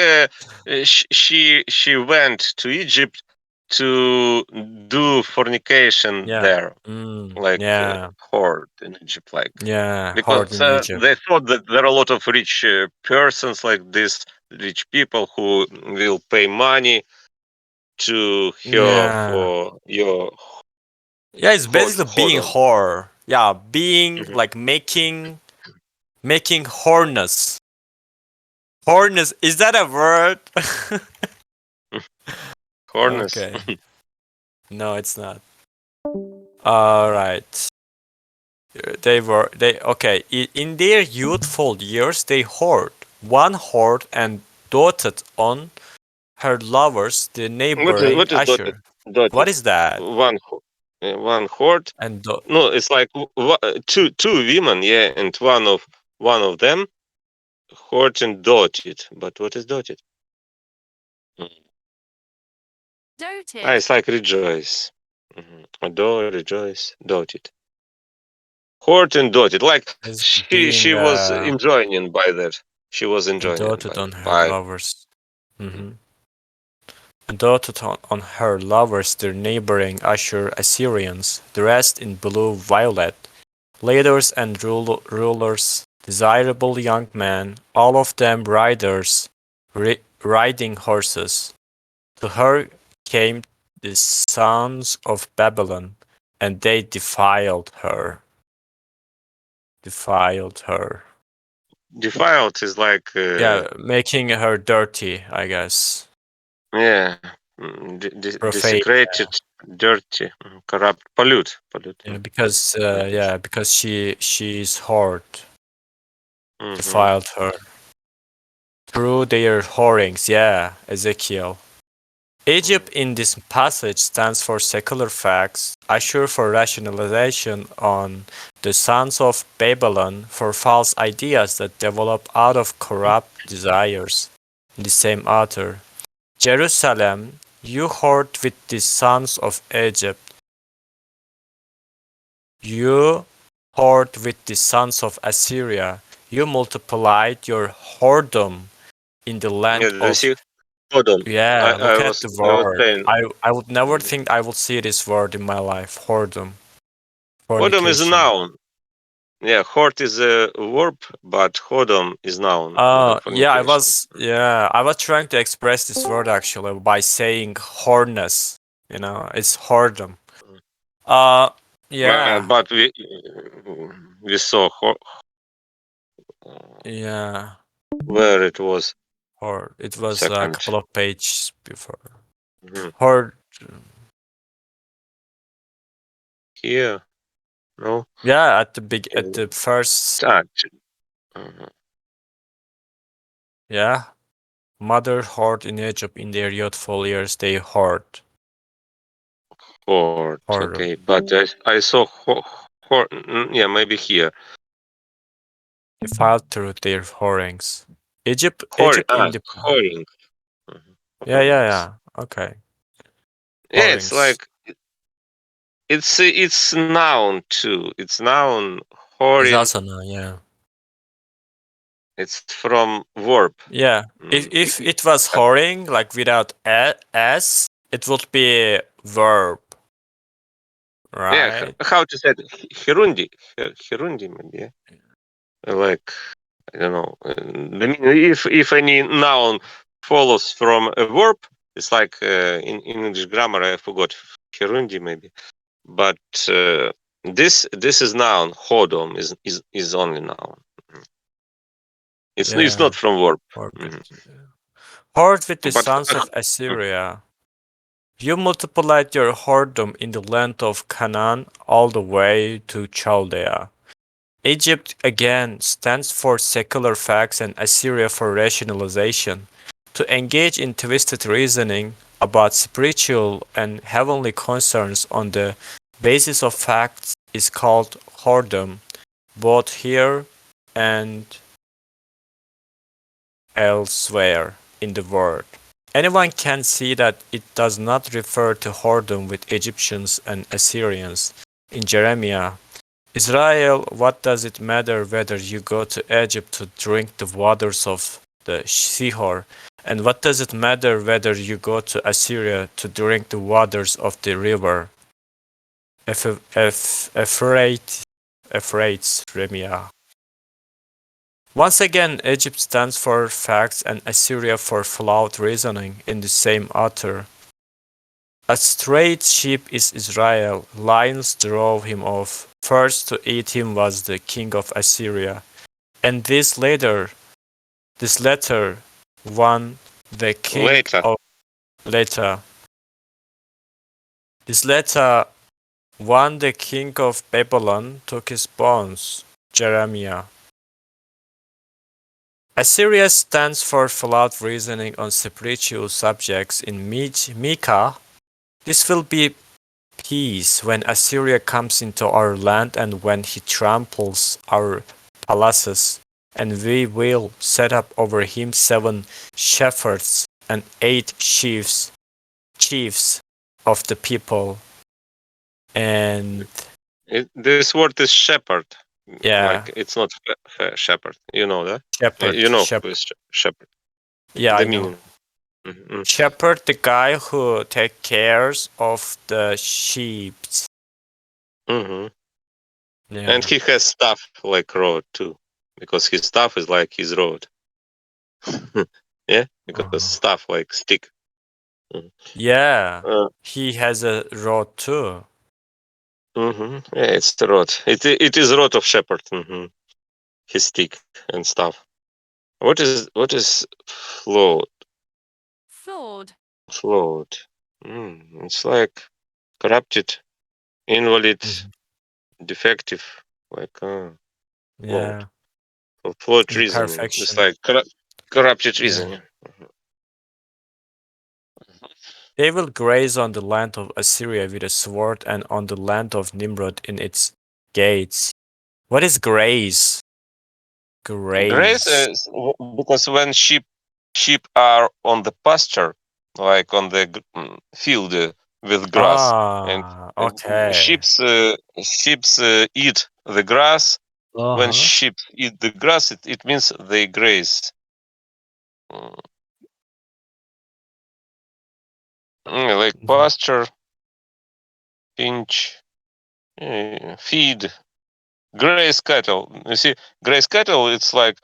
she went to Egypt to do fornication Yeah. there, like Yeah. whore in Egypt, like. Yeah. Whored Because in Egypt. they thought that there are a lot of rich persons like this, rich people who will pay money to her Yeah. for your Yeah, it's basically being hodom. whore. Yeah, being Mhm. like making whoreness. Whoreness, is that a word? Hornets. Okay. No, it's not. All right. They okay. In their youthful years, they whored. One whored and doted on her lovers, the neighboring What is dotted? Asher. What Dotted. is that? One horde. And No, it's like two women, yeah, and one of them horde and dotted. But what is dotted? Mm. Doted. It's like rejoice. Adore, rejoice, dotted. Horde and dotted. Like is she being was enjoying by that. She was enjoying doted on her by. lovers. Mm-hmm. Doted on her lovers, the neighboring Ashur Assyrians, dressed in blue violet, leaders and rulers, desirable young men, all of them riders, riding horses. To her came the sons of Babylon, and they defiled her. Defiled her. Defiled is like Yeah, making her dirty, I guess. yeah, Profane. desecrated, dirty, corrupt, pollute. Yeah, because Like this. because she's whored, Hmm. defiled her through their whorings. Yeah, Ezekiel. Egypt in this passage stands for secular facts, Ashur for rationalization, on the sons of Babylon for false ideas that develop out of corrupt desires. In the same author, Jerusalem, you whored with the sons of Egypt. You whored with the sons of Assyria. You multiplied your whoredom in the Yeah, land do you of. see? Hodom. Yeah, I look at was the I was word. saying. I would never Mhm. think I would see this word in my life. Whoredom, Hodom is a fornication. noun. Yeah, hort is a verb, but hodom is noun, like Yeah, fornication. I was trying to express this word actually by saying whoreness. It's whoredom. Uh, yeah, But we saw yeah. where it was Or it was a second. couple of pages before. Mhm. Hord, here. No. Yeah, at the first. Mhm. Yeah. Mother hoard in Egypt in their youthful years, they hoard. Horde. Hoard. Okay, but I saw yeah, maybe here. They filed through their whorings. Egypt in the. Whoring. Mhm. Yeah, yeah, Whorings. yeah. Okay. Yeah, it's Whorings. like it's noun too. It's noun. Is Whoring. also no, yeah. It's from verb. Yeah. If it was whoring, like without s, it would be verb. Yeah, Right? how to say it? Hirundi. Hirundi, maybe. Yeah? Like I don't know. I mean, if any noun follows from a verb, it's like in English grammar. I forgot Hirundi maybe, but this is noun. Hodom is only noun. It's Yeah. not from verb. Hoard with, Mhm. hoard with the But sons of Assyria. You multiplied your whoredom in the land of Canaan all the way to Chaldea. Egypt again stands for secular facts and Assyria for rationalization. To engage in twisted reasoning about spiritual and heavenly concerns on the basis of facts is called whoredom, both here and elsewhere in the world. Anyone can see that it does not refer to whoredom with Egyptians and Assyrians. In Jeremiah, Israel, what does it matter whether you go to Egypt to drink the waters of the Sihor? And what does it matter whether you go to Assyria to drink the waters of the river? Euphrates, Jeremiah. Once again, Egypt stands for facts and Assyria for flawed reasoning in the same author. A straight sheep is Israel. Lions drove him off. First to eat him was the king of Assyria. And this latter one the king later. of later. This latter one the king of Babylon took his bones. Jeremiah. Assyria stands for flawed reasoning on spiritual subjects in Micah. This will be peace when Assyria comes into our land and when he tramples our palaces, and we will set up over him 7 shepherds and 8 chiefs of the people. And This word is shepherd. yeah, Like it's not shepherd. You know that? shepherd, You know who shepherd. is shepherd. Yeah, The I know. meaning. Mhm. Shepherd, the guy who take cares of the sheep. Mhm. Yeah. And he has staff like rod too, because his staff is like his rod. Yeah, because staff like stick. Yeah, Uh, he has a rod too. Yeah, it's the rod. It is rod of shepherd. His stick and stuff. What is float? Flawed. Float. It's like corrupted, invalid, defective, like Yeah, flawed reasoning. It's imperfection. like corrupted Yeah. reasoning. They will graze on the land of Assyria with a sword and on the land of Nimrod in its gates. What is graze? Grace Graze. is because when sheep are on the pasture, like on the field with grass, and Ah, okay. sheep's eat the grass. When Uh-huh. sheep eat the grass, it means they graze. Mm, like pasture, pinch, feed, graze cattle. You see, graze cattle. It's like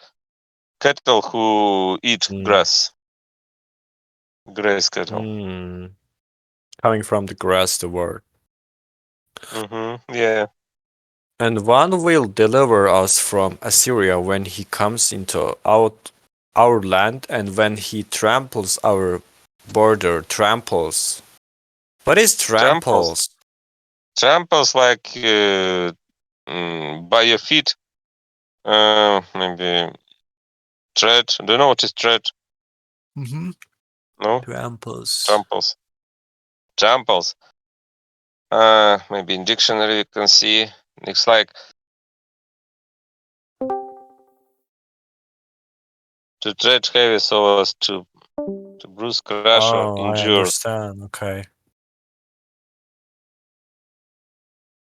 cattle who eat grass. Graze cattle. Coming from the grass, the word. Yeah. And one will deliver us from Assyria when he comes into our land and when he tramples our border. Tramples. What is tramples? Tramples like by your feet. Maybe tread. Do you know what is tread? Mm-hmm. No? Tramples. Tramples. Tramples. Maybe in dictionary you can see. It's like to tread heavy so as to bruise, crush, or Oh, I injure. understand. Okay.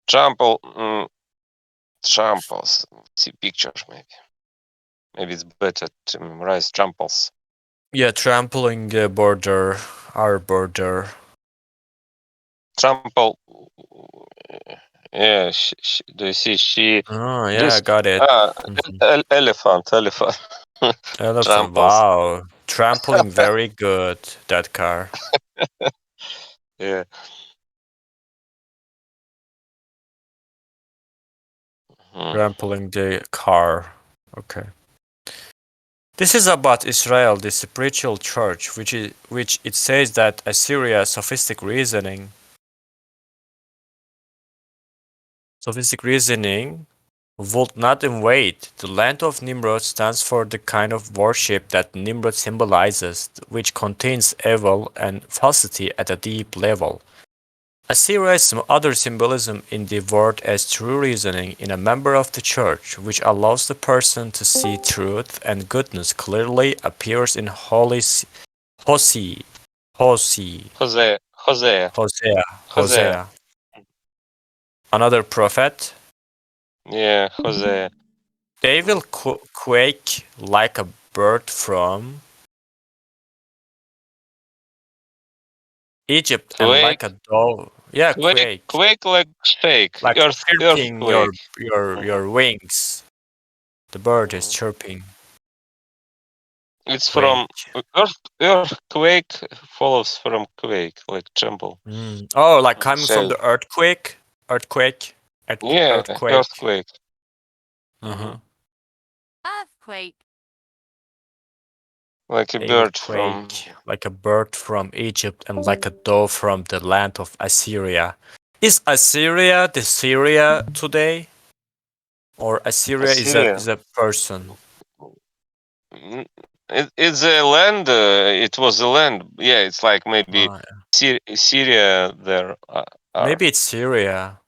Trample. Tramples. See pictures maybe. Maybe it's better to memorize tramples. Yeah, trampling the border, our border. Trample. Yeah, do you see? She Oh, yeah, I bruise. got it. Ah, Mhm. elephant. Elephant. Tramples. Wow. Trampling very good, that car. Yeah. Trampling the car. Okay. This is about Israel, the spiritual church, which it says that Assyria sophistic reasoning would not invade. The land of Nimrod stands for the kind of worship that Nimrod symbolizes, which contains evil and falsity at a deep level. Assyria's other symbolism in the word as true reasoning in a member of the church, which allows the person to see truth and goodness clearly, appears in Hosea. Hosea. Hosea. Another prophet. Yeah, Hosea. They will quake like a bird from Egypt and like a Quake. dove. Yeah, quake. Quake like shake. Like chirping Earthquake. your wings. The bird is Mhm. chirping. It's Quake. from earthquake follows from quake, like tremble. Oh, like coming from Shake. the earthquake? Yeah, Earthquake. earthquake. Uh-huh. Earthquake. Like a They will bird from. quake like a bird from Egypt and like a dove from the land of Assyria. Is Assyria the Syria today? Or Assyria Assyria. is a person? It's a land. It was a land. Yeah, it's like maybe Oh, Syria. There are. maybe it's Syria.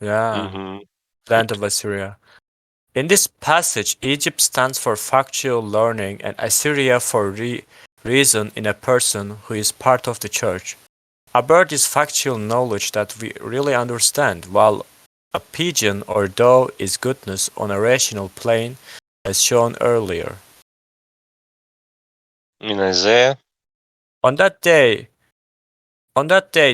Yeah, Mm-hmm. land of Assyria. In this passage, Egypt stands for factual learning and Assyria for reason in a person who is part of the church. A bird is factual knowledge that we really understand, while a pigeon or dove is goodness on a rational plane, as shown earlier. In Isaiah. On that day,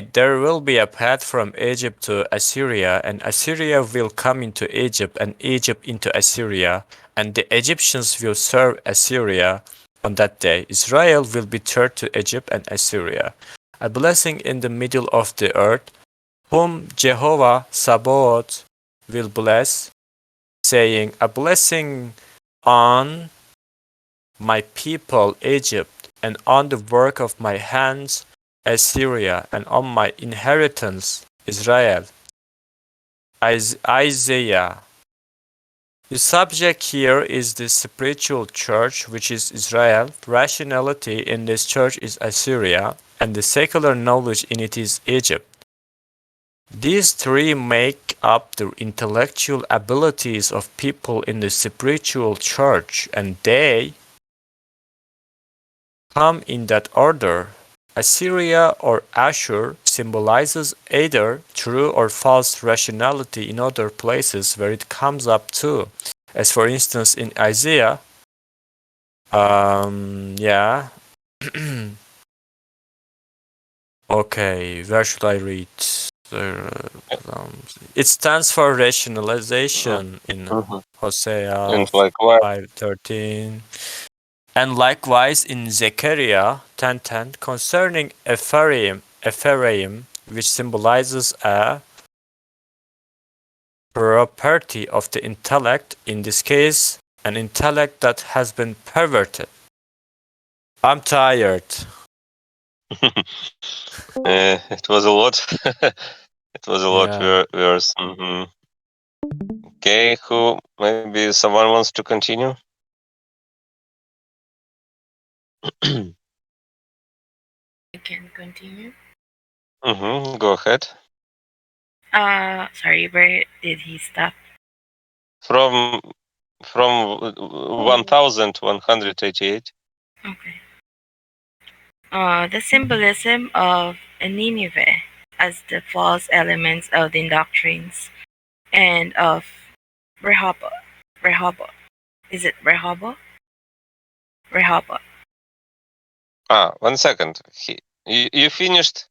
there will be a path from Egypt to Assyria, and Assyria will come into Egypt, and Egypt into Assyria, and the Egyptians will serve Assyria. On that day, Israel will be turned to Egypt and Assyria, a blessing in the middle of the earth, whom Jehovah Sabaoth will bless, saying, a blessing on my people Egypt, and on the work of my hands Assyria, and on my inheritance Israel. Isaiah. The subject here is the spiritual church, which is Israel. Rationality in this church is Assyria, and the secular knowledge in it is Egypt. These three make up the intellectual abilities of people in the spiritual church, and they come in that order. Assyria or Ashur symbolizes either true or false rationality in other places where it comes up too. As for instance in Isaiah, yeah. Okay, where should I read? It stands for rationalization in Mhm. Hosea And like what? 5:13. And likewise in Zechariah 10:10 concerning Ephraim, which symbolizes a property of the intellect, in this case, an intellect that has been perverted. I'm tired. It was a lot. It was a lot worse. Okay, who maybe someone wants to continue? I can continue. Go ahead. Sorry, where did he stop? From 1188. Okay. The symbolism of Nineveh as the false elements of the doctrines and of Rehoboth. Rehoboth. Is it Rehoboth? Rehoboth. 1 second. You finished.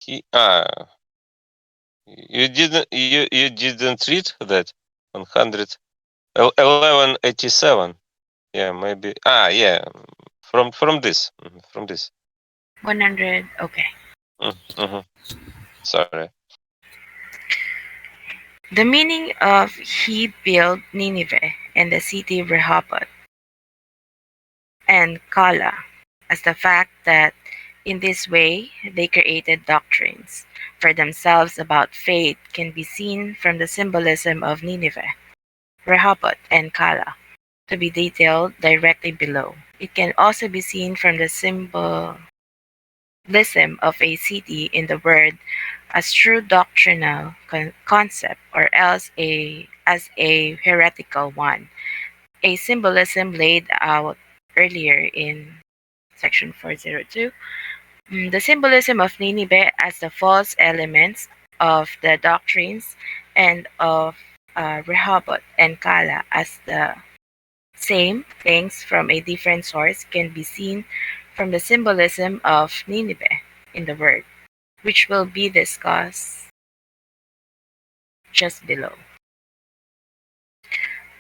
You didn't read that 100 1187. Yeah, maybe. Yeah. From this. From this. 100. Okay. Sorry. The meaning of he built Nineveh and the city Rehoboth and Kala as the fact that in this way they created doctrines for themselves about faith can be seen from the symbolism of Nineveh, Rehoboth, and Kala, to be detailed directly below. It can also be seen from the symbolism of a city in the word as true doctrinal concept or else as a heretical one, a symbolism laid out earlier in section 402. The symbolism of Nineveh as the false elements of the doctrines and of Rehoboth and Kala as the same things from a different source can be seen from the symbolism of Nineveh in the word, which will be discussed just below.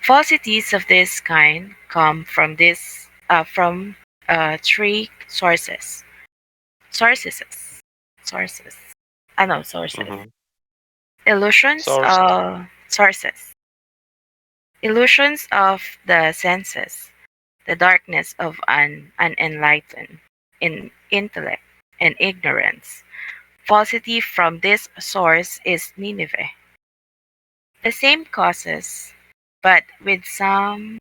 Falsities of this kind come from three sources. Sources. Sources. Sources. Illusions of sources. Illusions of the senses, the darkness of an unenlightened in intellect and ignorance. Falsity from this source is Nineveh. The same causes, but with some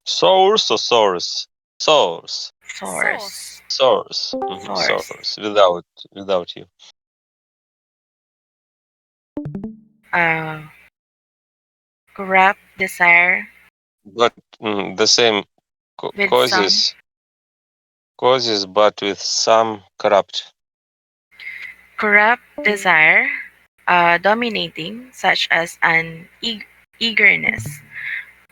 Source or source? Source. source. Source. Source. Without you. Corrupt desire. But the same With causes, but with some corrupt. Corrupt desire, dominating, such as an eagerness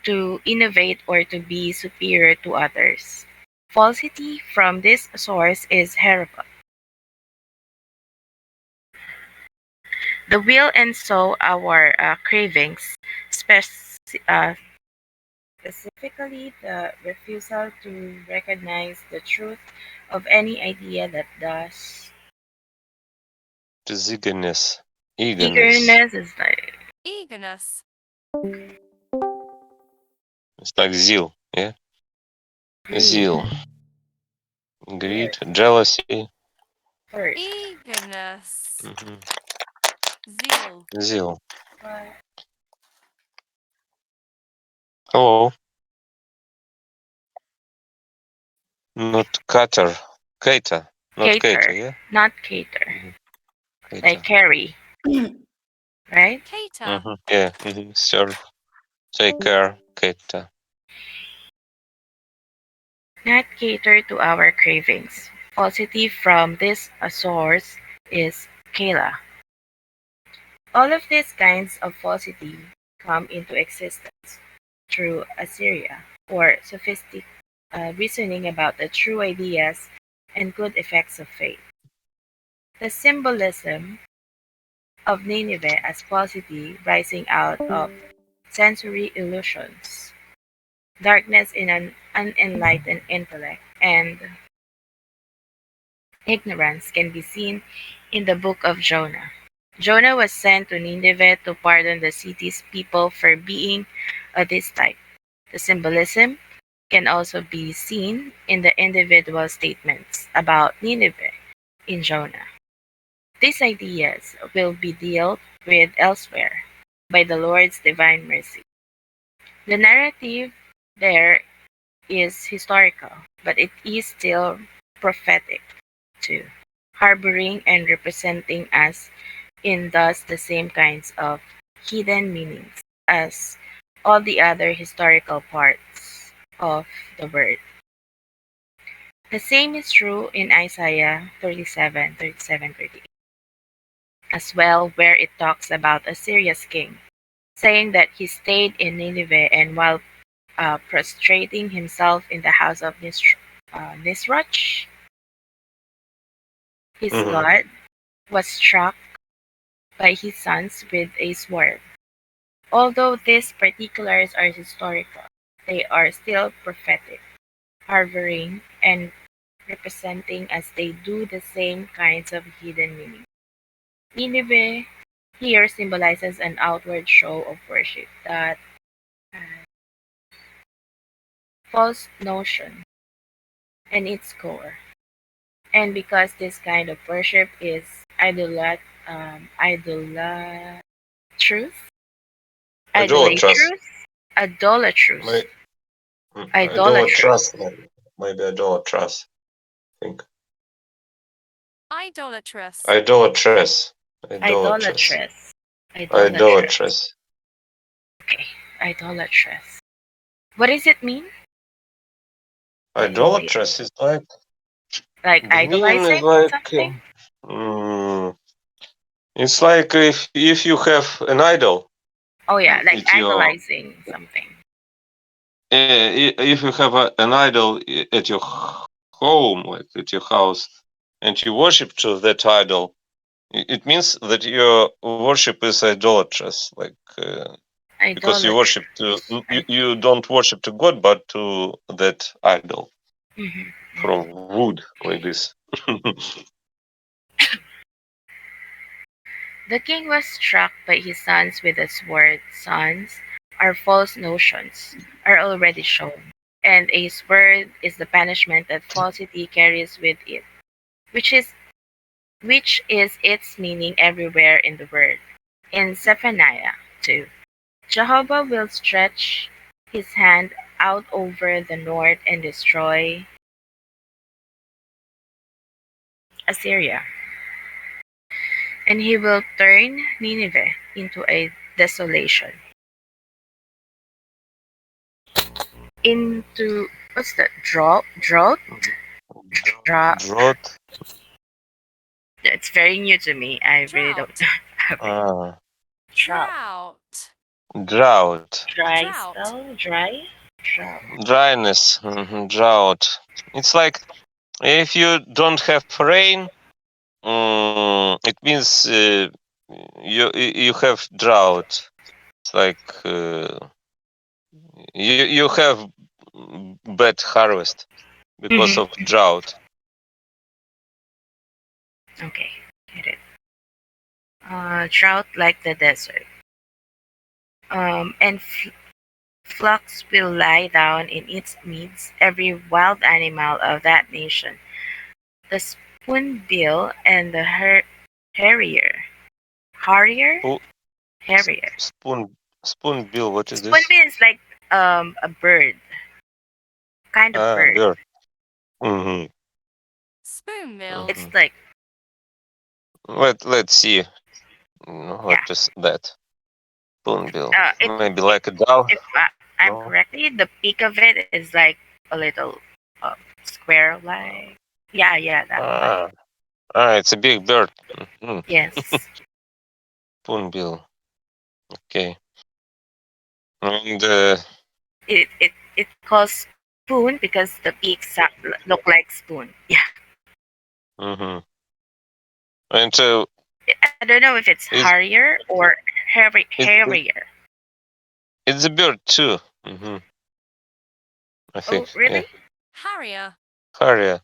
to innovate or to be superior to others. Falsity from this source is heritable. The will and so our cravings, specifically the refusal to recognize the truth of any idea that does. This eagerness. Eagerness is like Eagerness. It's like zeal. Yeah. Zeal. Greed. Jealousy. Eagerness. Zeal. Zeal. Hello. Not cater. Cater. Not cater, yeah? Not cater. Cater. Like carry. Right? Cater. Yeah. Serve. Take care. Cater. Not cater to our cravings. Falsity from this source is Kala. All of these kinds of falsity come into existence through Assyria, or sophistic reasoning about the true ideas and good effects of faith. The symbolism of Nineveh as falsity rising out of sensory illusions, darkness in an unenlightened intellect, and ignorance can be seen in the book of Jonah. Jonah was sent to Nineveh to pardon the city's people for being of this type. The symbolism can also be seen in the individual statements about Nineveh in Jonah. These ideas will be dealt with elsewhere by the Lord's divine mercy. The narrative there is historical, but it is still prophetic too, harboring and representing us in thus the same kinds of hidden meanings as all the other historical parts of the word. The same is true in Isaiah 37:37-38 as well, where it talks about Assyria's king, saying that he stayed in Nineveh and while prostrating himself in the house of Nisroch, his god, was struck by his sons with a sword. Although these particulars are historical, they are still prophetic, harboring and representing as they do the same kinds of hidden meaning. Nineveh here symbolizes an outward show of worship that false notion and its core. And because this kind of worship is idolatrous, Idolatrous. idolatrous, idolatrous. Idolatrous. Maybe idolatrous. I think. Idolatrous. Idolatrous. Idolatrous. Idolatrous. Idolatrous. Okay, idolatrous. What does it mean? Idolatrous is like Like the meaning idolizing is like something? it's like if you have an idol. Oh yeah, like It's your idolizing something. if you have an idol at your home, like at your house, and you worship to that idol, it means that your worship is idolatrous, like because you worship to you don't worship to God, but to that idol from wood, like this. The king was struck by his sons with a sword. Sons are false notions, are already shown, and a sword is the punishment that falsity carries with it, which is its meaning everywhere in the word. In Zephaniah 2, Jehovah will stretch his hand out over the north and destroy Assyria, and he will turn Nineveh into a desolation. Into what's that? Drought? Drought. It's very new to me. I really don't have it. Drought. Drought. Dry Drought. spell? Dry? Drought. Dryness. Drought. It's like if you don't have rain, it means you have drought. It's like you have bad harvest because of drought. Okay, get it. Drought like the desert. And flocks will lie down in its midst, every wild animal of that nation. The spoonbill and the harrier. Harrier? Oh, Harrier. spoonbill. What is this? Spoonbill is like a bird. Kind of bird. Bird. Mm-hmm. Spoonbill. It's like Let's see. What is that? Spoonbill. Maybe like a dove. if I'm No? correctly, the peak of it is like a little square like. Yeah, that one. It's a big bird. Yes. Spoonbill. Okay. And It calls spoon because the peaks look like spoon. Yeah. mm-hmm. And I don't know if it's harrier or harrier. It's a bird too. Mm-hmm. I think. Oh, really? Yeah. Harrier. Harrier.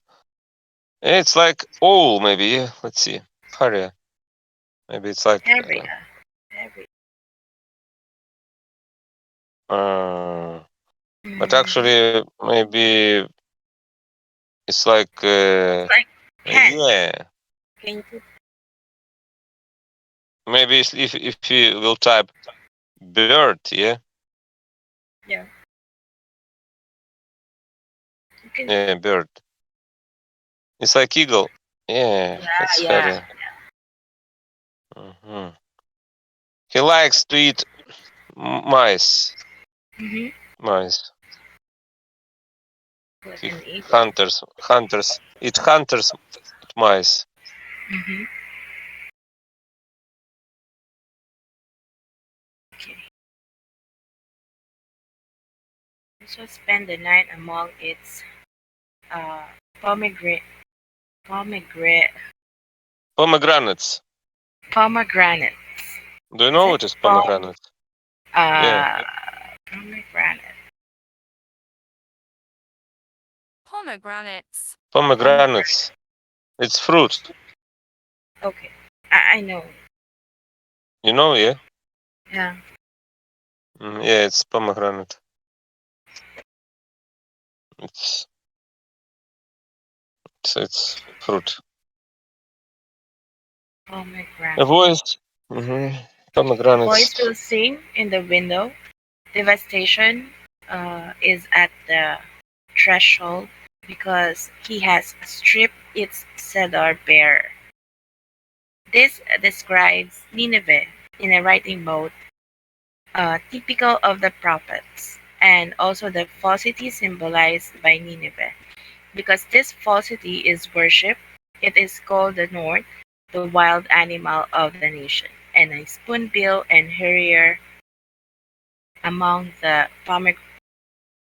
It's like owl, maybe. Yeah. Let's see. Harrier. Maybe it's like. Harrier. But actually, maybe it's like. Like hen. Yeah. Can you put Maybe if you will type bird, yeah, yeah? You can, yeah, bird. It's like eagle. Yeah, that's yeah. very. Mhm. He likes to eat mice. Mm-hmm. Mice. Put He an eagle. hunters. It hunters mice. Mm-hmm. Okay. Also spend the night among its uh, pomegranate, pomegranate, Pomegranates. pomegranate. Do you Is know it what is pomegranate? Yeah. pomegranate? Pomegranates. Pomegranates. It's fruit. Okay, I know. You know, yeah? Yeah. Yeah, it's pomegranate. It's fruit. Pomegranate. A voice. Pomegranates. Voice will sing in the window. Devastation is at the threshold because he has stripped its cedar bare. This describes Nineveh in a writing mode typical of the prophets, and also the falsity symbolized by Nineveh. Because this falsity is worship, it is called the North, the wild animal of the nation, and a spoonbill and harrier among the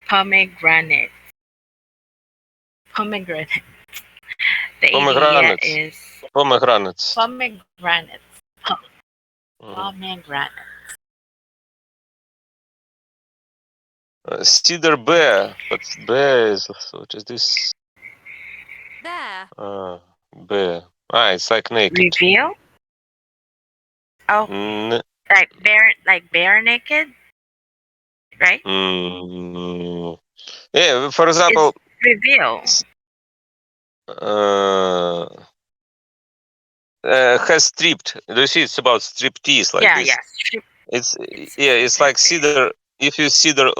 pomegranate. Pomegranate. The ADEA Pomegranates. is Pomegranates. pomegranate. Mhm. Pomegranate. Cedar bear. But bear is. What is this? There. Bear. It's like naked. Reveal. Oh, N- like bare naked, right? Yeah, for It's example, reveal. uh, has stripped. Do you see? It's about striptease like Yeah, this. yeah. Strip. It's It's yeah. It's like cedar. If you cedar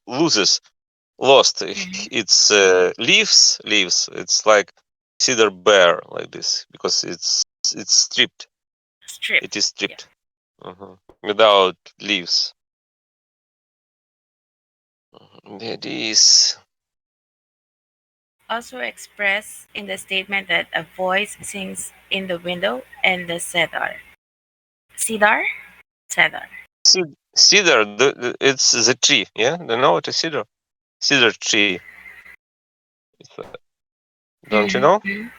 loses lost Mhm. its leaves. It's like cedar bear like this because it's stripped. Strip. It is Yeah. stripped without leaves. It is. Also expressed in the statement that a voice sings in the window and the cedar. Cedar? Cedar. Cedar, it's the tree, yeah? Do you know what is cedar? Cedar tree. Don't you know? Mhm.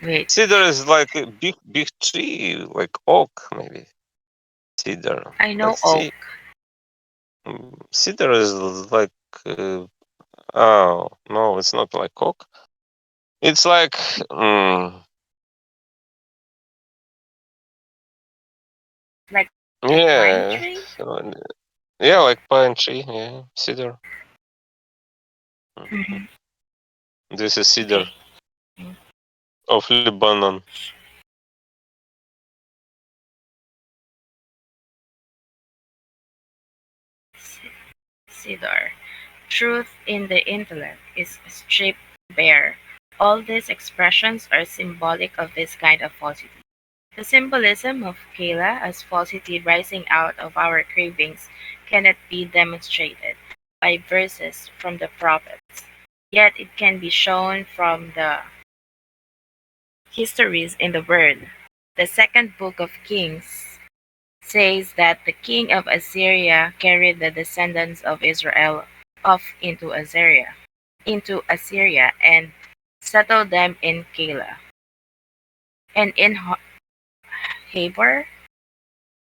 Wait. Cedar is like a big tree, like oak, maybe. Cedar. I know Let's oak. see. Cedar is like. Oh, no, it's not like oak. It's like. Like a pine Yeah. tree? Yeah, like pine tree, yeah. Cedar. Mhm. This is cedar Okay. of Lebanon. Cedar. Truth in the intellect is stripped bare. All these expressions are symbolic of this kind of falsity. The symbolism of Kala as falsity rising out of our cravings cannot be demonstrated by verses from the prophets, yet it can be shown from the histories in the Word. The second book of Kings says that the king of Assyria carried the descendants of Israel off into Assyria and settled them in Kala. And in Habor,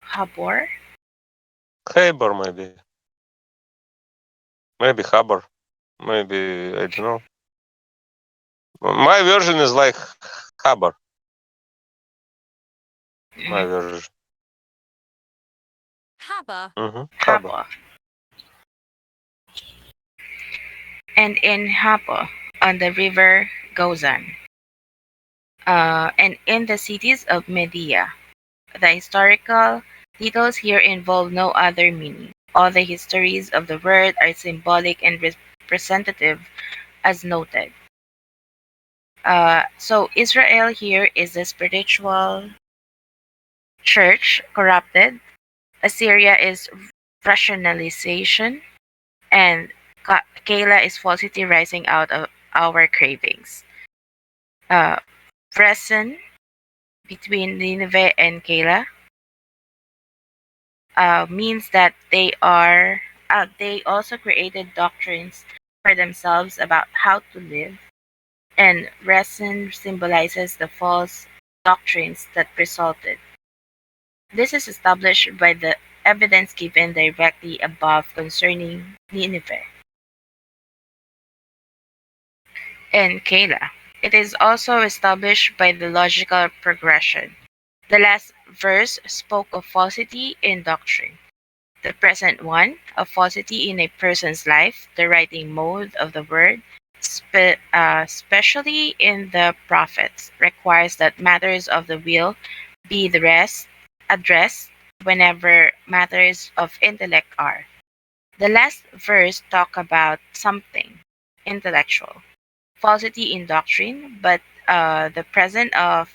Habor, Habor, maybe. Maybe Habor. Maybe, I don't know. My version is like Habor. My version. Haba. Habor. Habor. And in Hapo, on the river Gozan. And in the cities of Media. The historical details here involve no other meaning. All the histories of the word are symbolic and representative, as noted. So Israel here is the spiritual church corrupted. Assyria is rationalization, and Kala is falsity rising out of our cravings. Uh, Present between Nineveh and Kala means that they also created doctrines for themselves about how to live, and resin symbolizes the false doctrines that resulted. This is established by the evidence given directly above concerning Nineveh and Kala. It is also established by the logical progression. The last verse spoke of falsity in doctrine. The present one, of falsity in a person's life, the writing mode of the word, especially in the prophets, requires that matters of the will be addressed whenever matters of intellect are. The last verse talk about something intellectual, falsity in doctrine, but the present of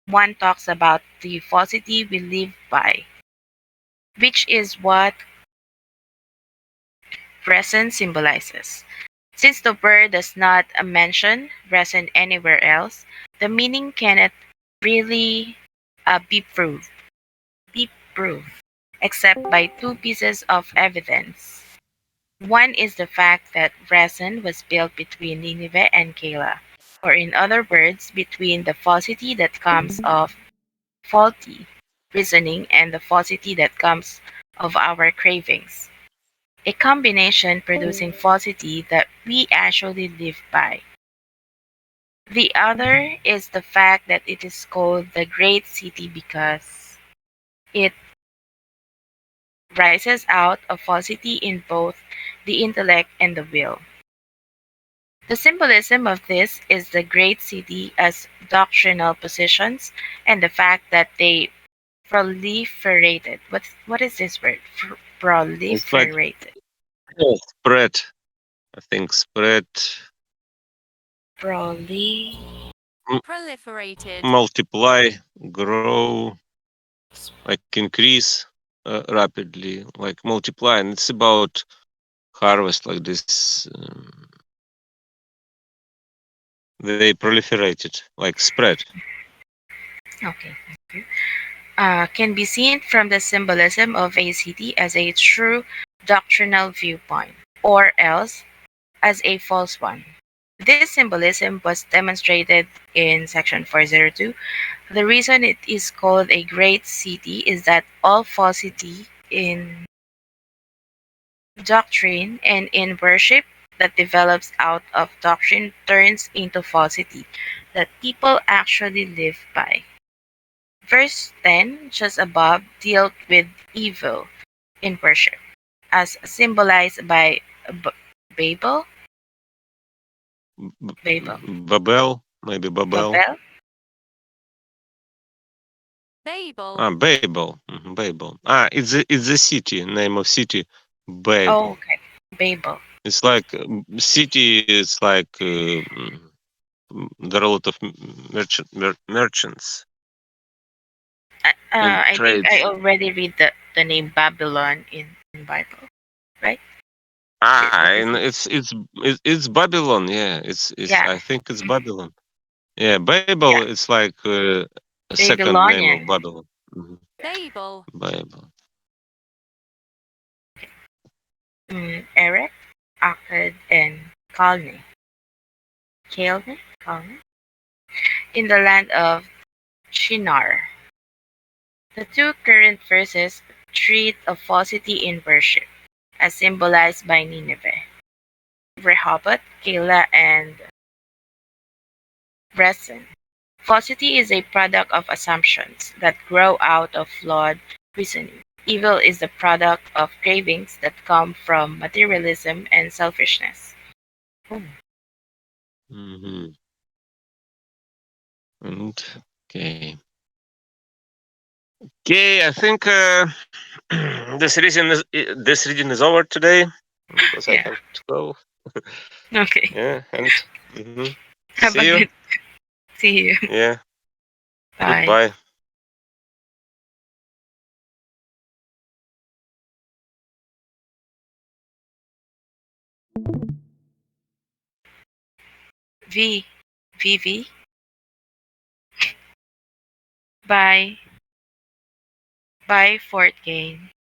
one talks about the falsity we live by, which is what resin symbolizes. Since the word does not mention resin anywhere else, the meaning cannot really be proved, except by two pieces of evidence. One is the fact that resin was built between Nineveh and Kala, or in other words, between the falsity that comes of faulty reasoning and the falsity that comes of our cravings. A combination producing falsity that we actually live by. The other is the fact that it is called the Great City because it rises out of falsity in both the intellect and the will. The symbolism of this is the Great City as doctrinal positions and the fact that they proliferated. What is this word? It's like Proliferated. spread. I think spread, Proli. Proliferated. multiply, grow, like increase rapidly, like multiply, and it's about harvest like this. They proliferated, like spread. Okay, thank you. Can be seen from the symbolism of a city as a true doctrinal viewpoint, or else as a false one. This symbolism was demonstrated in section 402. The reason it is called a great city is that all falsity in doctrine and in worship that develops out of doctrine turns into falsity that people actually live by. Verse 10, just above, dealt with evil in worship, as symbolized by Babel, Babel, Babel, maybe Babel. Babel. Babel. Babel. Babel. It's the city, name of city, Oh, Babel. okay, Babel. It's like city is like there are a lot of merchants and I think I trades. already read the name Babylon in Bible, right? Is And it? it's Babylon. Yeah, it's Yeah, I think it's Babylon. Yeah, Babel. yeah, It's like a second name of Babylonian. Babylon. Babel. Babel. Erech, Akkad, and Calneh. Calneh, in the land of Shinar. The two current verses treat of falsity in worship, as symbolized by Nineveh, Rehoboth, Keilah, and Resen. Falsity is a product of assumptions that grow out of flawed reasoning. Evil is the product of cravings that come from materialism and selfishness. hmm And okay. Okay, I think this reading is over today because I Yeah. have to go. Okay. Yeah, and Have see a you. good. See you. Yeah, Bye. goodbye. V. VV. Bye. Bye, Fort Gain.